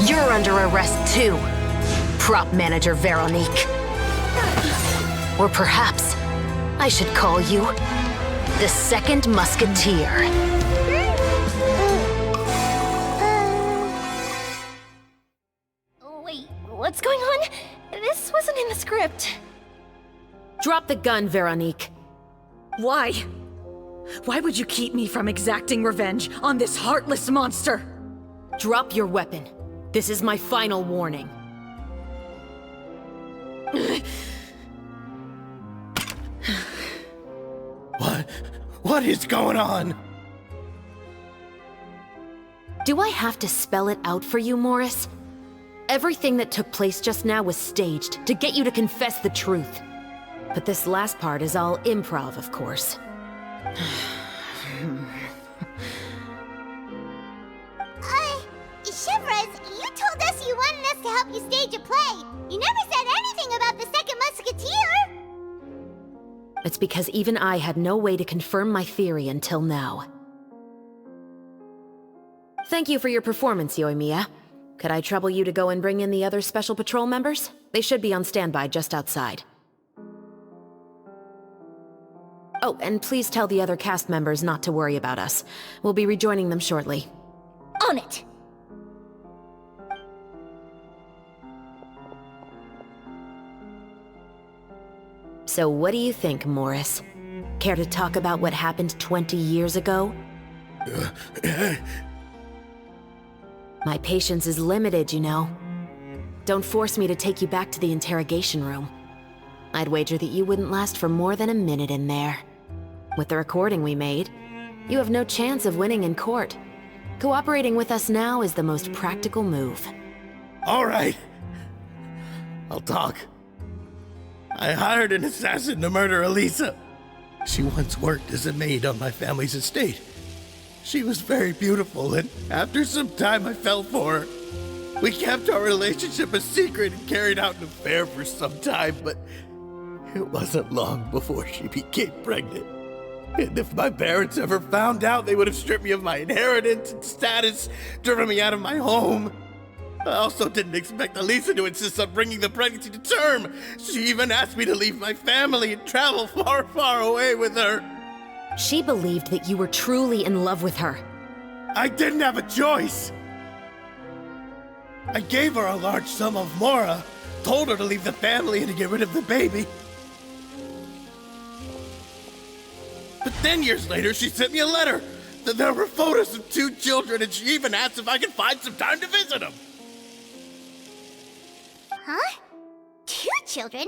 You're under arrest too, Prop Manager Veronique. Or perhaps I should call you the Second Musketeer. Wait, what's going Drop the gun, Veronique. Why? Why would you keep me from exacting revenge on this heartless monster? Drop your weapon. This is my final warning. What is going on? Do I have to spell it out for you, Morris? Everything that took place just now was staged to get you to confess the truth. But this last part is all improv, of course. Chevres, you told us you wanted us to help you stage a play. You never said anything about the Second Musketeer. It's because even I had no way to confirm my theory until now. Thank you for your performance, Yoimiya. Could I trouble you to go and bring in the other Special Patrol members? They should be on standby just outside. Oh, and please tell the other cast members not to worry about us. We'll be rejoining them shortly. On it! So what do you think, Morris? Care to talk about what happened 20 years ago? My patience is limited, you know. Don't force me to take you back to the interrogation room. I'd wager that you wouldn't last for more than a minute in there. With the recording we made, you have no chance of winning in court. Cooperating with us now is the most practical move. All right. I'll talk. I hired an assassin to murder Elisa. She once worked as a maid on my family's estate. She was very beautiful, and after some time I fell for her. We kept our relationship a secret and carried out an affair for some time, but it wasn't long before she became pregnant. And if my parents ever found out, they would have stripped me of my inheritance and status, driven me out of my home. I also didn't expect Elisa to insist on bringing the pregnancy to term. She even asked me to leave my family and travel far, far away with her. She believed that you were truly in love with her. I didn't have a choice. I gave her a large sum of mora, told her to leave the family and to get rid of the baby. But then years later, she sent me a letter. There were photos of 2 children, and she even asked if I could find some time to visit them. Huh? 2 children?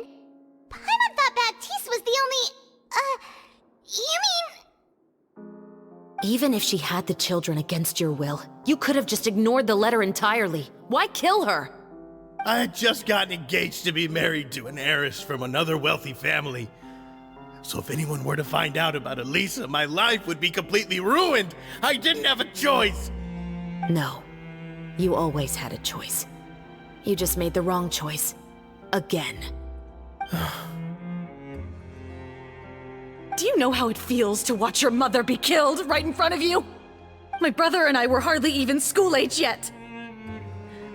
Paimon thought Baptiste was the only... you mean... Even if she had the children against your will, you could have just ignored the letter entirely. Why kill her? I had just gotten engaged to be married to an heiress from another wealthy family. So if anyone were to find out about Elisa, my life would be completely ruined. I didn't have a choice. No. You always had a choice. You just made the wrong choice. Again. Do you know how it feels to watch your mother be killed right in front of you? My brother and I were hardly even school age yet.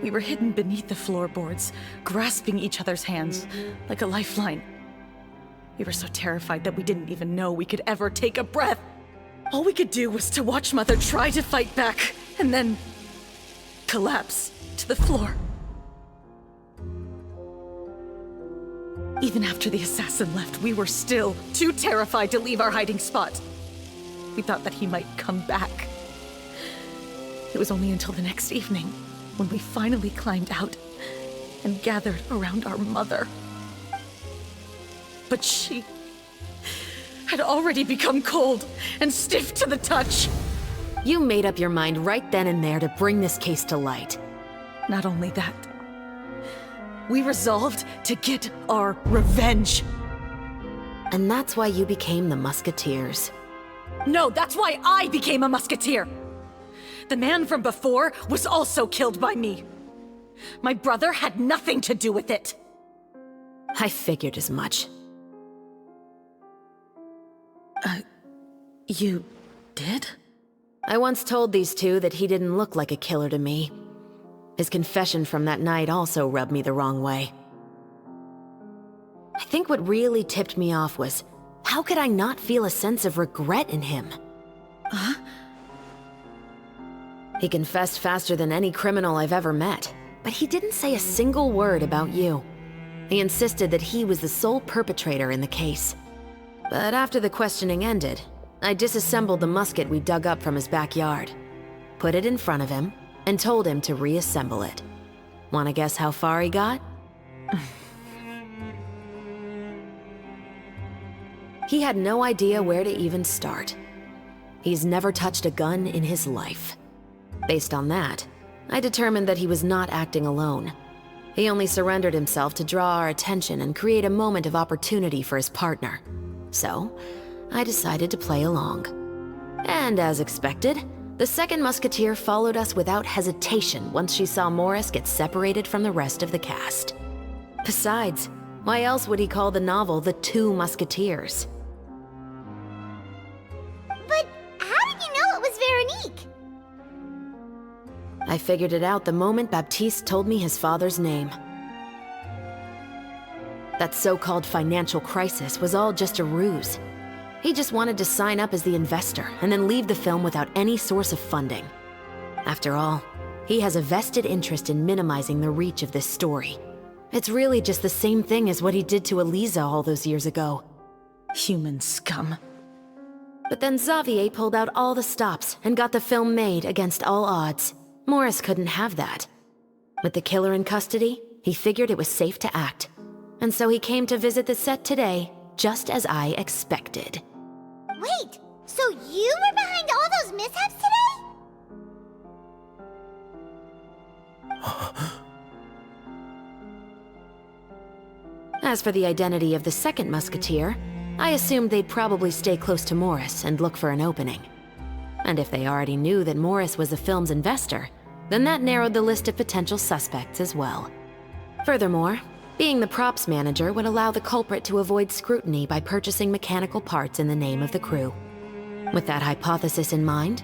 We were hidden beneath the floorboards, grasping each other's hands like a lifeline. We were so terrified that we didn't even know we could ever take a breath. All we could do was to watch Mother try to fight back, and then collapse to the floor. Even after the assassin left, we were still too terrified to leave our hiding spot. We thought that he might come back. It was only until the next evening when we finally climbed out and gathered around our mother. But she had already become cold and stiff to the touch. You made up your mind right then and there to bring this case to light. Not only that, we resolved to get our revenge. And that's why you became the Musketeers. No, that's why I became a Musketeer. The man from before was also killed by me. My brother had nothing to do with it. I figured as much. You did? I once told these two that he didn't look like a killer to me. His confession from that night also rubbed me the wrong way. I think what really tipped me off was, how could I not feel a sense of regret in him? Huh? He confessed faster than any criminal I've ever met, but he didn't say a single word about you. He insisted that he was the sole perpetrator in the case. But after the questioning ended, I disassembled the musket we dug up from his backyard, put it in front of him, and told him to reassemble it. Wanna guess how far he got? He had no idea where to even start. He's never touched a gun in his life. Based on that, I determined that he was not acting alone. He only surrendered himself to draw our attention and create a moment of opportunity for his partner. So, I decided to play along. And as expected, the second musketeer followed us without hesitation once she saw Morris get separated from the rest of the cast. Besides, why else would he call the novel The Two Musketeers? But how did you know it was Veronique? I figured it out the moment Baptiste told me his father's name. That so-called financial crisis was all just a ruse. He just wanted to sign up as the investor and then leave the film without any source of funding. After all, he has a vested interest in minimizing the reach of this story. It's really just the same thing as what he did to Eliza all those years ago. Human scum. But then Xavier pulled out all the stops and got the film made against all odds. Morris couldn't have that. With the killer in custody, he figured it was safe to act. And so he came to visit the set today, just as I expected. Wait, so you were behind all those mishaps today? As for the identity of the second musketeer, I assumed they'd probably stay close to Morris and look for an opening. And if they already knew that Morris was the film's investor, then that narrowed the list of potential suspects as well. Furthermore, being the props manager would allow the culprit to avoid scrutiny by purchasing mechanical parts in the name of the crew. With that hypothesis in mind,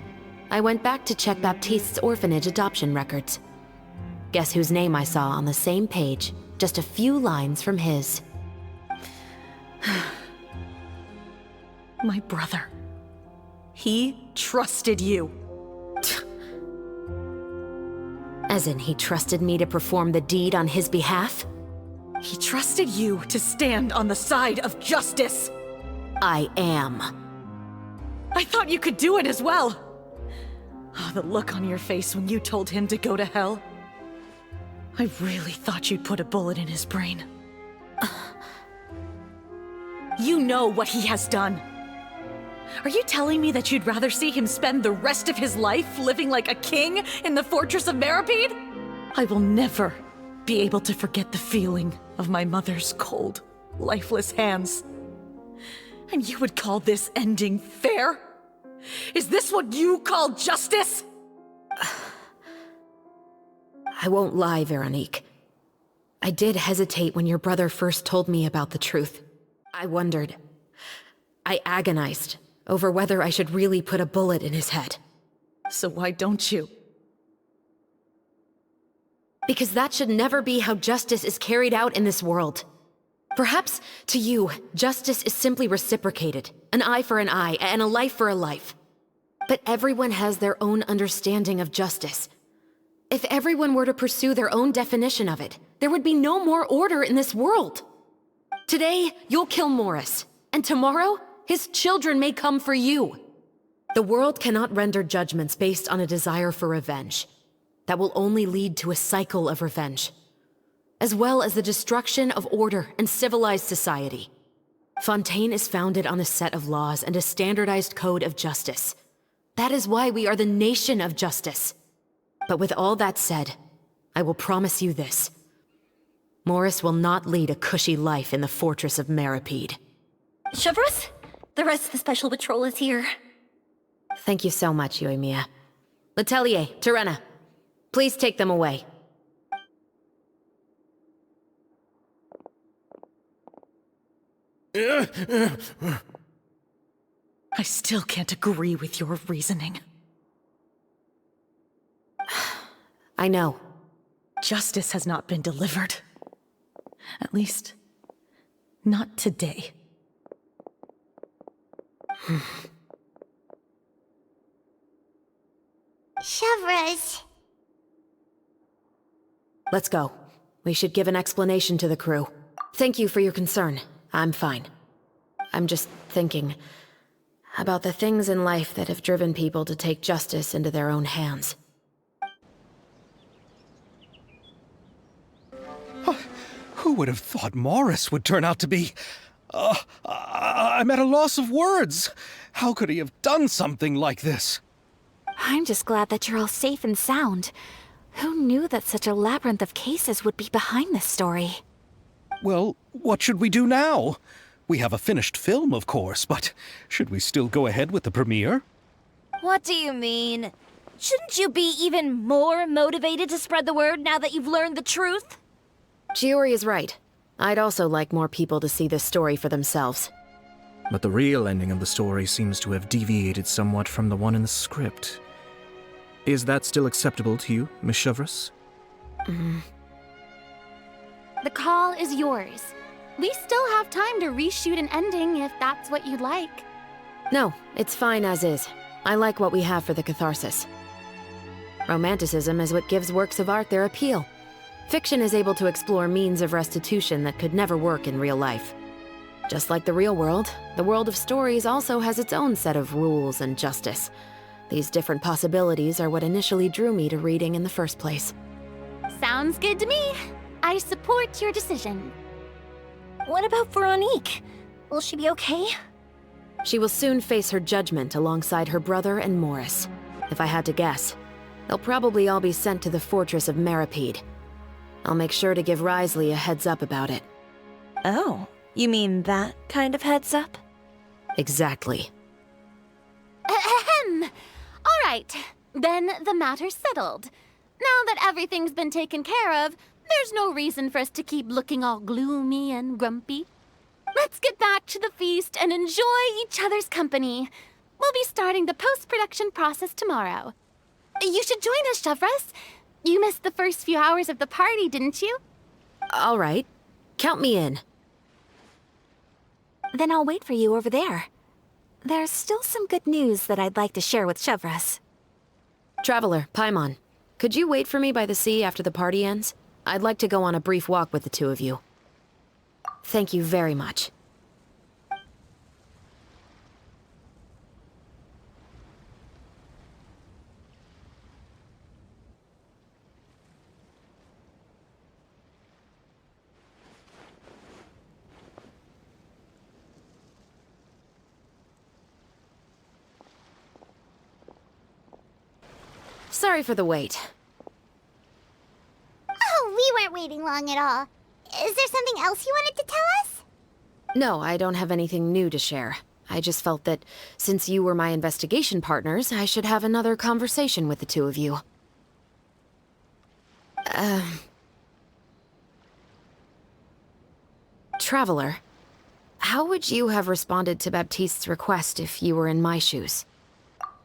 I went back to check Baptiste's orphanage adoption records. Guess whose name I saw on the same page, just a few lines from his. My brother. He trusted you. As in, he trusted me to perform the deed on his behalf? He trusted you to stand on the side of justice. I am. I thought you could do it as well. Oh, the look on your face when you told him to go to hell. I really thought you'd put a bullet in his brain. You know what he has done. Are you telling me that you'd rather see him spend the rest of his life living like a king in the fortress of Meripede? I will never be able to forget the feeling of my mother's cold, lifeless hands. And you would call this ending fair? Is this what you call justice? I won't lie, Veronique. I did hesitate when your brother first told me about the truth. I wondered. I agonized over whether I should really put a bullet in his head. So why don't you? Because that should never be how justice is carried out in this world. Perhaps, to you, justice is simply reciprocated. An eye for an eye, and a life for a life. But everyone has their own understanding of justice. If everyone were to pursue their own definition of it, there would be no more order in this world. Today, you'll kill Morris, and tomorrow, his children may come for you. The world cannot render judgments based on a desire for revenge. That will only lead to a cycle of revenge, as well as the destruction of order and civilized society. Fontaine is founded on a set of laws and a standardized code of justice. That is why we are the nation of justice. But with all that said, I will promise you this. Morris will not lead a cushy life in the fortress of Meripede. Chevros, the rest of the special patrol is here. Thank you so much, Yoimiya. Letelier, Terena, please take them away. I still can't agree with your reasoning. I know. Justice has not been delivered. At least, not today. Chevros. Let's go. We should give an explanation to the crew. Thank you for your concern. I'm fine. I'm just thinking about the things in life that have driven people to take justice into their own hands. Who would have thought Morris would turn out to be... I'm at a loss of words. How could he have done something like this? I'm just glad that you're all safe and sound. Who knew that such a labyrinth of cases would be behind this story? Well, what should we do now? We have a finished film, of course, but should we still go ahead with the premiere? What do you mean? Shouldn't you be even more motivated to spread the word now that you've learned the truth? Chiori is right. I'd also like more people to see this story for themselves. But the real ending of the story seems to have deviated somewhat from the one in the script. Is that still acceptable to you, Miss Chevreuse? The call is yours. We still have time to reshoot an ending if that's what you'd like. No, it's fine as is. I like what we have for the catharsis. Romanticism is what gives works of art their appeal. Fiction is able to explore means of restitution that could never work in real life. Just like the real world, the world of stories also has its own set of rules and justice. These different possibilities are what initially drew me to reading in the first place. Sounds good to me. I support your decision. What about Veronique? Will she be okay? She will soon face her judgment alongside her brother and Morris. If I had to guess, they'll probably all be sent to the fortress of Meripede. I'll make sure to give Risley a heads up about it. Oh, you mean that kind of heads up? Exactly. Ahem. All right, then the matter's settled. Now that everything's been taken care of, there's no reason for us to keep looking all gloomy and grumpy. Let's get back to the feast and enjoy each other's company. We'll be starting the post-production process tomorrow. You should join us, Chevreuse. You missed the first few hours of the party, didn't you? All right. Count me in. Then I'll wait for you over there. There's still some good news that I'd like to share with Chevreuse. Traveler, Paimon, could you wait for me by the sea after the party ends? I'd like to go on a brief walk with the two of you. Thank you very much. Sorry for the wait. Oh, we weren't waiting long at all. Is there something else you wanted to tell us? No, I don't have anything new to share. I just felt that since you were my investigation partners, I should have another conversation with the two of you. Traveler, how would you have responded to Baptiste's request if you were in my shoes?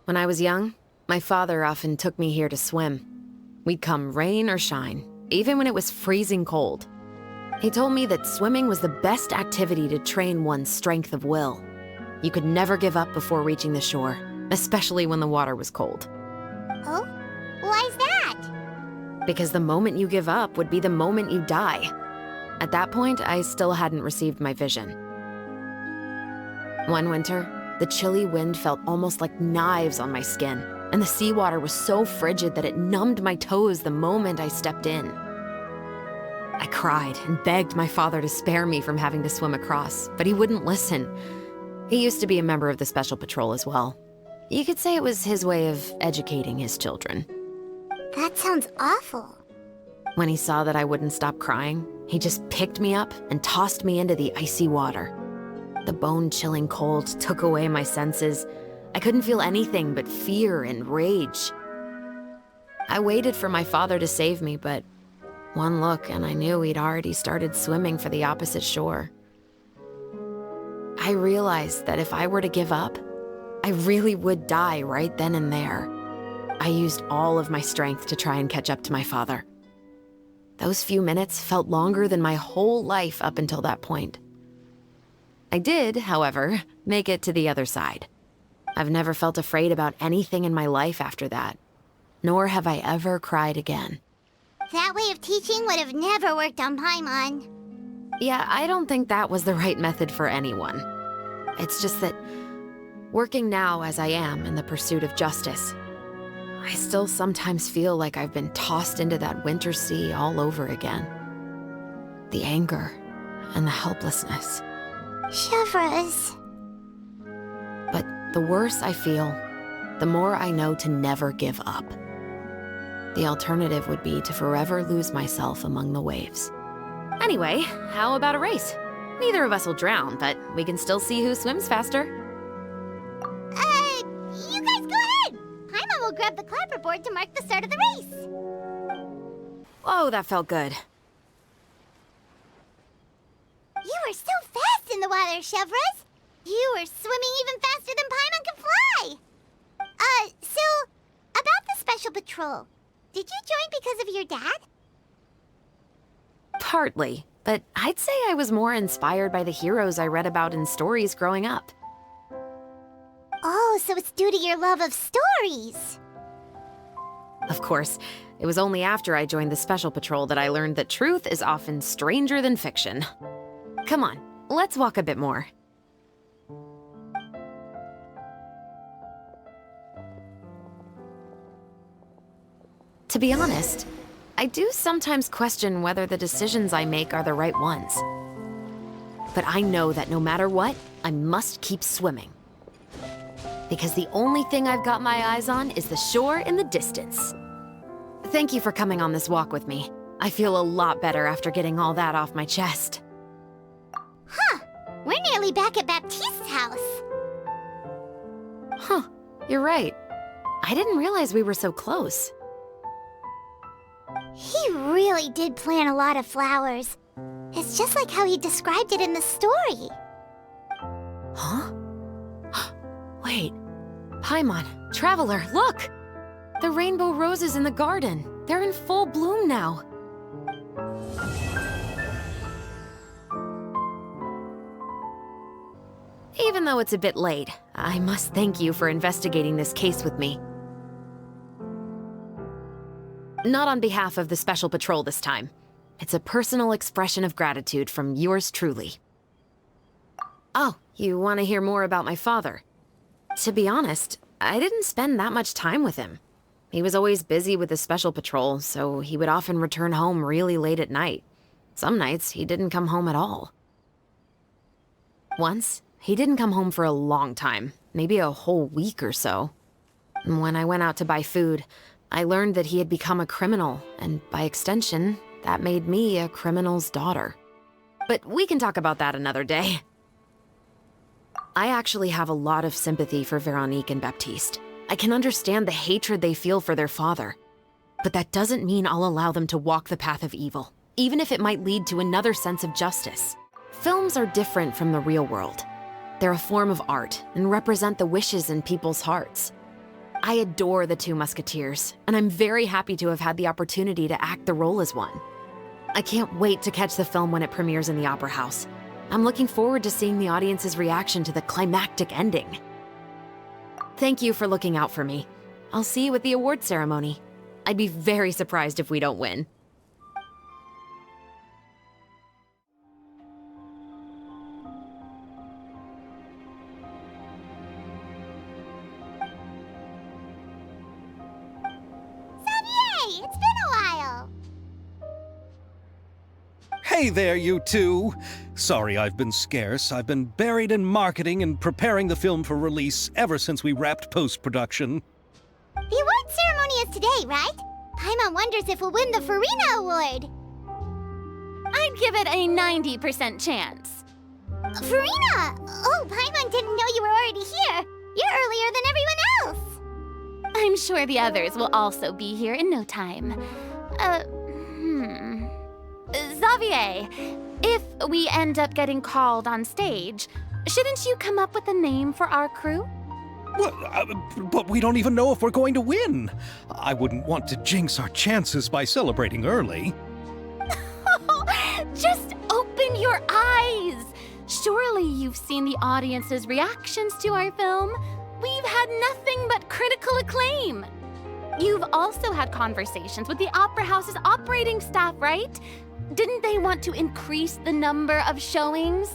When I was young, my father often took me here to swim. We'd come rain or shine, even when it was freezing cold. He told me that swimming was the best activity to train one's strength of will. You could never give up before reaching the shore, especially when the water was cold. Oh? Why's that? Because the moment you give up would be the moment you die. At that point, I still hadn't received my vision. One winter, the chilly wind felt almost like knives on my skin, and the seawater was so frigid that it numbed my toes the moment I stepped in. I cried and begged my father to spare me from having to swim across, but he wouldn't listen. He used to be a member of the Special Patrol as well. You could say it was his way of educating his children. That sounds awful. When he saw that I wouldn't stop crying, he just picked me up and tossed me into the icy water. The bone-chilling cold took away my senses. I couldn't feel anything but fear and rage. I waited for my father to save me, but one look and I knew he'd already started swimming for the opposite shore. I realized that if I were to give up, I really would die right then and there. I used all of my strength to try and catch up to my father. Those few minutes felt longer than my whole life up until that point. I did, however, make it to the other side. I've never felt afraid about anything in my life after that, nor have I ever cried again. That way of teaching would have never worked on Paimon. Yeah, I don't think that was the right method for anyone. It's just that, working now as I am in the pursuit of justice, I still sometimes feel like I've been tossed into that winter sea all over again. The anger and the helplessness. Chevreuse. But the worse I feel, the more I know to never give up. The alternative would be to forever lose myself among the waves. Anyway, how about a race? Neither of us will drown, but we can still see who swims faster. You guys go ahead! Paimon will grab the clapperboard to mark the start of the race. Oh, that felt good. You were so fast in the water, Chevreuse! You were swimming even faster than Paimon can fly! So, about the Special Patrol, did you join because of your dad? Partly, but I'd say I was more inspired by the heroes I read about in stories growing up. Oh, so it's due to your love of stories! Of course, it was only after I joined the Special Patrol that I learned that truth is often stranger than fiction. Come on, let's walk a bit more. To be honest, I do sometimes question whether the decisions I make are the right ones. But I know that no matter what, I must keep swimming. Because the only thing I've got my eyes on is the shore in the distance. Thank you for coming on this walk with me. I feel a lot better after getting all that off my chest. Huh. We're nearly back at Baptiste's house. Huh. You're right. I didn't realize we were so close. He really did plant a lot of flowers. It's just like how he described it in the story. Huh? Wait. Paimon, Traveler, look! The rainbow roses in the garden. They're in full bloom now. Even though it's a bit late, I must thank you for investigating this case with me. Not on behalf of the Special Patrol this time. It's a personal expression of gratitude from yours truly. Oh, you want to hear more about my father? To be honest, I didn't spend that much time with him. He was always busy with the Special Patrol, so he would often return home really late at night. Some nights, he didn't come home at all. Once, he didn't come home for a long time, maybe a whole week or so. When I went out to buy food, I learned that he had become a criminal, and by extension, that made me a criminal's daughter. But we can talk about that another day. I actually have a lot of sympathy for Veronique and Baptiste. I can understand the hatred they feel for their father. But that doesn't mean I'll allow them to walk the path of evil, even if it might lead to another sense of justice. Films are different from the real world. They're a form of art and represent the wishes in people's hearts. I adore the Two Musketeers, and I'm very happy to have had the opportunity to act the role as one. I can't wait to catch the film when it premieres in the Opera House. I'm looking forward to seeing the audience's reaction to the climactic ending. Thank you for looking out for me. I'll see you at the award ceremony. I'd be very surprised if we don't win. It's been a while. Hey there, you two! Sorry I've been scarce. I've been buried in marketing and preparing the film for release ever since we wrapped post-production. The award ceremony is today, right? Paimon wonders if we'll win the Farina Award. I'd give it a 90% chance. Farina! Oh, Paimon didn't know you were already here. You're earlier than everyone else. I'm sure the others will also be here in no time. Xavier, if we end up getting called on stage, shouldn't you come up with a name for our crew? But we don't even know if we're going to win. I wouldn't want to jinx our chances by celebrating early. Just open your eyes! Surely you've seen the audience's reactions to our film. We've had nothing but critical acclaim. You've also had conversations with the Opera House's operating staff, right? Didn't they want to increase the number of showings?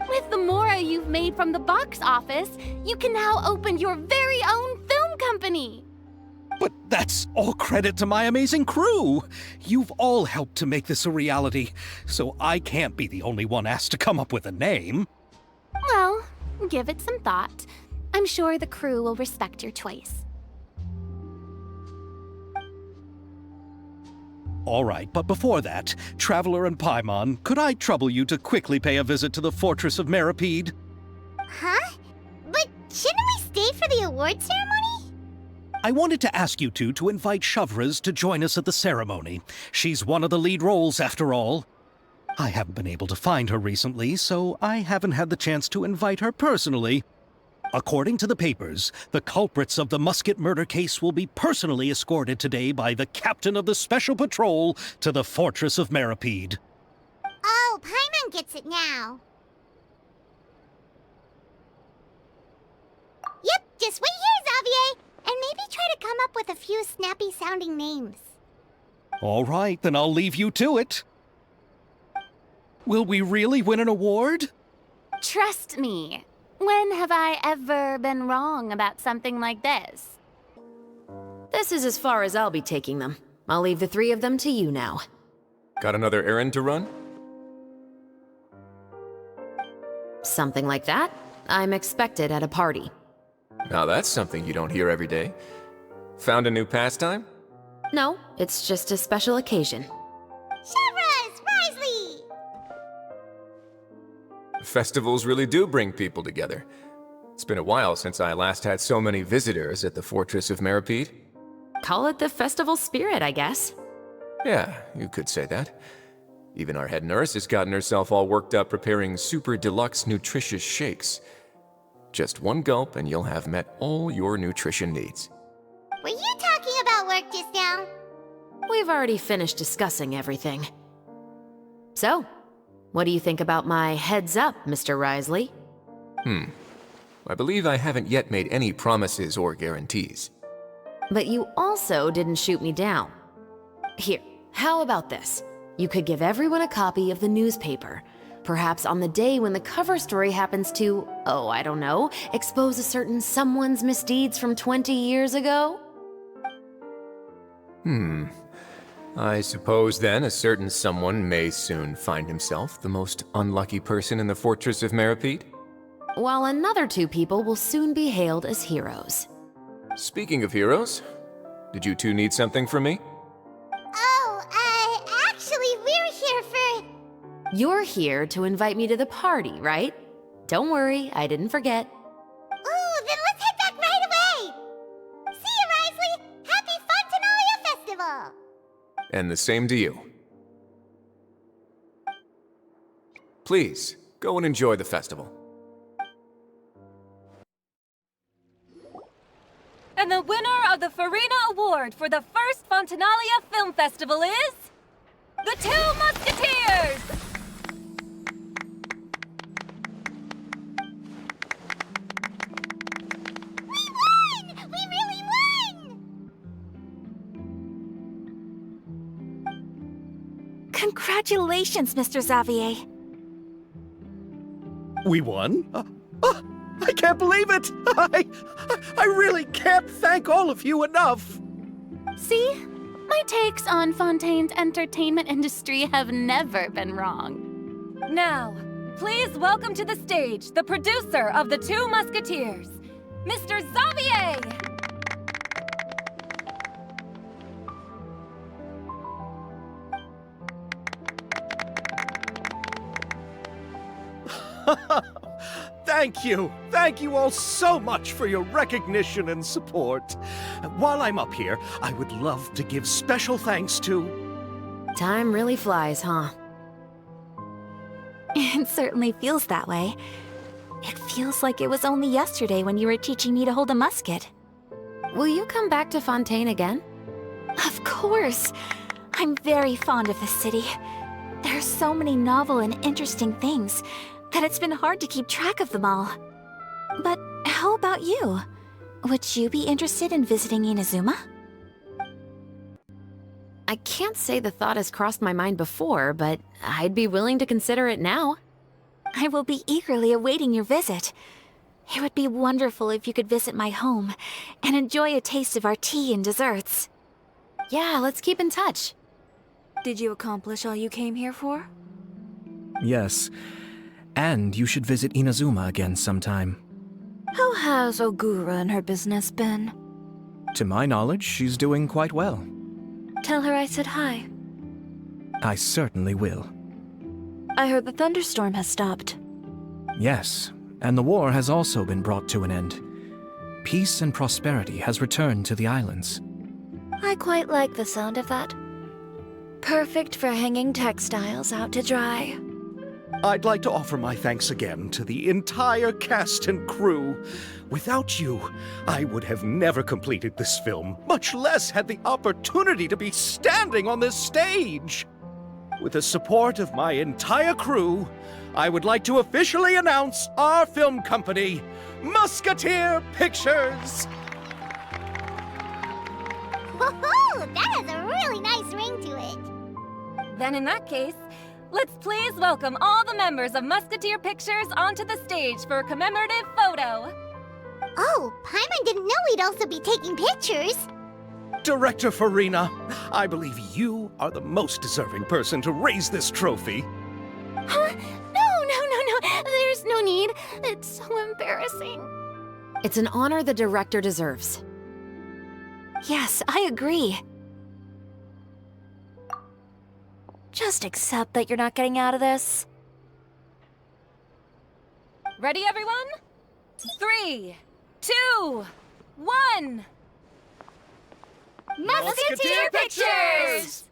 With the mora you've made from the box office, you can now open your very own film company. But that's all credit to my amazing crew. You've all helped to make this a reality, so I can't be the only one asked to come up with a name. Well, give it some thought. I'm sure the crew will respect your choice. All right, but before that, Traveler and Paimon, could I trouble you to quickly pay a visit to the Fortress of Meripede? Huh? But shouldn't we stay for the award ceremony? I wanted to ask you two to invite Shavraz to join us at the ceremony. She's one of the lead roles, after all. I haven't been able to find her recently, so I haven't had the chance to invite her personally. According to the papers, the culprits of the musket murder case will be personally escorted today by the captain of the Special Patrol to the Fortress of Meripede. Oh, Paimon gets it now. Yep, just wait here, Xavier, and maybe try to come up with a few snappy-sounding names. All right, then I'll leave you to it. Will we really win an award? Trust me. When have I ever been wrong about something like this? This is as far as I'll be taking them. I'll leave the three of them to you now. Got another errand to run? Something like that. I'm expected at a party. Now that's something you don't hear every day. Found a new pastime? No, it's just a special occasion. Shavraz! Risley! Festivals really do bring people together. It's been a while since I last had so many visitors at the Fortress of Meripede. Call it the festival spirit, I guess. Yeah, you could say that. Even our head nurse has gotten herself all worked up preparing super deluxe nutritious shakes. Just one gulp and you'll have met all your nutrition needs. Were you talking about work just now? We've already finished discussing everything. So, what do you think about my heads up, Mr. Risley? I believe I haven't yet made any promises or guarantees. But you also didn't shoot me down. Here, how about this? You could give everyone a copy of the newspaper. Perhaps on the day when the cover story happens to, oh, I don't know, expose a certain someone's misdeeds from 20 years ago? I suppose then a certain someone may soon find himself the most unlucky person in the Fortress of Meripede? While another two people will soon be hailed as heroes. Speaking of heroes, did you two need something from me? Oh, actually, we're here for... You're here to invite me to the party, right? Don't worry, I didn't forget. Ooh, then let's head back right away! See you, Risley! Happy Fontaine Festival! And the same to you. Please, go and enjoy the festival. And the winner of the Farina Award for the first Fontanalia Film Festival is... The Two Musketeers! We won! We really won! Congratulations, Mr. Xavier. We won? I can't believe it! I really can't thank all of you enough! See? My takes on Fontaine's entertainment industry have never been wrong. Now, please welcome to the stage the producer of The Two Musketeers, Mr. Xavier! Thank you! Thank you all so much for your recognition and support. While I'm up here, I would love to give special thanks to... Time really flies, huh? It certainly feels that way. It feels like it was only yesterday when you were teaching me to hold a musket. Will you come back to Fontaine again? Of course! I'm very fond of this city. There are so many novel and interesting things that it's been hard to keep track of them all. But how about you? Would you be interested in visiting Inazuma? I can't say the thought has crossed my mind before, but I'd be willing to consider it now. I will be eagerly awaiting your visit. It would be wonderful if you could visit my home and enjoy a taste of our tea and desserts. Yeah, let's keep in touch. Did you accomplish all you came here for? Yes. And you should visit Inazuma again sometime. How has Ogura and her business been? To my knowledge, she's doing quite well. Tell her I said hi. I certainly will. I heard the thunderstorm has stopped. Yes, and the war has also been brought to an end. Peace and prosperity has returned to the islands. I quite like the sound of that. Perfect for hanging textiles out to dry. I'd like to offer my thanks again to the entire cast and crew. Without you, I would have never completed this film, much less had the opportunity to be standing on this stage. With the support of my entire crew, I would like to officially announce our film company, Musketeer Pictures! Woohoo! That has a really nice ring to it. Then in that case, let's please welcome all the members of Musketeer Pictures onto the stage for a commemorative photo. Oh, Paimon didn't know we'd also be taking pictures. Director Farina, I believe you are the most deserving person to raise this trophy. Huh? No. There's no need. It's so embarrassing. It's an honor the director deserves. Yes, I agree. Just accept that you're not getting out of this. Ready, everyone? 3, 2, 1. Musketeer Pictures!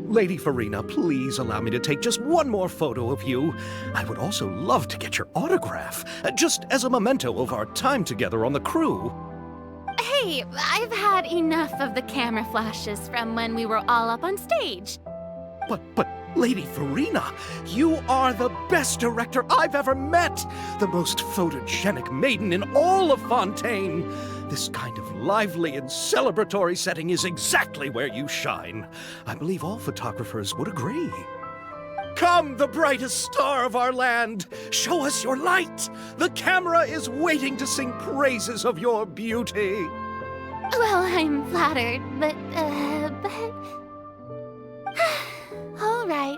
Lady Farina, please allow me to take just one more photo of you. I would also love to get your autograph, just as a memento of our time together on the crew. Hey, I've had enough of the camera flashes from when we were all up on stage. But, Lady Farina, you are the best director I've ever met! The most photogenic maiden in all of Fontaine! This kind of lively and celebratory setting is exactly where you shine. I believe all photographers would agree. Come, the brightest star of our land! Show us your light! The camera is waiting to sing praises of your beauty! Well, I'm flattered, but... All right,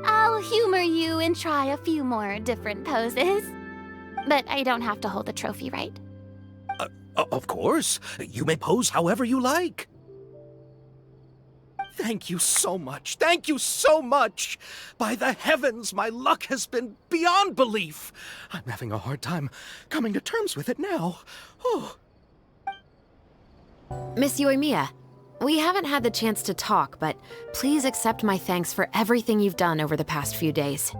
I'll humor you and try a few more different poses. But I don't have to hold the trophy, right? Of course. You may pose however you like. Thank you so much. Thank you so much. By the heavens, my luck has been beyond belief. I'm having a hard time coming to terms with it now. Oh. Miss Yoimiya, we haven't had the chance to talk, but please accept my thanks for everything you've done over the past few days.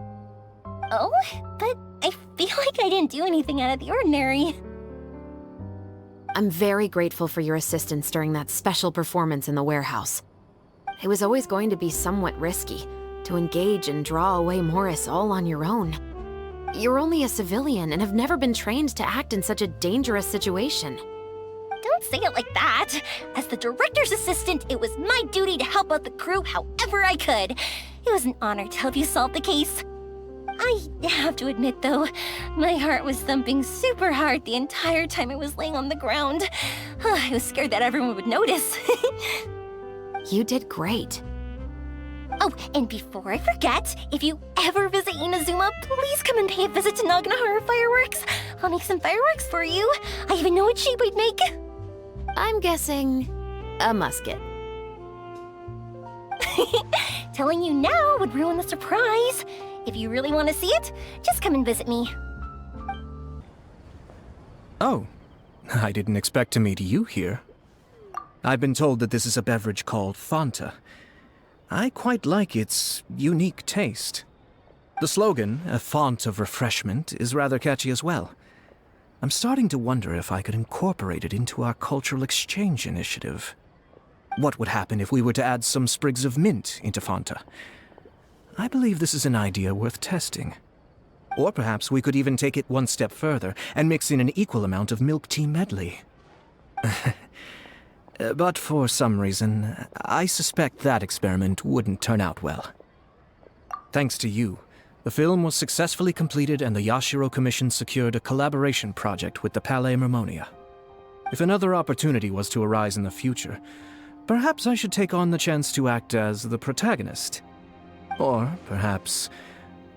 Oh, but I feel like I didn't do anything out of the ordinary. I'm very grateful for your assistance during that special performance in the warehouse. It was always going to be somewhat risky, to engage and draw away Morris all on your own. You're only a civilian and have never been trained to act in such a dangerous situation. Don't say it like that. As the director's assistant, it was my duty to help out the crew however I could. It was an honor to help you solve the case. I have to admit, though, my heart was thumping super hard the entire time I was laying on the ground. I was scared that everyone would notice. You did great. Oh, and before I forget, if you ever visit Inazuma, please come and pay a visit to Naganohara Fireworks. I'll make some fireworks for you. I even know what shape we'd make. I'm guessing a musket. Telling you now would ruin the surprise. If you really want to see it, just come and visit me. Oh, I didn't expect to meet you here. I've been told that this is a beverage called Fanta. I quite like its unique taste. The slogan, a font of refreshment, is rather catchy as well. I'm starting to wonder if I could incorporate it into our cultural exchange initiative. What would happen if we were to add some sprigs of mint into Fanta? I believe this is an idea worth testing. Or perhaps we could even take it one step further and mix in an equal amount of milk tea medley. But for some reason, I suspect that experiment wouldn't turn out well. Thanks to you, the film was successfully completed and the Yashiro Commission secured a collaboration project with the Palais Mermonia. If another opportunity was to arise in the future, perhaps I should take on the chance to act as the protagonist. Or perhaps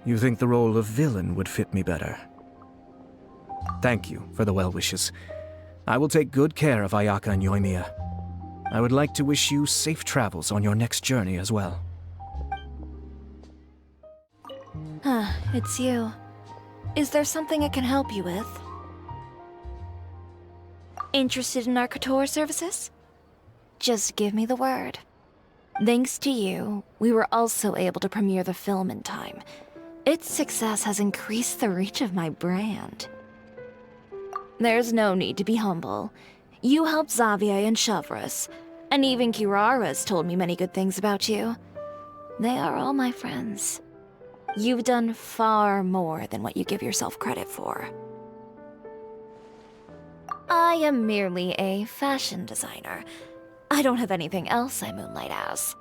you think the role of villain would fit me better. Thank you for the well wishes. I will take good care of Ayaka and Yoimiya. I would like to wish you safe travels on your next journey as well. It's you. Is there something I can help you with? Interested in our couture services? Just give me the word. Thanks to you, we were also able to premiere the film in time. Its success has increased the reach of my brand. There's no need to be humble. You helped Xavier and Chevreuse, and even Kirara's told me many good things about you. They are all my friends. You've done far more than what you give yourself credit for. I am merely a fashion designer. I don't have anything else I moonlight as.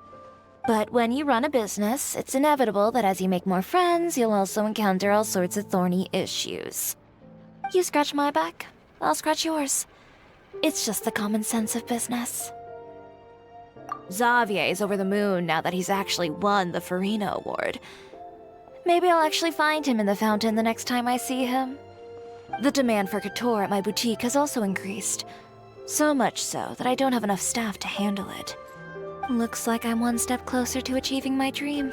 But when you run a business, it's inevitable that as you make more friends, you'll also encounter all sorts of thorny issues. You scratch my back, I'll scratch yours. It's just the common sense of business. Xavier's over the moon now that he's actually won the Farina Award. Maybe I'll actually find him in the fountain the next time I see him. The demand for couture at my boutique has also increased. So much so that I don't have enough staff to handle it. Looks like I'm one step closer to achieving my dream.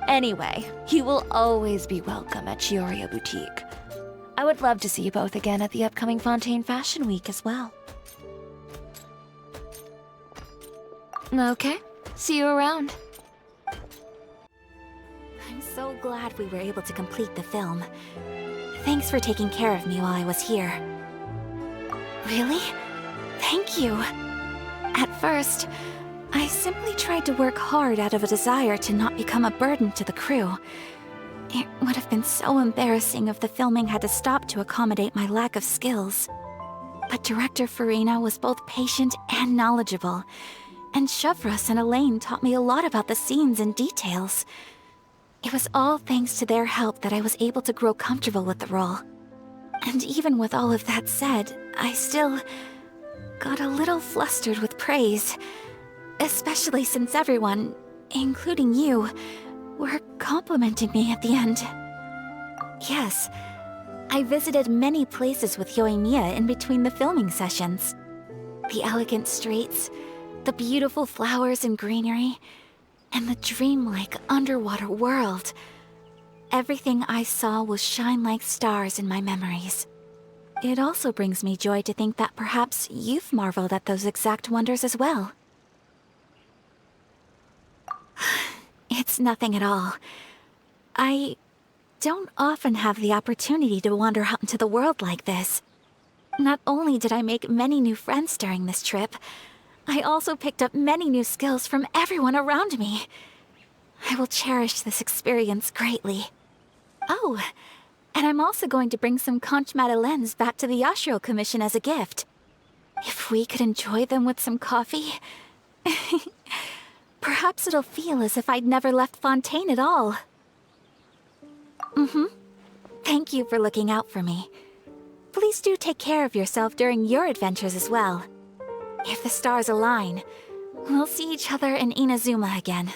Anyway, you will always be welcome at Chioria Boutique. I would love to see you both again at the upcoming Fontaine Fashion Week as well. Okay, see you around. I'm so glad we were able to complete the film. Thanks for taking care of me while I was here. Really? Thank you. At first, I simply tried to work hard out of a desire to not become a burden to the crew. It would have been so embarrassing if the filming had to stop to accommodate my lack of skills. But Director Farina was both patient and knowledgeable, and Chevreuse and Elaine taught me a lot about the scenes and details. It was all thanks to their help that I was able to grow comfortable with the role. And even with all of that said, I still got a little flustered with praise, especially since everyone, including you, were complimenting me at the end. Yes, I visited many places with Yoimiya in between the filming sessions. The elegant streets, the beautiful flowers and greenery, and the dreamlike underwater world. Everything I saw will shine like stars in my memories. It also brings me joy to think that perhaps you've marveled at those exact wonders as well. It's nothing at all. I don't often have the opportunity to wander out into the world like this. Not only did I make many new friends during this trip, I also picked up many new skills from everyone around me. I will cherish this experience greatly. Oh, and I'm also going to bring some conch madeleines back to the Yashiro Commission as a gift. If we could enjoy them with some coffee, perhaps it'll feel as if I'd never left Fontaine at all. Thank you for looking out for me. Please do take care of yourself during your adventures as well. If the stars align, we'll see each other in Inazuma again.